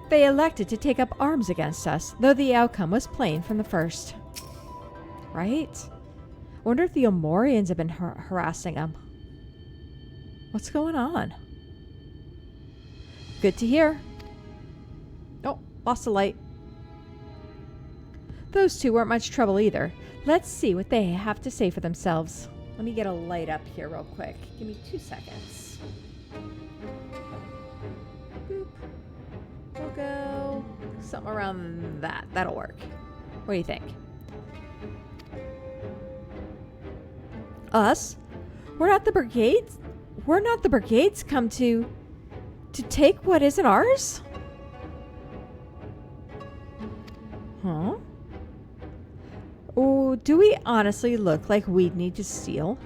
They elected to take up arms against us, though the outcome was plain from the first. Right? I wonder if the Omorians have been harassing them. What's going on? Good to hear. Oh, lost a light. Those two weren't much trouble either. Let's see what they have to say for themselves. Let me get a light up here real quick. Give me 2 seconds. Boop. We'll go something around that. That'll work. What do you think? Us? We're not the brigades? We're not the brigades come to take what isn't ours? Huh? Oh, do we honestly look like we'd need to steal?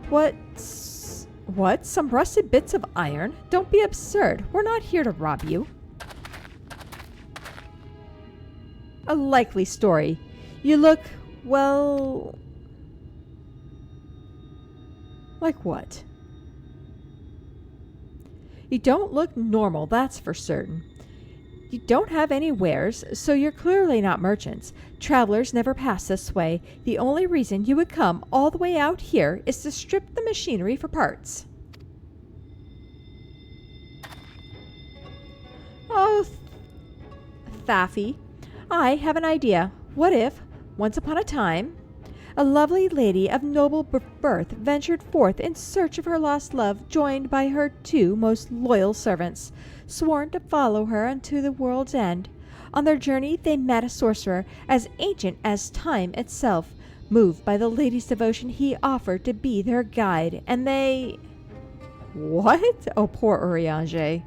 What? Some rusted bits of iron? Don't be absurd. We're not here to rob you. A likely story. You look, well... Like what? You don't look normal, that's for certain. You don't have any wares, so you're clearly not merchants. Travelers never pass this way. The only reason you would come all the way out here is to strip the machinery for parts. Oh, Thaffy, I have an idea. What if, once upon a time, a lovely lady of noble birth ventured forth in search of her lost love, joined by her 2 most loyal servants, sworn to follow her unto the world's end. On their journey they met a sorcerer as ancient as time itself. Moved by the lady's devotion, he offered to be their guide, and they... What? Oh, poor Urianger.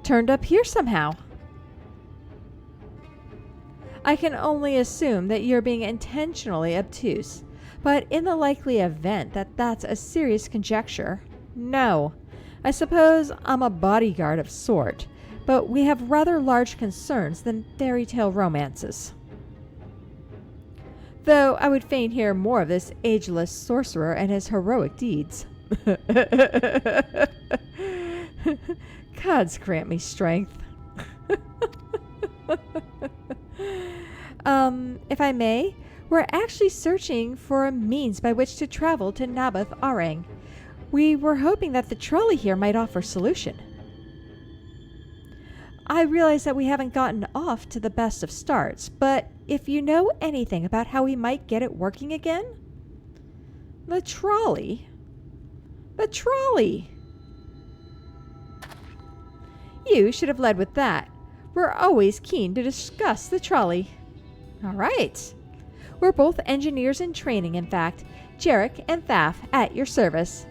Turned up here somehow. I can only assume that you're being intentionally obtuse, but in the likely event that that's a serious conjecture, no. I suppose I'm a bodyguard of sort, but we have rather large concerns than fairy tale romances. Though I would fain hear more of this ageless sorcerer and his heroic deeds. Gods grant me strength. If I may, We're actually searching for a means by which to travel to Naboth Arang. We were hoping that the trolley here might offer solution. I realize that we haven't gotten off to the best of starts, but if you know anything about how we might get it working again? The trolley? The trolley! You should have led with that. We're always keen to discuss the trolley. All right. We're both engineers in training, in fact. Jarek and Thaf at your service.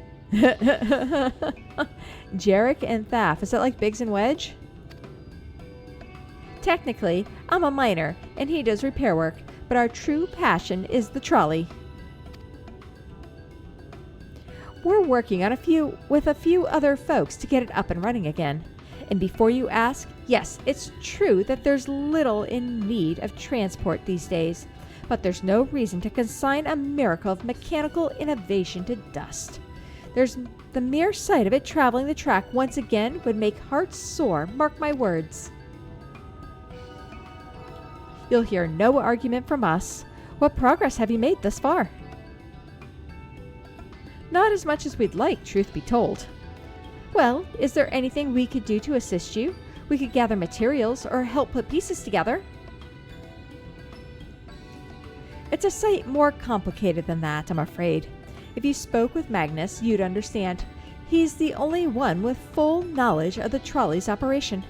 Jarek and Thaf. Is that like Biggs and Wedge? Technically, I'm a miner, and he does repair work, but our true passion is the trolley. We're working on with a few other folks to get it up and running again. And before you ask, yes, it's true that there's little in need of transport these days, but there's no reason to consign a miracle of mechanical innovation to dust. There's the mere sight of it traveling the track once again would make hearts sore, mark my words. You'll hear no argument from us. What progress have you made thus far? Not as much as we'd like, truth be told. Well, is there anything we could do to assist you? We could gather materials or help put pieces together. It's a sight more complicated than that, I'm afraid. If you spoke with Magnus, you'd understand. He's the only one with full knowledge of the trolley's operation.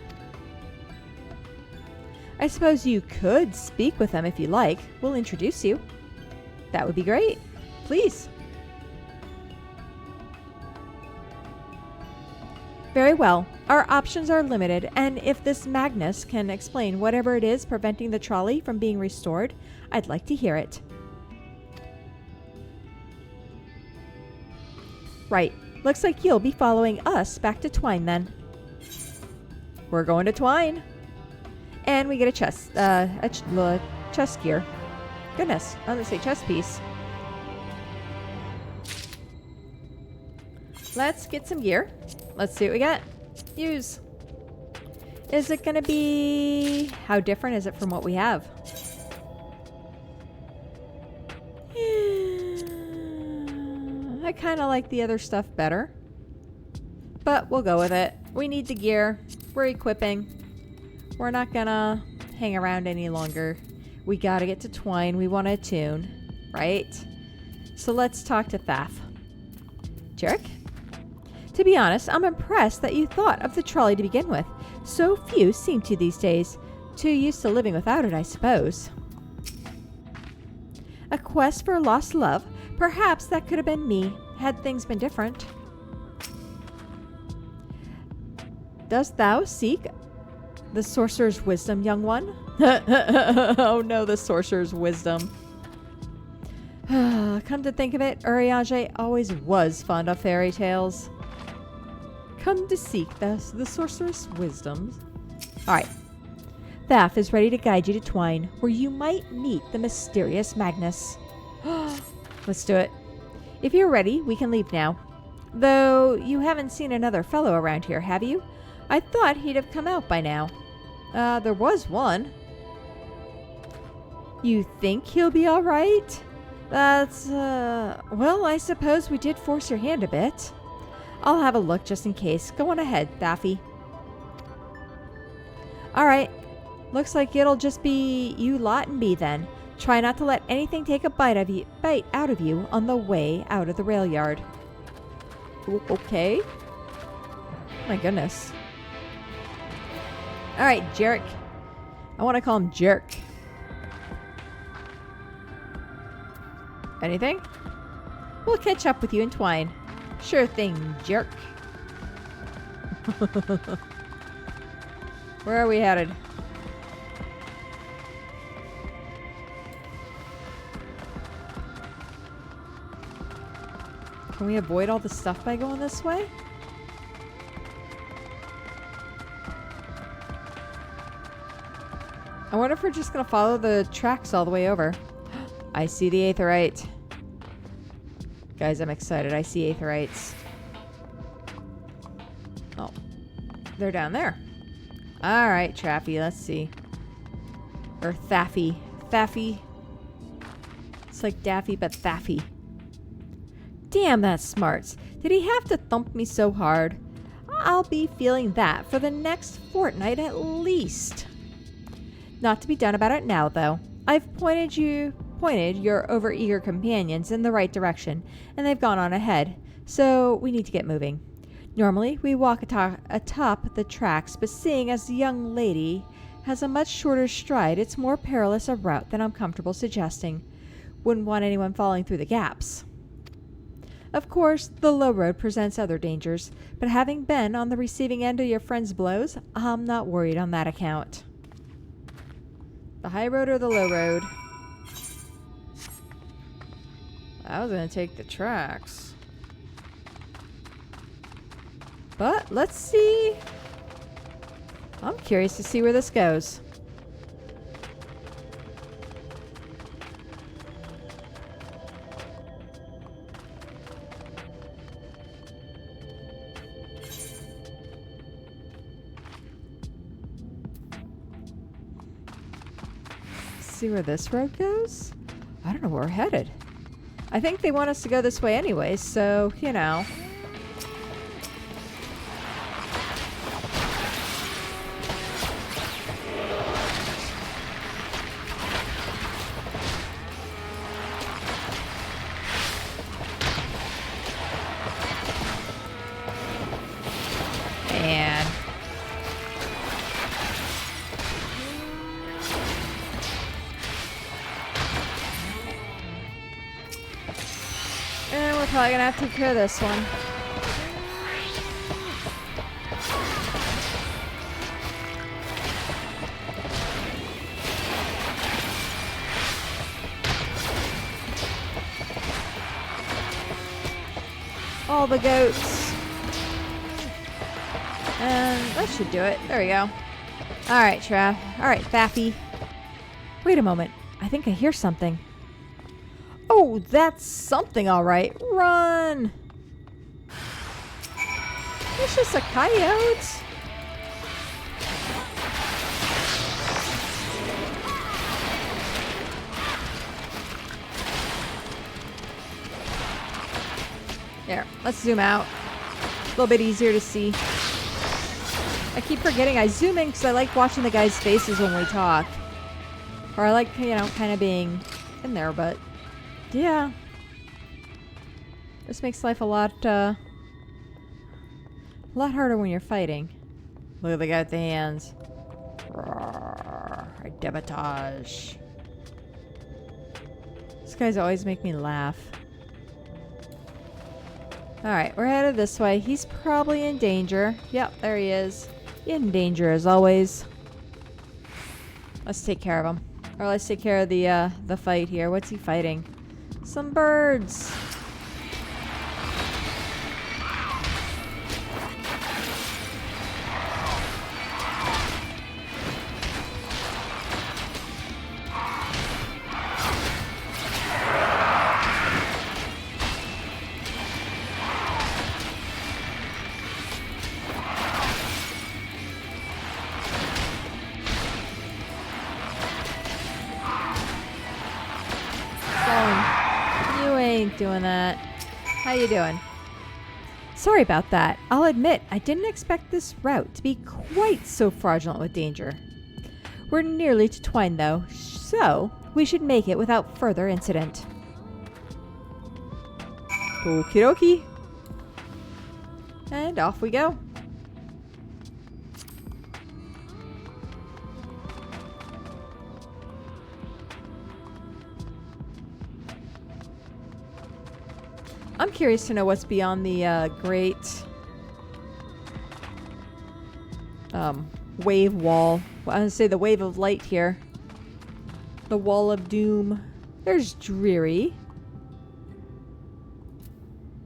I suppose you could speak with him if you like. We'll introduce you. That would be great. Please. Very well. Our options are limited, and if this Magnus can explain whatever it is preventing the trolley from being restored, I'd like to hear it. Right. Looks like you'll be following us back to Twine then. We're going to Twine. And we get a chest gear. Goodness, I was going to say chest piece. Let's get some gear. Let's see what we got. Use. Is it going to be... How different is it from what we have? I kind of like the other stuff better. But we'll go with it. We need the gear. We're equipping. We're not gonna hang around any longer. We gotta get to Twine. We want to attune, right? So let's talk to Thaf. Jarek? To be honest, I'm impressed that you thought of the trolley to begin with. So few seem to these days. Too used to living without it, I suppose. A quest for lost love? Perhaps that could have been me, had things been different. Dost thou seek the sorcerer's wisdom, young one? Oh no, the sorcerer's wisdom. Come to think of it, Urianger always was fond of fairy tales. Come to seek the sorcerer's wisdom. Alright. Thaf is ready to guide you to Twine, where you might meet the mysterious Magnus. Let's do it. If you're ready, we can leave now. Though you haven't seen another fellow around here, have you? I thought he'd have come out by now. There was one. You think he'll be alright? That's, well, I suppose we did force your hand a bit. I'll have a look just in case. Go on ahead, Thaffy. Alright. Looks like it'll just be you lot and me then. Try not to let anything take a bite out of you on the way out of the rail yard. Okay. My goodness. Alright, Jarek. I want to call him Jerk. Anything? We'll catch up with you in Twine. Sure thing, Jerk. Where are we headed? Can we avoid all the stuff by going this way? I wonder if we're just going to follow the tracks all the way over. I see the Aetheryte. Guys, I'm excited. I see Aetherites. Oh. They're down there. Alright, Traffy. Let's see. Or Thaffy. Thaffy. It's like Daffy but Thaffy. Damn, that's smarts. Did he have to thump me so hard? I'll be feeling that for the next fortnight at least. Not to be done about it now, though. I've pointed your overeager companions in the right direction, and they've gone on ahead, so we need to get moving. Normally, we walk atop the tracks, but seeing as the young lady has a much shorter stride, it's more perilous a route than I'm comfortable suggesting. Wouldn't want anyone falling through the gaps. Of course, the low road presents other dangers, but having been on the receiving end of your friend's blows, I'm not worried on that account. The high road or the low road? I was going to take the tracks. But let's see. I'm curious to see where this goes. See where this road goes? I don't know where we're headed. I think they want us to go this way anyway, so, you know. Probably gonna have to take care of this one. All the goats. And that should do it. There we go. Alright, Trav. Alright, Thaffy. Wait a moment. I think I hear something. Oh, that's something, all right. Run! It's just a coyote. There, let's zoom out. A little bit easier to see. I keep forgetting I zoom in because I like watching the guys' faces when we talk. Or I like, you know, kind of being in there, but... yeah. This makes life a lot harder when you're fighting. Look at the guy with the hands. Roar, debatage. These guys always make me laugh. Alright, we're headed this way. He's probably in danger. Yep, there he is. In danger as always. Let's take care of him. Or let's take care of the fight here. What's he fighting? Some birds. Doing that. How you doing? Sorry about that. I'll admit, I didn't expect this route to be quite so fraudulent with danger. We're nearly to Twine, though, so we should make it without further incident. Okie dokie. And off we go. I'm curious to know what's beyond the great wave wall. Well, I was going to say the wave of light here. The wall of doom. There's Dreary.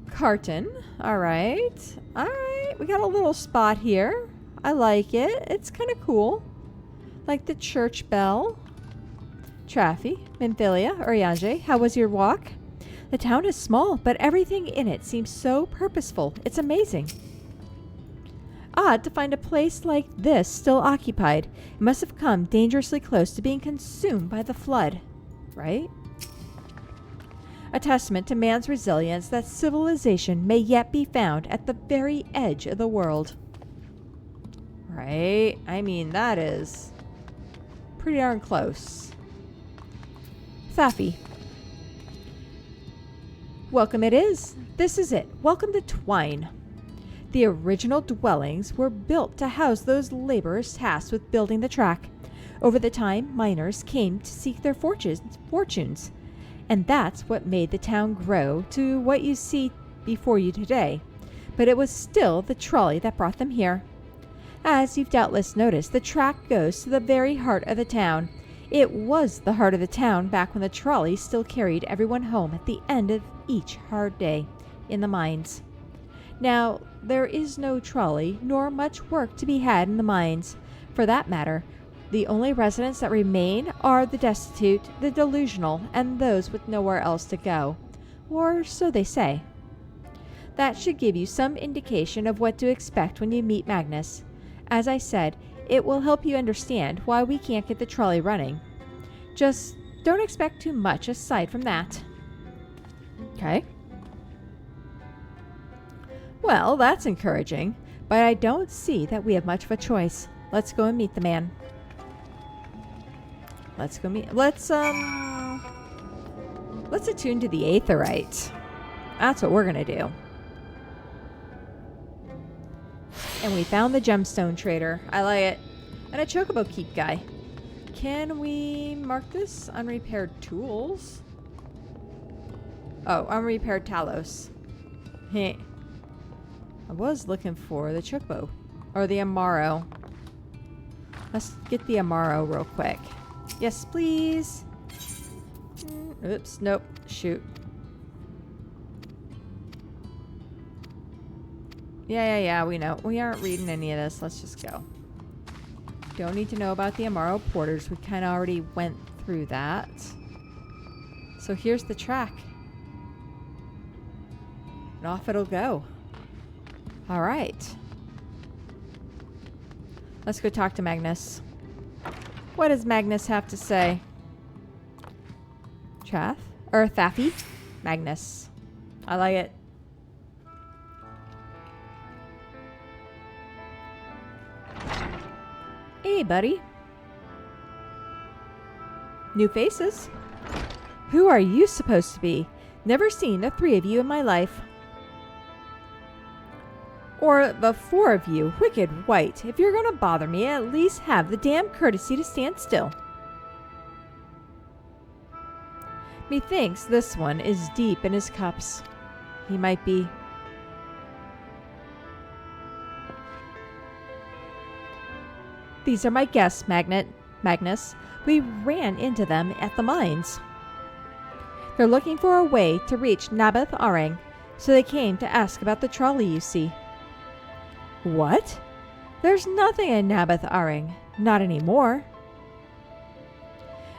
Carton. Alright. Alright. We got a little spot here. I like it. It's kind of cool. Like the church bell. Traffy. Menthilia. Urianger. How was your walk? The town is small, but everything in it seems so purposeful. It's amazing. Odd to find a place like this still occupied. It must have come dangerously close to being consumed by the flood. Right? a testament to man's resilience that civilization may yet be found at the very edge of the world. Right? I mean, that is pretty darn close. Thaffy. Welcome it is. This is it. Welcome to Twine. The original dwellings were built to house those laborers tasked with building the track. Over the time, miners came to seek their fortunes, and that's what made the town grow to what you see before you today. But it was still the trolley that brought them here. As you've doubtless noticed, the track goes to the very heart of the town. It was the heart of the town back when the trolley still carried everyone home at the end of each hard day in the mines. Now, there is no trolley, nor much work to be had in the mines. For that matter, the only residents that remain are the destitute, the delusional, and those with nowhere else to go. Or so they say. That should give you some indication of what to expect when you meet Magnus. As I said, it will help you understand why we can't get the trolley running. Just don't expect too much aside from that. Okay. Well, that's encouraging, but I don't see that we have much of a choice. Let's go and meet the man. Let's attune to the Aetherite. That's what we're gonna do. And we found the gemstone trader. I like it. And a chocobo keep guy. Can we mark this? Unrepaired tools? Oh, unrepaired Talos. Heh. I was looking for the chocobo. Or the Amaro. Let's get the Amaro real quick. Yes, please. Oops, nope. Shoot. Yeah, we know. We aren't reading any of this. Let's just go. Don't need to know about the Amaro porters. We kind of already went through that. So here's the track. And off it'll go. All right. Let's go talk to Magnus. What does Magnus have to say? Chaff? Or Thaffy? Magnus. I like it. Hey, buddy. New faces? Who are you supposed to be? Never seen the three of you in my life. Or the four of you, wicked white. If you're gonna bother me, at least have the damn courtesy to stand still. Methinks this one is deep in his cups. He might be. These are my guests, Magnus. We ran into them at the mines. They're looking for a way to reach Naboth Arang, so they came to ask about the trolley you see. What? There's nothing in Naboth Arang. Not anymore.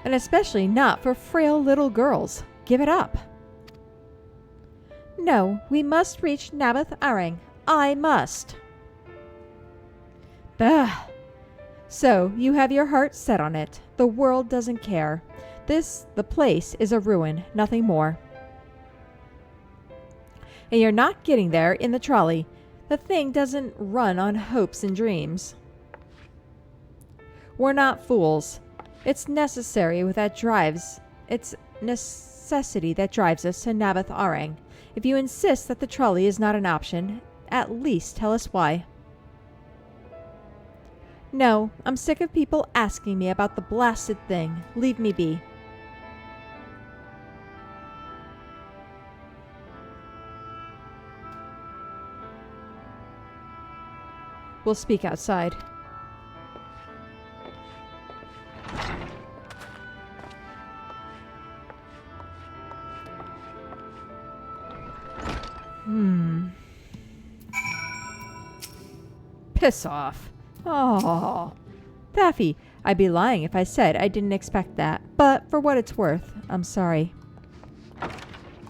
And especially not for frail little girls. Give it up. No, we must reach Naboth Arang. I must. Bah! So, you have your heart set on it. The world doesn't care. The place is a ruin, nothing more. And you're not getting there in the trolley. The thing doesn't run on hopes and dreams. We're not fools. It's necessity that drives us to Naboth Arang. If you insist that the trolley is not an option, at least tell us why. No, I'm sick of people asking me about the blasted thing. Leave me be. We'll speak outside. Piss off. Oh, Thaffy, I'd be lying if I said I didn't expect that. But for what it's worth, I'm sorry.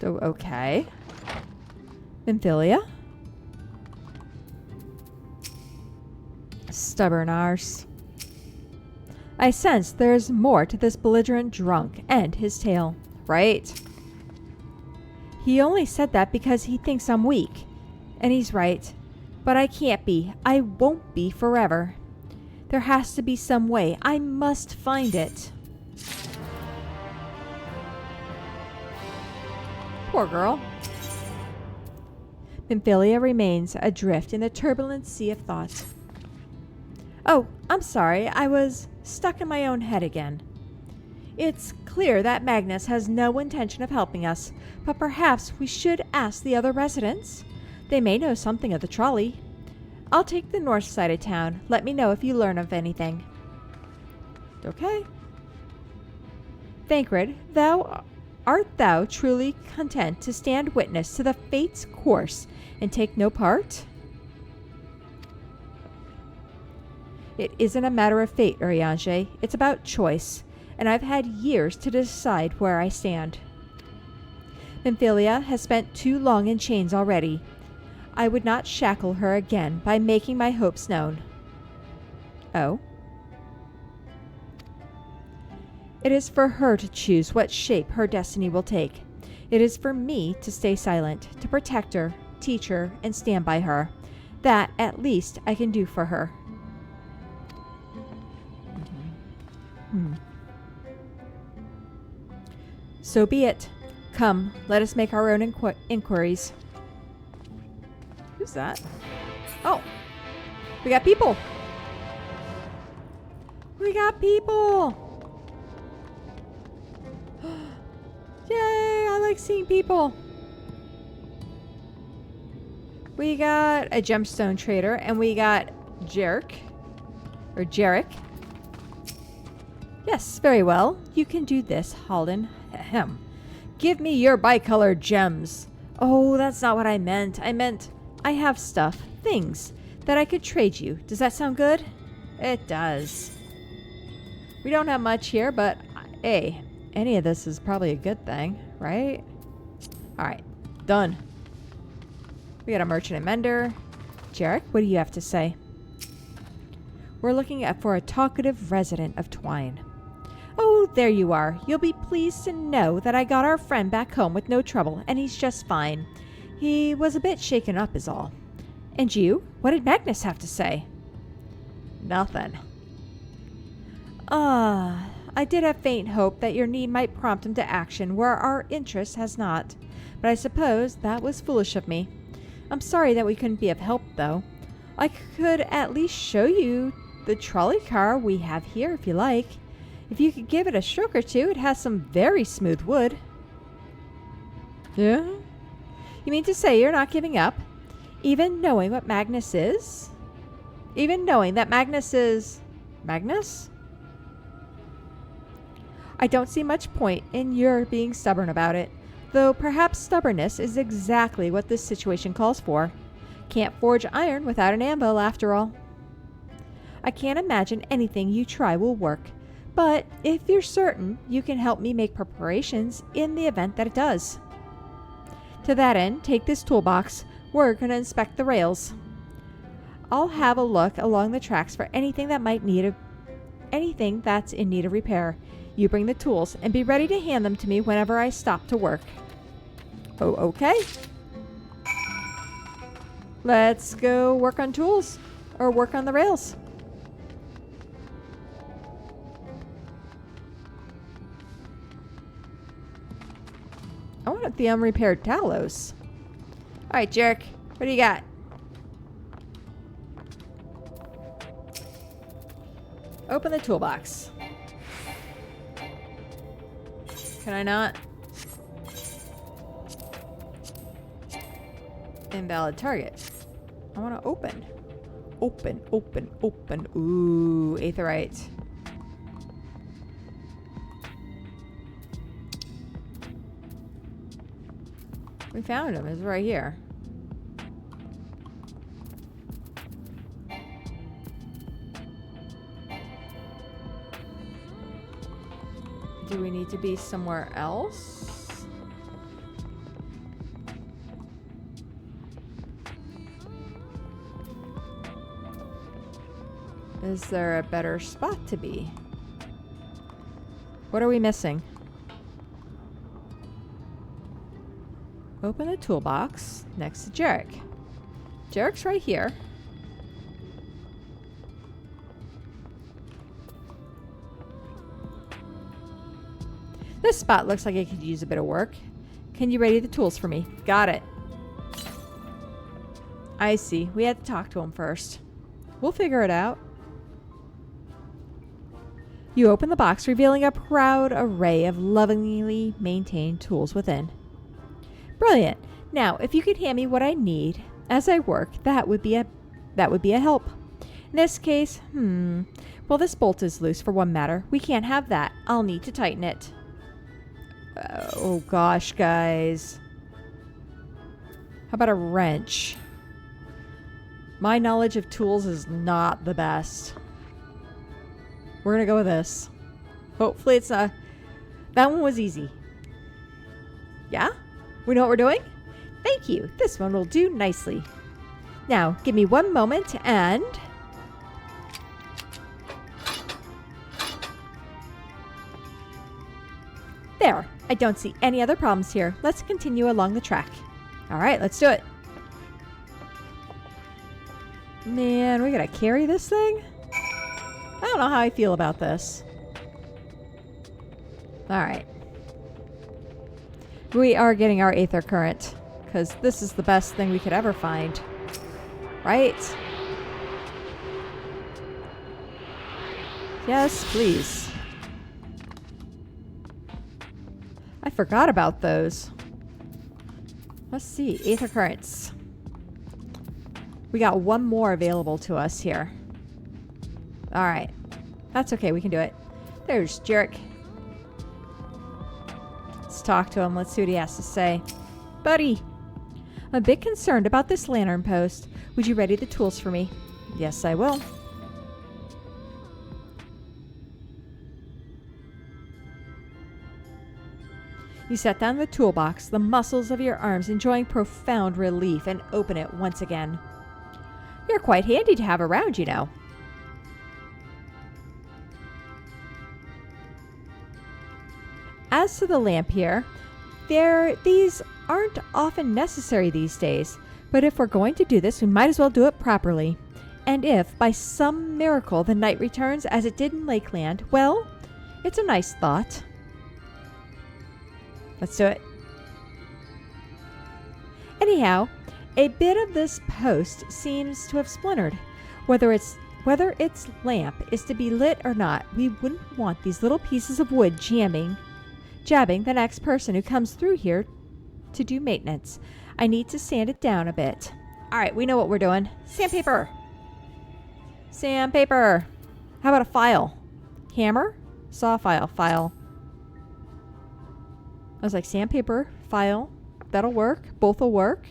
Oh, okay. Nymphilia? Stubborn arse. I sense there's more to this belligerent drunk and his tale, right? He only said that because he thinks I'm weak. And he's right. But I can't be. I won't be forever. There has to be some way. I must find it. Poor girl. Pamphylia remains adrift in the turbulent sea of thought. Oh, I'm sorry. I was stuck in my own head again. It's clear that Magnus has no intention of helping us, but perhaps we should ask the other residents. They may know something of the trolley. I'll take the north side of town. Let me know if you learn of anything. Okay. Thancred, art thou truly content to stand witness to the fate's course and take no part? It isn't a matter of fate, Urianger. It's about choice, and I've had years to decide where I stand. Pamphylia has spent too long in chains already. I would not shackle her again by making my hopes known. Oh? It is for her to choose what shape her destiny will take. It is for me to stay silent, to protect her, teach her, and stand by her. That, at least, I can do for her. So be it. Come, let us make our own inquiries. Who's that? Oh, we got people. We got people. Yay, I like seeing people. We got a gemstone trader, and we got Jarek. Yes, very well. You can do this, Halden. Ahem. Give me your bicolored gems. Oh, that's not what I meant. I meant I have stuff, things, that I could trade you. Does that sound good? It does. We don't have much here, but hey, any of this is probably a good thing, right? Alright, done. We got a merchant and mender. Jarek, what do you have to say? We're looking for a talkative resident of Twine. Oh, there you are. You'll be pleased to know that I got our friend back home with no trouble, and he's just fine. He was a bit shaken up is all. And you? What did Magnus have to say? Nothing. I did have faint hope that your need might prompt him to action where our interest has not. But I suppose that was foolish of me. I'm sorry that we couldn't be of help, though. I could at least show you the trolley car we have here if you like. If you could give it a stroke or two, it has some very smooth wood. Yeah? You mean to say you're not giving up? Even knowing what Magnus is? Even knowing that Magnus is... Magnus? I don't see much point in your being stubborn about it, though perhaps stubbornness is exactly what this situation calls for. Can't forge iron without an anvil, after all. I can't imagine anything you try will work, but if you're certain, you can help me make preparations in the event that it does. To that end, take this toolbox. We're going to inspect the rails. I'll have a look along the tracks for anything that's in need of repair. You bring the tools and be ready to hand them to me whenever I stop to work. Oh, okay. Let's go work on tools or work on the rails. I want the unrepaired Talos. Alright, Jarek. What do you got? Open the toolbox. Can I not? Invalid target. I want to open. Open, open, open. Ooh, aetherite. We found him. It's right here. Do we need to be somewhere else? Is there a better spot to be? What are we missing? Open the toolbox next to Jarek. Jarek's right here. This spot looks like it could use a bit of work. Can you ready the tools for me? Got it. I see. We had to talk to him first. We'll figure it out. You open the box, revealing a proud array of lovingly maintained tools within. Brilliant. Now, if you could hand me what I need as I work, that would be a help. In this case, well, this bolt is loose for one matter. We can't have that. I'll need to tighten it. Oh gosh, guys. How about a wrench? My knowledge of tools is not the best. We're gonna go with this. Hopefully it's that one was easy. Yeah? We know what we're doing? Thank you. This one will do nicely. Now, give me one moment and... There. I don't see any other problems here. Let's continue along the track. Alright, let's do it. Man, we gotta carry this thing? I don't know how I feel about this. Alright. We are getting our Aether Current, because this is the best thing we could ever find. Right? Yes, please. I forgot about those. Let's see. Aether Currents. We got one more available to us here. Alright. That's okay. We can do it. There's Jarek. Let's talk to him. Let's see what he has to say. Buddy, I'm a bit concerned about this lantern post. Would you ready the tools for me? Yes, I will. You set down the toolbox, the muscles of your arms enjoying profound relief, and open it once again. You're quite handy to have around, you know. As to the lamp here, these aren't often necessary these days, but if we're going to do this, we might as well do it properly. And if, by some miracle, the night returns as it did in Lakeland, well, it's a nice thought. Let's do it. Anyhow, a bit of this post seems to have splintered. Whether its lamp is to be lit or not, we wouldn't want these little pieces of wood jabbing the next person who comes through here to do maintenance. I need to sand it down a bit. Alright, we know what we're doing. Sandpaper! Sandpaper! How about a file? Hammer? Saw file. File. I was like, sandpaper, file. That'll work. Both will work.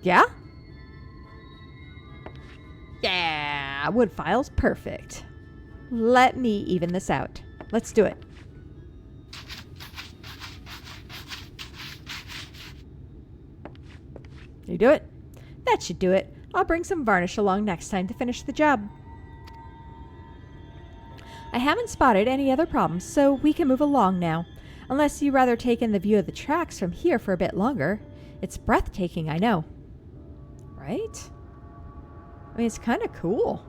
Yeah? Yeah! Wood file's perfect. Let me even this out. Let's do it. You do it? That should do it. I'll bring some varnish along next time to finish the job. I haven't spotted any other problems, so we can move along now. Unless you rather take in the view of the tracks from here for a bit longer. It's breathtaking, I know. Right? I mean, it's kind of cool.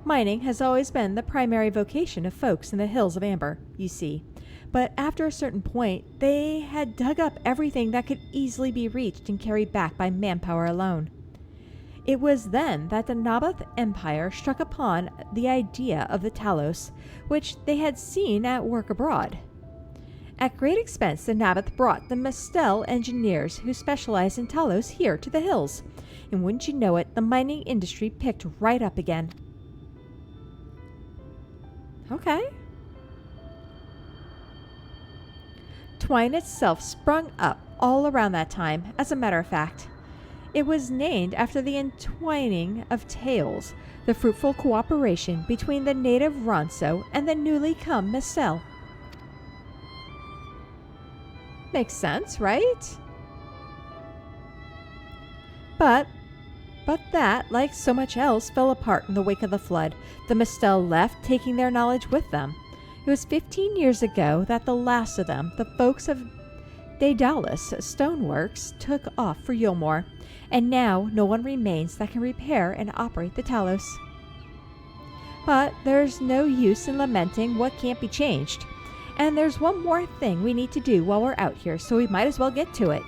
Mining has always been the primary vocation of folks in the Hills of Amber, you see. But after a certain point, they had dug up everything that could easily be reached and carried back by manpower alone. It was then that the Naboth Empire struck upon the idea of the Talos, which they had seen at work abroad. At great expense, the Naboth brought the Mestel engineers who specialized in Talos here to the hills, and wouldn't you know it, the mining industry picked right up again. Okay. Twine itself sprung up all around that time, as a matter of fact. It was named after the entwining of tales, the fruitful cooperation between the native Ronso and the newly come Mestel. Makes sense, right? But that, like so much else, fell apart in the wake of the flood. The Mestel left, taking their knowledge with them. It was 15 years ago that the last of them, the folks of Talos Stoneworks, took off for Yulmore, and now no one remains that can repair and operate the Talos. But there's no use in lamenting what can't be changed. And there's one more thing we need to do while we're out here, so we might as well get to it.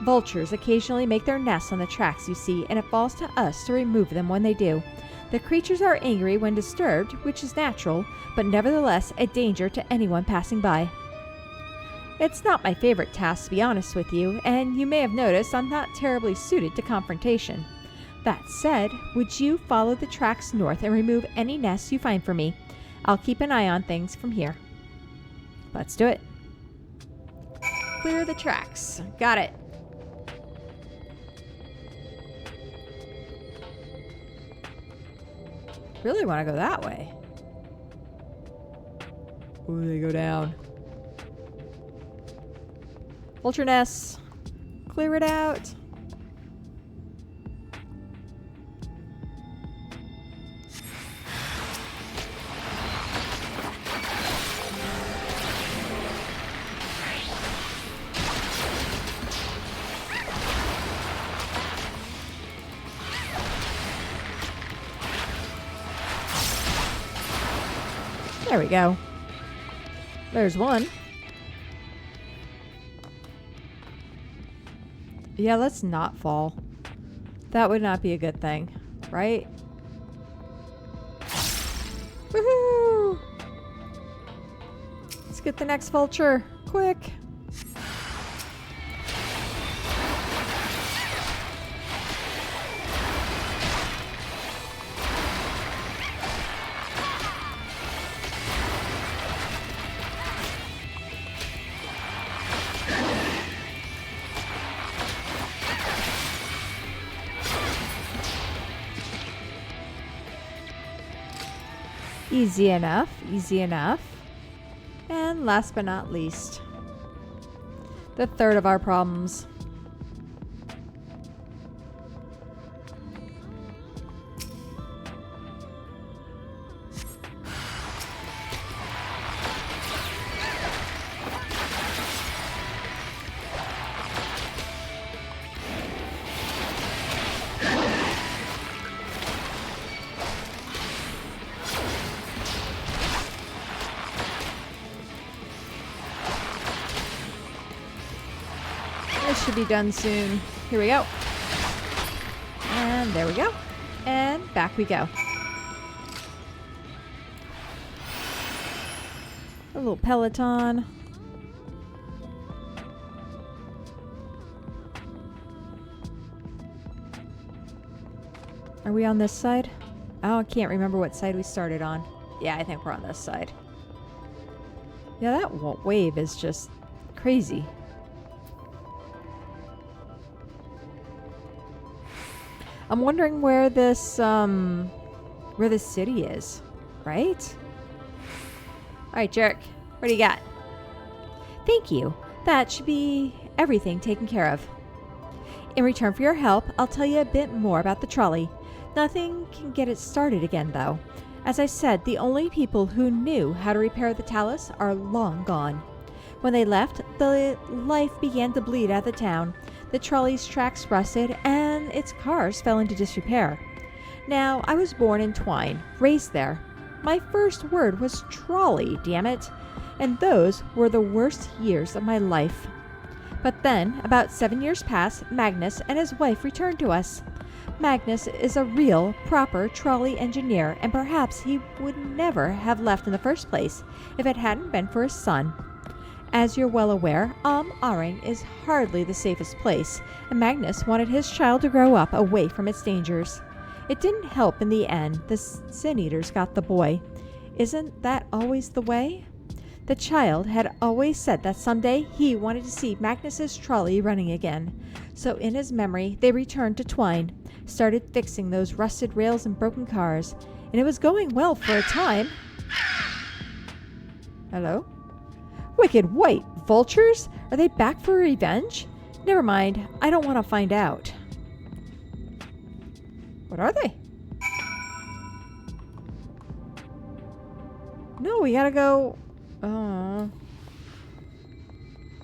Vultures occasionally make their nests on the tracks you see, and it falls to us to remove them when they do. The creatures are angry when disturbed, which is natural, but nevertheless a danger to anyone passing by. It's not my favorite task, to be honest with you, and you may have noticed I'm not terribly suited to confrontation. That said, would you follow the tracks north and remove any nests you find for me? I'll keep an eye on things from here. Let's do it. Clear the tracks. Got it. Really want to go that way. Ooh, they go down. Vulture nests. Clear it out. There we go. There's one. Yeah, let's not fall. That would not be a good thing, right? Woohoo! Let's get the next vulture. Quick! Easy enough, easy enough. And last but not least, the third of our problems. This should be done soon. Here we go. And there we go. And back we go. A little Peloton. Are we on this side? Oh, I can't remember what side we started on. Yeah, I think we're on this side. Yeah, that wave is just crazy. I'm wondering where this city is, right? All right, Jerk, what do you got? Thank you. That should be everything taken care of. In return for your help, I'll tell you a bit more about the trolley. Nothing can get it started again, though. As I said, the only people who knew how to repair the Talos are long gone. When they left, the life began to bleed out of the town. The trolley's tracks rusted, and its cars fell into disrepair. Now, I was born in Twine, raised there. My first word was trolley, damn it. And those were the worst years of my life. But then, about 7 years passed, Magnus and his wife returned to us. Magnus is a real, proper trolley engineer, and perhaps he would never have left in the first place if it hadn't been for his son. As you're well aware, Aring is hardly the safest place, and Magnus wanted his child to grow up away from its dangers. It didn't help in the end. The Sin Eaters got the boy. Isn't that always the way? The child had always said that someday he wanted to see Magnus's trolley running again. So in his memory, they returned to Twine, started fixing those rusted rails and broken cars, and it was going well for a time. Hello? Wicked white vultures? Are they back for revenge? Never mind, I don't want to find out. What are they? No, we gotta go... Oh.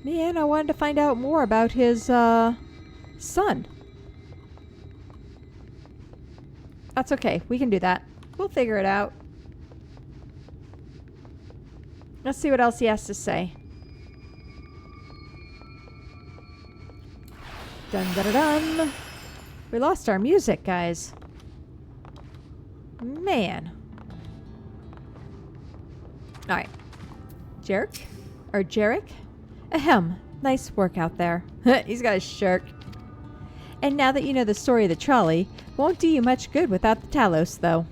Man, I wanted to find out more about his, son. That's okay. We can do that. We'll figure it out. Let's see what else he has to say. Dun dun dun dun. We lost our music, guys. Man. Alright. Jarek? Or Jarek? Ahem. Nice work out there. He's got a shirk. And now that you know the story of the trolley, won't do you much good without the Talos, though.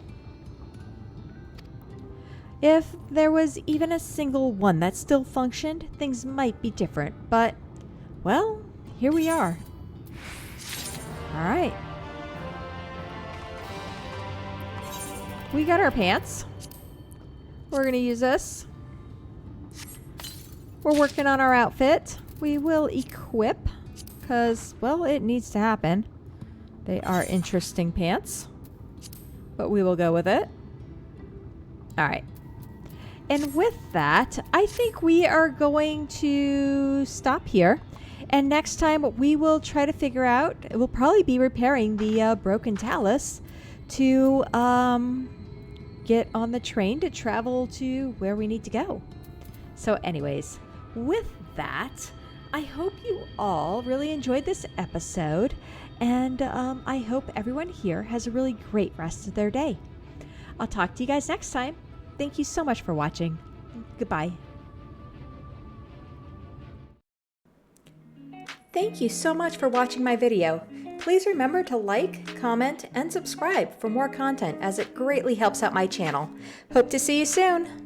If there was even a single one that still functioned, things might be different. But, well, here we are. Alright. We got our pants. We're going to use this. We're working on our outfit. We will equip, because, well, it needs to happen. They are interesting pants, but we will go with it. Alright. And with that, I think we are going to stop here. And next time we will try to figure out, we'll probably be repairing the broken Talos to get on the train to travel to where we need to go. So anyways, with that, I hope you all really enjoyed this episode. And I hope everyone here has a really great rest of their day. I'll talk to you guys next time. Thank you so much for watching. Goodbye. Thank you so much for watching my video. Please remember to like, comment, and subscribe for more content as it greatly helps out my channel. Hope to see you soon.